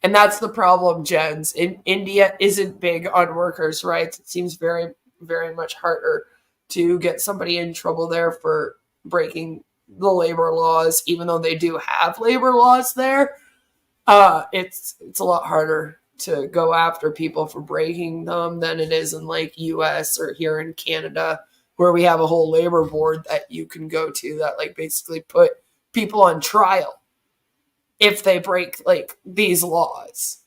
And that's the problem, Jens. In India isn't big on workers' rights. It seems very, very much harder to get somebody in trouble there for breaking the labor laws, even though they do have labor laws there. It's a lot harder to go after people for breaking them than it is in like US or here in Canada, where we have a whole labor board that you can go to that like basically put people on trial if they break like these laws,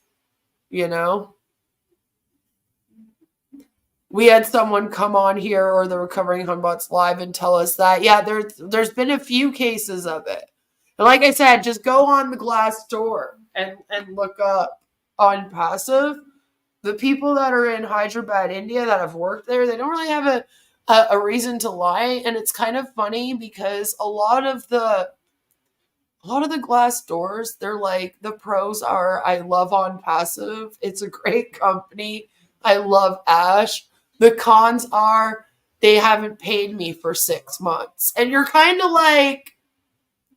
you know? We had someone come on here or the Recovering Hunbots Live and tell us that, yeah, there's been a few cases of it. And like I said, just go on the Glassdoor and look up Onpassive. The people that are in Hyderabad, India that have worked there, they don't really have a reason to lie. And it's kind of funny because a lot of the Glassdoors, they're like, the pros are, I love Onpassive. It's a great company. I love Ash. The cons are they haven't paid me for 6 months. And you're kind of like,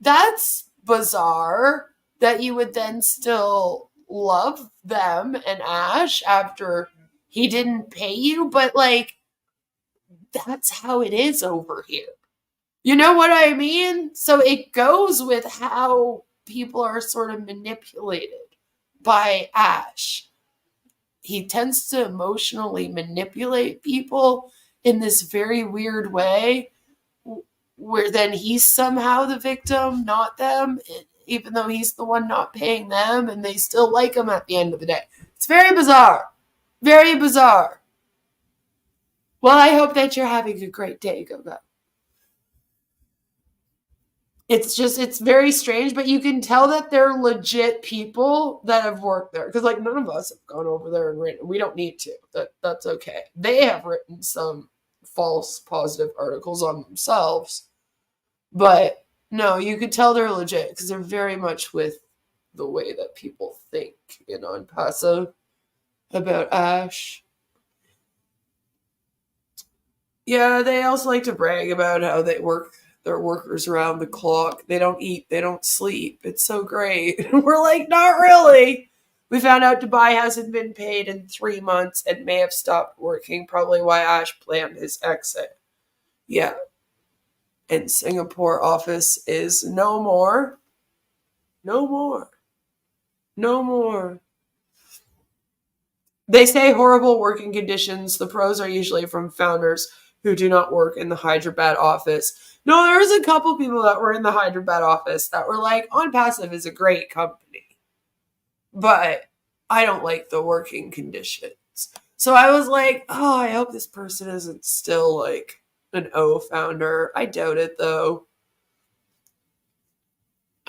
that's bizarre that you would then still love them and Ash after he didn't pay you. But like, that's how it is over here. You know what I mean? So it goes with how people are sort of manipulated by Ash. He tends to emotionally manipulate people in this very weird way where then he's somehow the victim, not them, even though he's the one not paying them and they still like him at the end of the day. It's very bizarre. Very bizarre. Well, I hope that you're having a great day, Gogo. It's very strange, but you can tell that they're legit people that have worked there. Because, like, none of us have gone over there and written. We don't need to. That's okay. They have written some false positive articles on themselves. But, no, you could tell they're legit because they're very much with the way that people think in Onpassive about Ash. Yeah, they also like to brag about how they work. They're workers around the clock. They don't eat. They don't sleep. It's so great. We're like, not really. We found out Dubai hasn't been paid in 3 months and may have stopped working. Probably why Ash planned his exit. Yeah. And Singapore office is no more. No more. No more. They say horrible working conditions. The pros are usually from founders who do not work in the Hyderabad office. No, there was a couple people that were in the Hyderabad office that were like, Onpassive is a great company, but I don't like the working conditions. So I was like, oh, I hope this person isn't still like an O founder. I doubt it, though.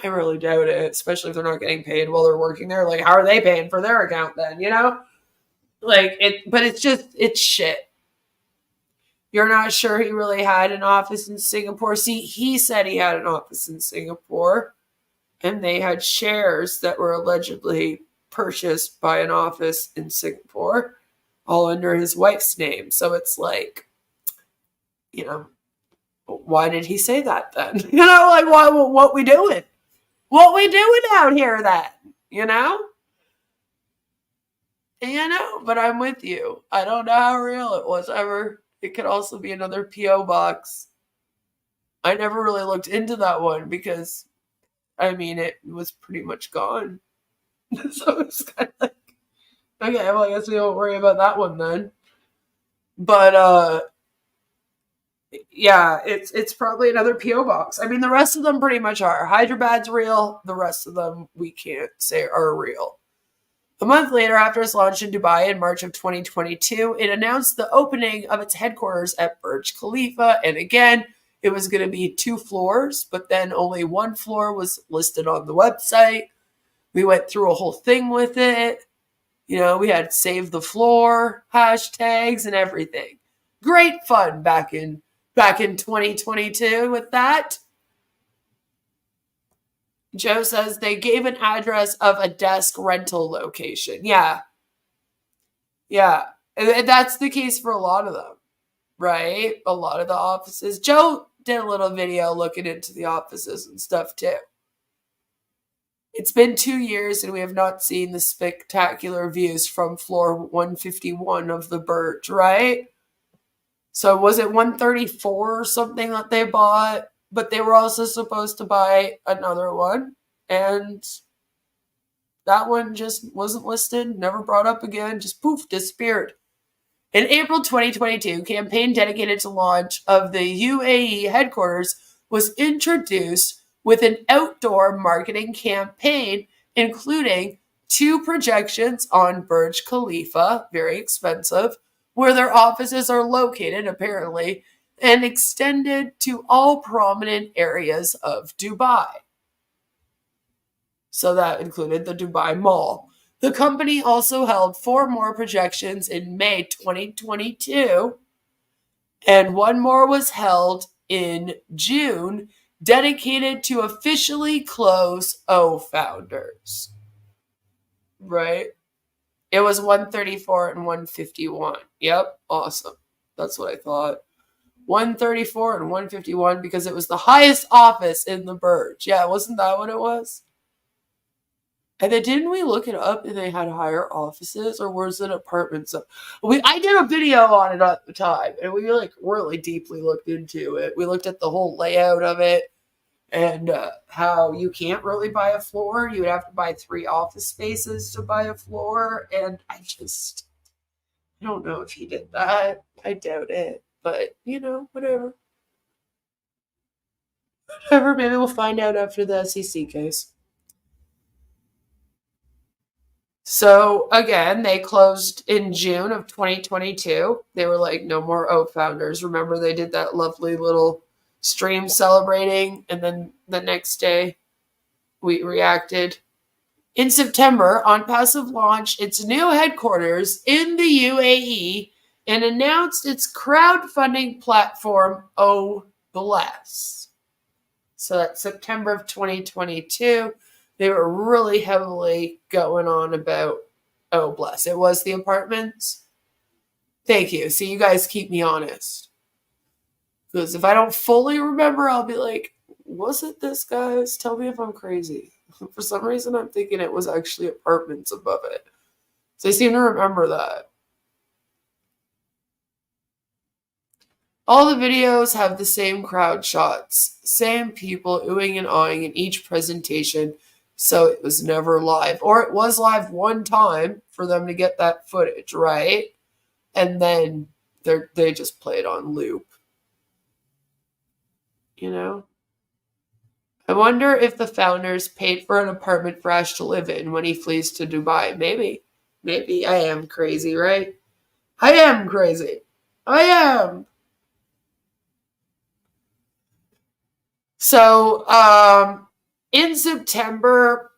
I really doubt it, especially if they're not getting paid while they're working there. Like, how are they paying for their account then, you know? Like, but it's shit. You're not sure he really had an office in Singapore. See, he said he had an office in Singapore, and they had shares that were allegedly purchased by an office in Singapore, all under his wife's name. So it's like, why did he say that then? Like, what we doing? What we doing out here then? But I'm with you. I don't know how real it was ever. It could also be another P.O. box. I never really looked into that one because, it was pretty much gone. So it's kind of like, okay, well, I guess we won't worry about that one then. But, yeah, it's probably another P.O. box. The rest of them pretty much are. Hyderabad's real. The rest of them we can't say are real. A month later, after its launch in Dubai in March of 2022, it announced the opening of its headquarters at Burj Khalifa. And again, it was going to be 2 floors, but then only 1 floor was listed on the website. We went through a whole thing with it. We had save the floor hashtags and everything. Great fun back in 2022 with that. Joe says they gave an address of a desk rental location. Yeah. And that's the case for a lot of them, right? A lot of the offices. Joe did a little video looking into the offices and stuff too. It's been 2 years and we have not seen the spectacular views from floor 151 of the Burj, right? So was it 134 or something that they bought? But they were also supposed to buy another one, and that one just wasn't listed, never brought up again, just poof, disappeared. In April 2022, a campaign dedicated to launch of the UAE headquarters was introduced with an outdoor marketing campaign, including 2 projections on Burj Khalifa, very expensive, where their offices are located, apparently, and extended to all prominent areas of Dubai. So that included the Dubai Mall. The company also held 4 more projections in May 2022, and 1 more was held in June, dedicated to officially close O founders. Right? It was 134 and 151. Yep, awesome. That's what I thought. 134 and 151 because it was the highest office in the Burj. Yeah, wasn't that what it was? And then didn't we look it up and they had higher offices, or was it apartments? I did a video on it at the time and we really deeply looked into it. We looked at the whole layout of it and how you can't really buy a floor. You would have to buy 3 office spaces to buy a floor. And I don't know if he did that. I doubt it. But, whatever. Whatever, maybe we'll find out after the SEC case. So, again, they closed in June of 2022. They were like, no more O founders. Remember, they did that lovely little stream celebrating, and then the next day we reacted. In September, Onpassive launched its new headquarters in the UAE and announced its crowdfunding platform, Bless. So that's September of 2022. They were really heavily going on about Bless. It was the apartments. Thank you. See, you guys keep me honest. Because if I don't fully remember, I'll be like, was it this, guys? Tell me if I'm crazy. For some reason, I'm thinking it was actually apartments above it. So I seem to remember that. All the videos have the same crowd shots, same people oohing and awing in each presentation, so it was never live. Or it was live one time for them to get that footage, right? And then they just play it on loop. I wonder if the founders paid for an apartment for Ash to live in when he flees to Dubai. Maybe. Maybe. I am crazy, right? I am crazy. I am. So, in September,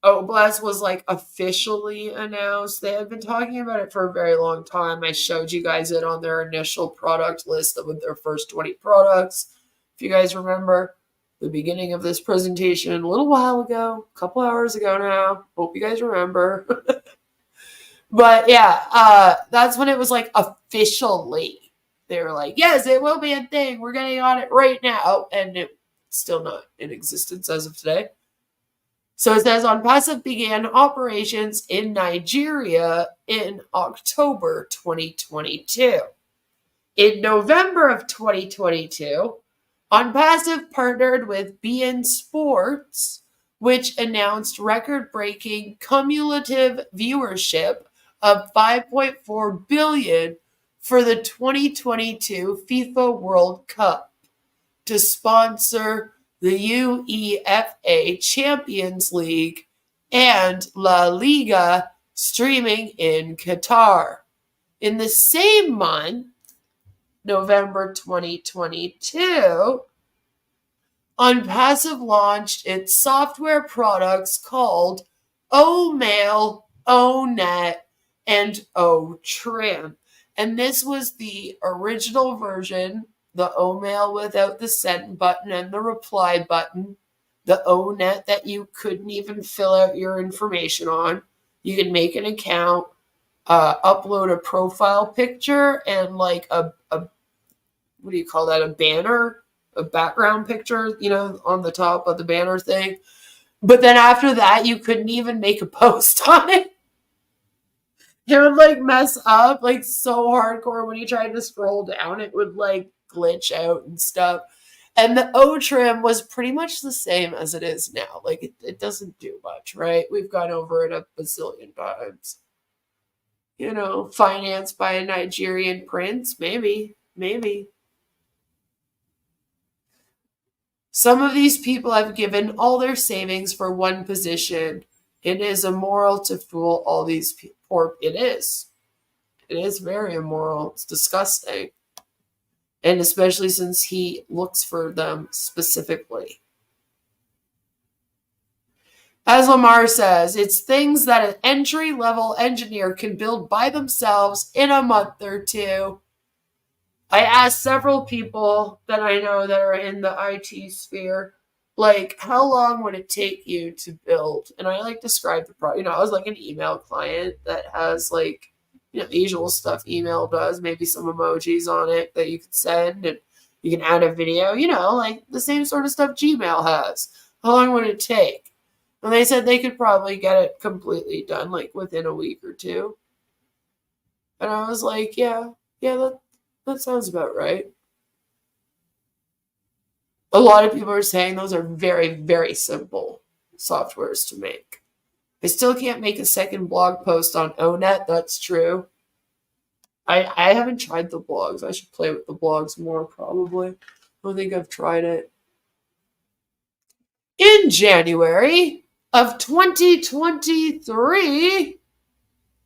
OBLES was like officially announced. They had been talking about it for a very long time. I showed you guys it on their initial product list with their first 20 products. If you guys remember the beginning of this presentation a little while ago, a couple hours ago now. Hope you guys remember. But yeah, that's when it was like officially. They were like, yes, it will be a thing. We're getting on it right now. And it's still not in existence as of today. So it says Onpassive began operations in Nigeria in October 2022. In November of 2022, Onpassive partnered with beIN Sports, which announced record-breaking cumulative viewership of 5.4 billion for the 2022 FIFA World Cup to sponsor the UEFA Champions League and La Liga streaming in Qatar. In the same month, November 2022, Onpassive launched its software products called OMail, ONet, and OTrim. And this was the original version, the OMail without the send button and the reply button, the ONet that you couldn't even fill out your information on. You could make an account, upload a profile picture and like a what do you call that? A banner, a background picture, on the top of the banner thing. But then after that, you couldn't even make a post on it. It would like mess up like so hardcore when you tried to scroll down. It would like glitch out and stuff. And the OTrim was pretty much the same as it is now. Like it doesn't do much, right? We've gone over it a bazillion times. Financed by a Nigerian prince, maybe. Some of these people have given all their savings for one position. It is immoral to fool all these people. It is. It is very immoral. It's disgusting. And especially since he looks for them specifically. As Lamar says, it's things that an entry-level engineer can build by themselves in a month or two. I asked several people that I know that are in the IT sphere, like, how long would it take you to build? And I describe the product. I was like an email client that has the usual stuff email does, maybe some emojis on it that you could send, and you can add a video, like the same sort of stuff Gmail has. How long would it take? And they said they could probably get it completely done, within a week or two. And I was like, yeah, that sounds about right. A lot of people are saying those are very, very simple softwares to make. I still can't make a second blog post on ONet. That's true. I haven't tried the blogs. I should play with the blogs more, probably. I don't think I've tried it. In January of 2023,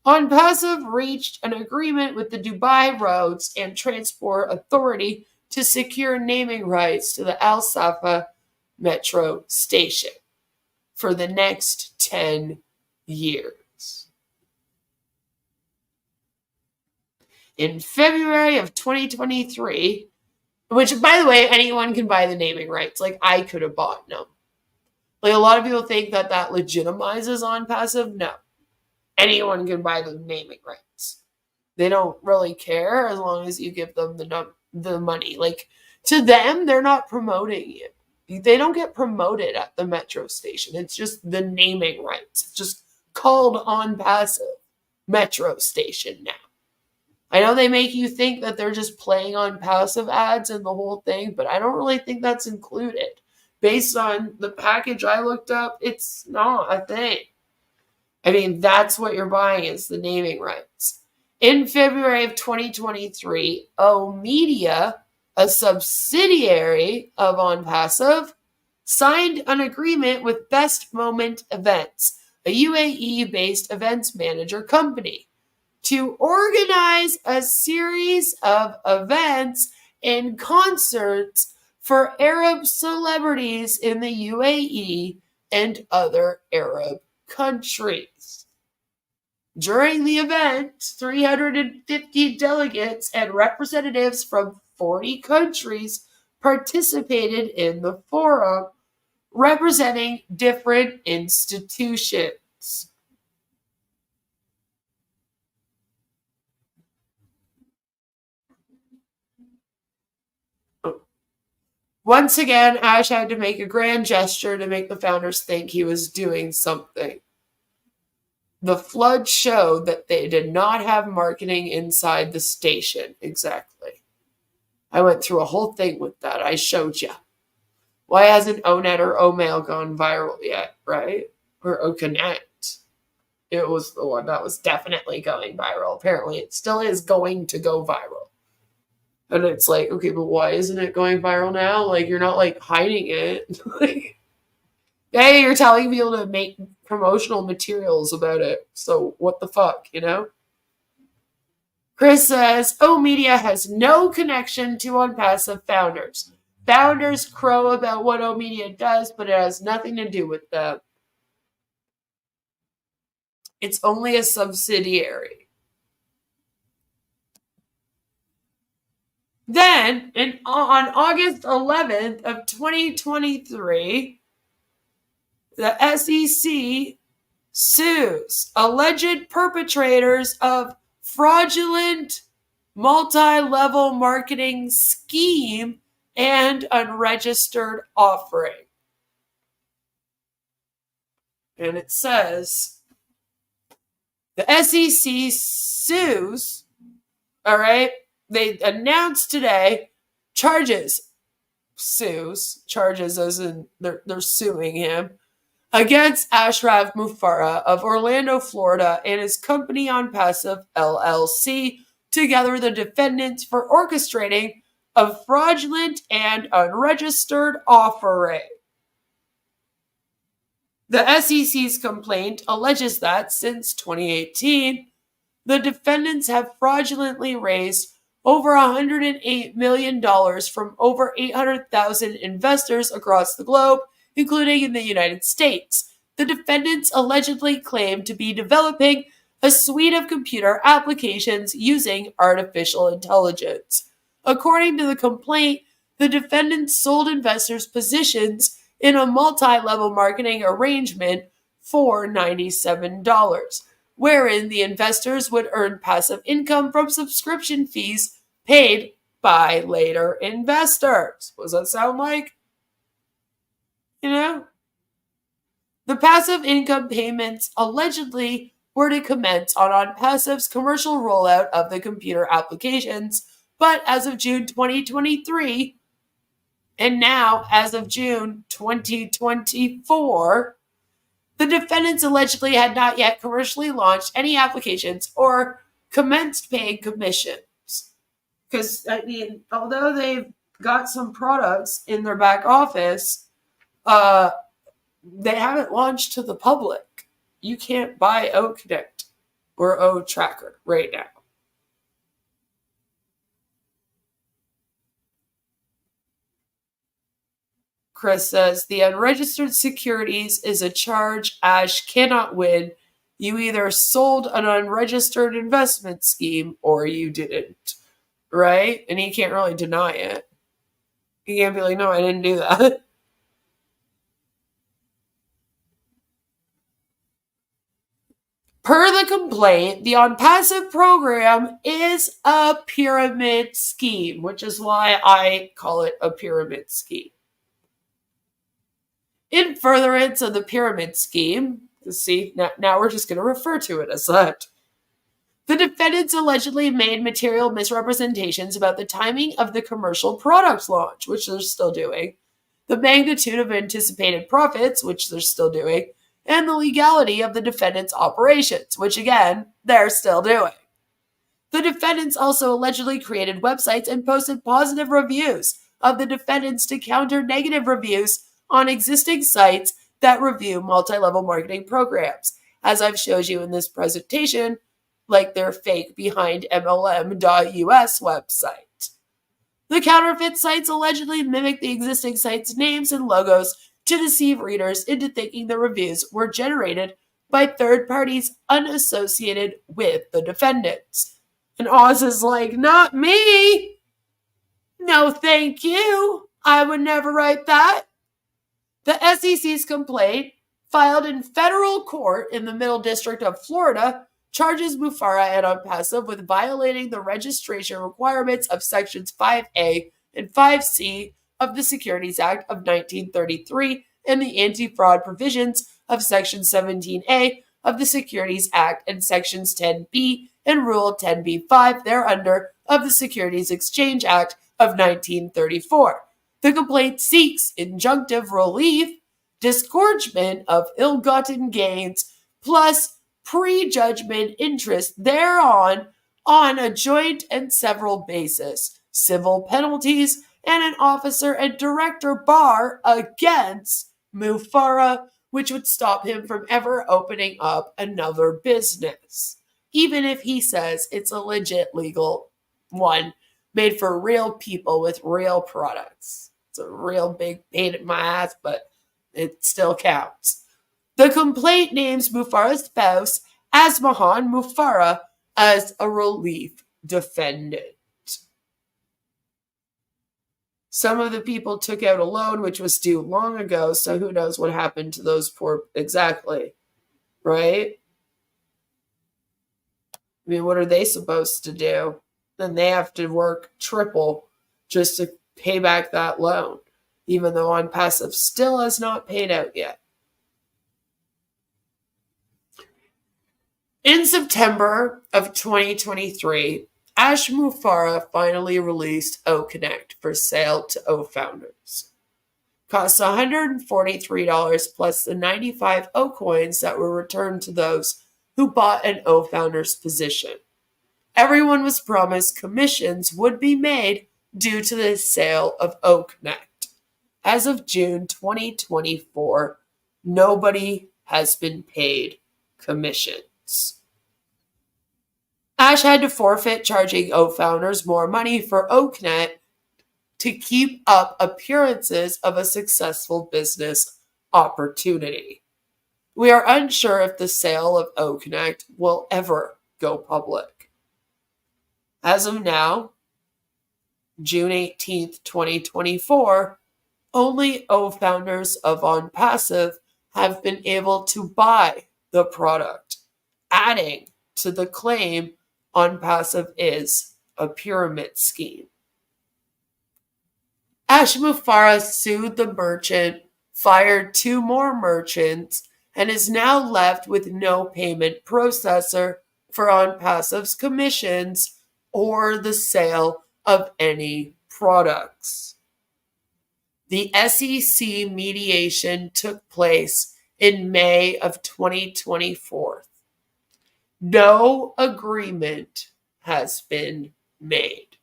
Onpassive reached an agreement with the Dubai Roads and Transport Authority to secure naming rights to the Al Safa metro station for the next 10 years. In February of 2023, which, by the way, anyone can buy the naming rights. I could have bought them. A lot of people think that legitimizes Onpassive. No. Anyone can buy the naming rights. They don't really care as long as you give them the money. To them, they're not promoting you. They don't get promoted at the metro station. It's just the naming rights. It's just called Onpassive metro station now. I know they make you think that they're just playing Onpassive ads and the whole thing, but I don't really think that's included. Based on the package I looked up, it's not a thing. I mean, that's what you're buying is the naming rights. In February of 2023, O Media, a subsidiary of Onpassive, signed an agreement with Best Moment Events, a UAE-based events manager company, to organize a series of events and concerts for Arab celebrities in the UAE and other Arab countries. During the event, 350 delegates and representatives from 40 countries participated in the forum, representing different institutions. Once again, Ash had to make a grand gesture to make the founders think he was doing something. The flood showed that they did not have marketing inside the station. Exactly. I went through a whole thing with that. I showed you. Why hasn't ONET or OMail gone viral yet, right? Or OConnect. It was the one that was definitely going viral. Apparently, it still is going to go viral. And it's like, okay, but why isn't it going viral now? Like, you're not, like, hiding it. Like, hey, you're telling people to make promotional materials about it. So what the fuck, you know? Chris says, Media has no connection to Onpassive founders. Founders crow about what Media does, but it has nothing to do with them. It's only a subsidiary. Then, on August 11th of 2023, the SEC sues alleged perpetrators of fraudulent multi-level marketing scheme and unregistered offering. And it says, the SEC sues, all right, they announced today charges as in they're suing him, against Ash Mufareh of Orlando, Florida, and his company Onpassive, LLC, together the defendants for orchestrating a fraudulent and unregistered offering. The SEC's complaint alleges that since 2018, the defendants have fraudulently raised over $108 million from over 800,000 investors across the globe, including in the United States. The defendants allegedly claim to be developing a suite of computer applications using artificial intelligence. According to the complaint, the defendants sold investors positions in a multi-level marketing arrangement for $97, wherein the investors would earn passive income from subscription fees paid by later investors. What does that sound like? You know? The passive income payments allegedly were to commence on Onpassive's commercial rollout of the computer applications, but as of June 2023, and now as of June 2024, the defendants allegedly had not yet commercially launched any applications or commenced paying commissions. Because, I mean, although they've got some products in their back office, they haven't launched to the public. You can't buy OConnect or OTracker right now. Chris says, the unregistered securities is a charge Ash cannot win. You either sold an unregistered investment scheme or you didn't. Right? And he can't really deny it. He can't be like, no, I didn't do that. Per the complaint, the Onpassive program is a pyramid scheme, which is why I call it a pyramid scheme. In furtherance of the pyramid scheme, see, now we're just going to refer to it as that. The defendants allegedly made material misrepresentations about the timing of the commercial product launch, which they're still doing, the magnitude of anticipated profits, which they're still doing, and the legality of the defendants' operations, which again, they're still doing. The defendants also allegedly created websites and posted positive reviews of the defendants to counter negative reviews on existing sites that review multi-level marketing programs, as I've showed you in this presentation, like their fake Behind MLM.us website. The counterfeit sites allegedly mimic the existing sites' names and logos to deceive readers into thinking the reviews were generated by third parties unassociated with the defendants. And Oz is like, not me. No, thank you. I would never write that. The SEC's complaint, filed in federal court in the Middle District of Florida, charges Mufareh and Onpassive with violating the registration requirements of Sections 5A and 5C of the Securities Act of 1933 and the anti-fraud provisions of Section 17A of the Securities Act and Sections 10B and Rule 10b-5 thereunder of the Securities Exchange Act of 1934. The complaint seeks injunctive relief, disgorgement of ill-gotten gains, plus prejudgment interest thereon on a joint and several basis, civil penalties, and an officer and director bar against Mufareh, which would stop him from ever opening up another business, even if he says it's a legit legal one made for real people with real products. It's a real big pain in my ass, but it still counts. The complaint names Mufareh's spouse, Asmahan Mufareh, as a relief defendant. Some of the people took out a loan which was due long ago, so who knows what happened to those poor exactly, right? I mean, what are they supposed to do? Then they have to work triple just to pay back that loan, even though Onpassive still has not paid out yet. In September of 2023, Ash Mufareh finally released O-Connect for sale to O-founders. Cost $143 plus the 95 O-coins that were returned to those who bought an O-founder's position. Everyone was promised commissions would be made due to the sale of O-Connect. As of June 2024, nobody has been paid commissions. Ash had to forfeit charging O-founders more money for O-Connect to keep up appearances of a successful business opportunity. We are unsure if the sale of O-Connect will ever go public. As of now, June 18th, 2024, only O-founders of Onpassive have been able to buy the product, adding to the claim Onpassive is a pyramid scheme. Ash Mufareh sued the merchant, fired 2 more merchants, and is now left with no payment processor for Onpassive's commissions or the sale of any products. The SEC mediation took place in May of 2024. No agreement has been made.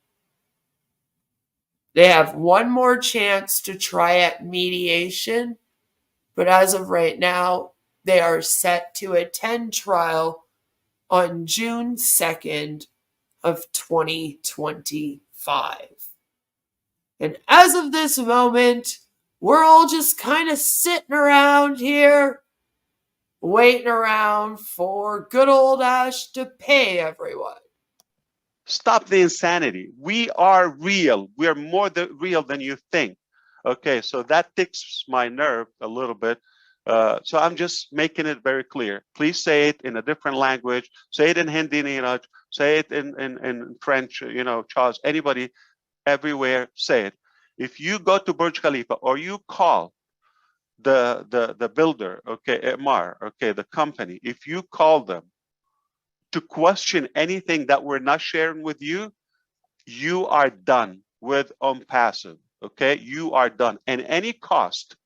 They have one more chance to try at mediation, but as of right now, they are set to attend trial on June 2nd of 2025. And as of this moment, we're all just kind of sitting around here, waiting around for good old Ash to pay everyone. Stop the insanity. We are real. We are more real than you think. Okay, so that ticks my nerve a little bit. So I'm just making it very clear. Please say it in a different language. Say it in Hindi, Neeraj. Say it in French, Charles. Anybody, everywhere, say it. If you go to Burj Khalifa or you call the builder, okay, Emar, okay, the company, if you call them to question anything that we're not sharing with you, you are done with Onpassive, okay? You are done. And any cost.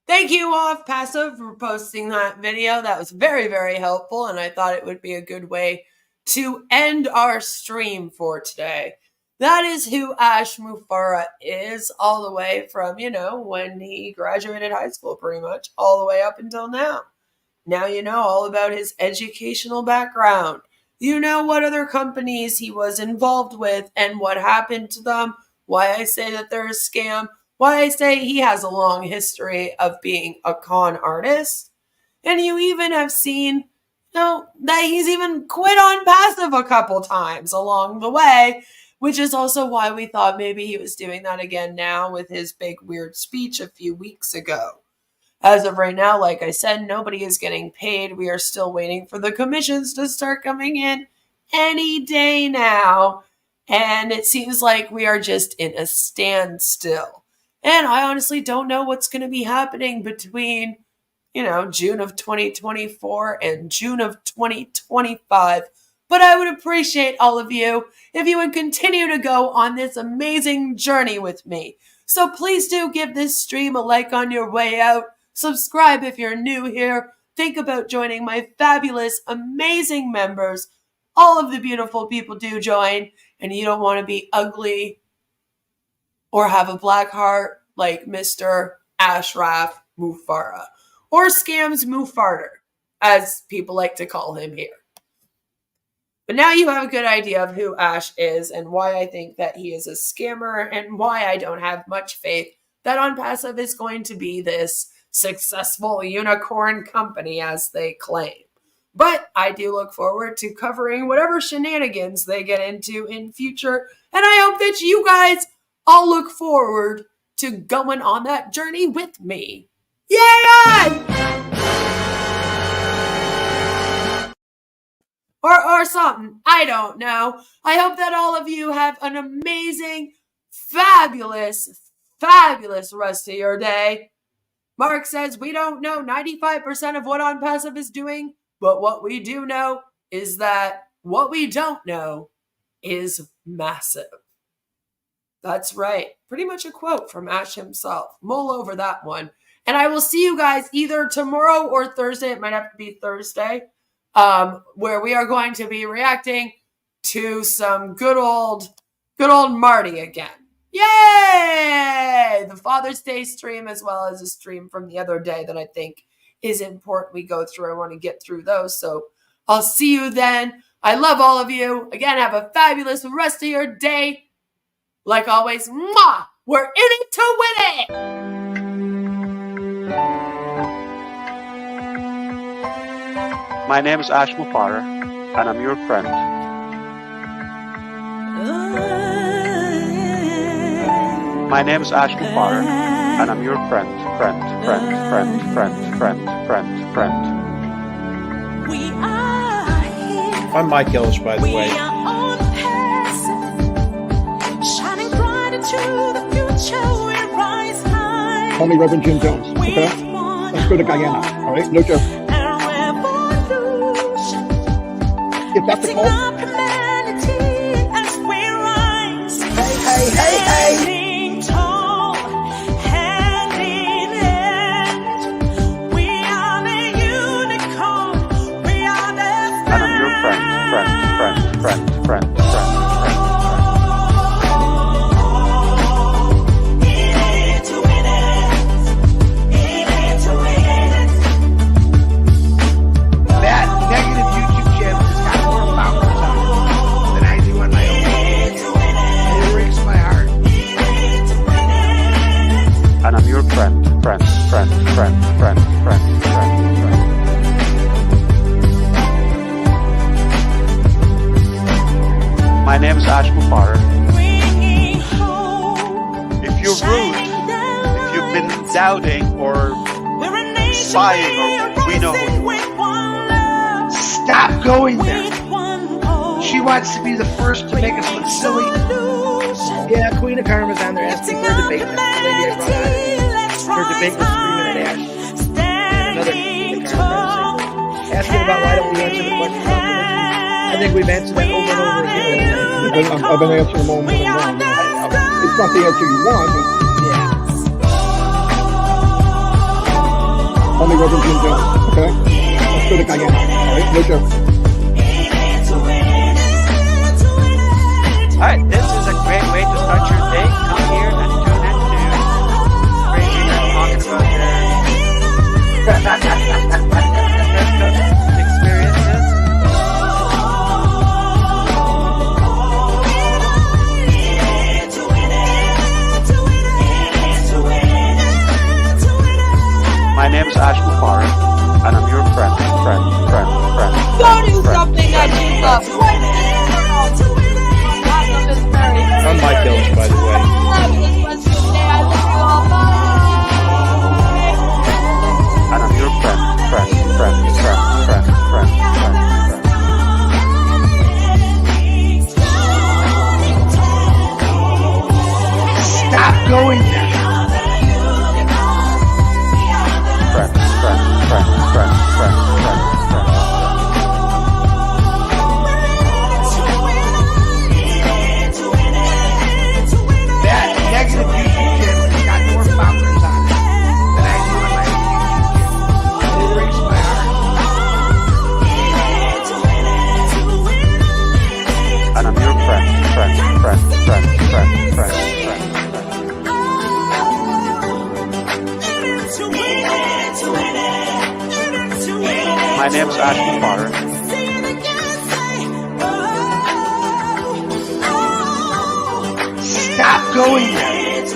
Thank you, Onpassive, for posting that video. That was very, very helpful, and I thought it would be a good way to end our stream for today. That is who Ash Mufareh is, all the way from, when he graduated high school, pretty much, all the way up until now. Now you know all about his educational background, You know what other companies he was involved with and what happened to them, why I say that they're a scam, why I say he has a long history of being a con artist. And you even have seen, that he's even quit Onpassive a couple times along the way, which is also why we thought maybe he was doing that again now with his big weird speech a few weeks ago. As of right now, like I said, nobody is getting paid. We are still waiting for the commissions to start coming in any day now. And it seems like we are just in a standstill. And I honestly don't know what's going to be happening between, June of 2024 and June of 2025. But I would appreciate all of you if you would continue to go on this amazing journey with me. So please do give this stream a like on your way out. Subscribe if you're new here. Think about joining my fabulous, amazing members. All of the beautiful people do join, and you don't want to be ugly or have a black heart like Mr. Ash Mufareh, or Scams Mufareh, as people like to call him here. But now you have a good idea of who Ash is and why I think that he is a scammer and why I don't have much faith that Onpassive is going to be this successful unicorn company as they claim. But I do look forward to covering whatever shenanigans they get into in future. And I hope that you guys all look forward to going on that journey with me. Yay! Or something. I don't know. I hope that all of you have an amazing, fabulous rest of your day. Mark says we don't know 95% of what Onpassive is doing, but what we do know is that what we don't know is massive. That's right. Pretty much a quote from Ash himself. Mull over that one. And I will see you guys either tomorrow or Thursday. It might have to be Thursday, where we are going to be reacting to some good old Marty again. Yay! The Father's Day stream, as well as a stream from the other day that I think is important we go through. I want to get through those. So I'll see you then. I love all of you. Again, have a fabulous rest of your day. Like always, mwah! We're in it to win it! My name is Ash Mufareh, and I'm your friend. My name is Ash Mufareh, and I'm your friend. I'm Mike Ellis, by the way. Call me Reverend Jim Jones, okay? Let's go to Guyana, all right? No joke. If that's a call. Hey. And I'm your friend. That negative YouTube channel has got more followers on it than I do on my own. It breaks my heart. And I'm your friend. My name is Ash Mufareh. If you're rude, if you've been doubting or spying, or we know who you are. Stop going there. She wants to be the first to make us look silly. Yeah, Queen of Karma's on there asking for a debate. That's the lady I brought on. Her debate was 3-minute Ash. And another Queen of Karma asking about why don't we answer the question about religion. I think we've answered that over and over again. I've been answering them over and over. It's not the answer you want, but call me Reverend Jim Jones, okay? Let's go to Guyana, all right? No joke. Alright, this is a great way to start your day. Come here and tune in to crazy men talking about their experiences. going there. That negative YouTube channel has got more followers on it than I do on my YouTube channel. It breaks my heart. And I'm your friend. My name's Ash Mufareh. Stop going there.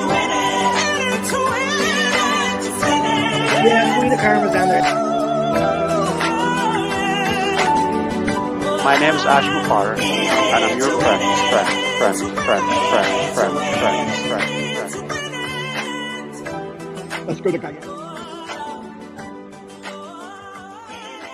Yeah, Queen of Karma's down there. My name's Ash Mufareh, and I'm your friend. Let's go to Guyana.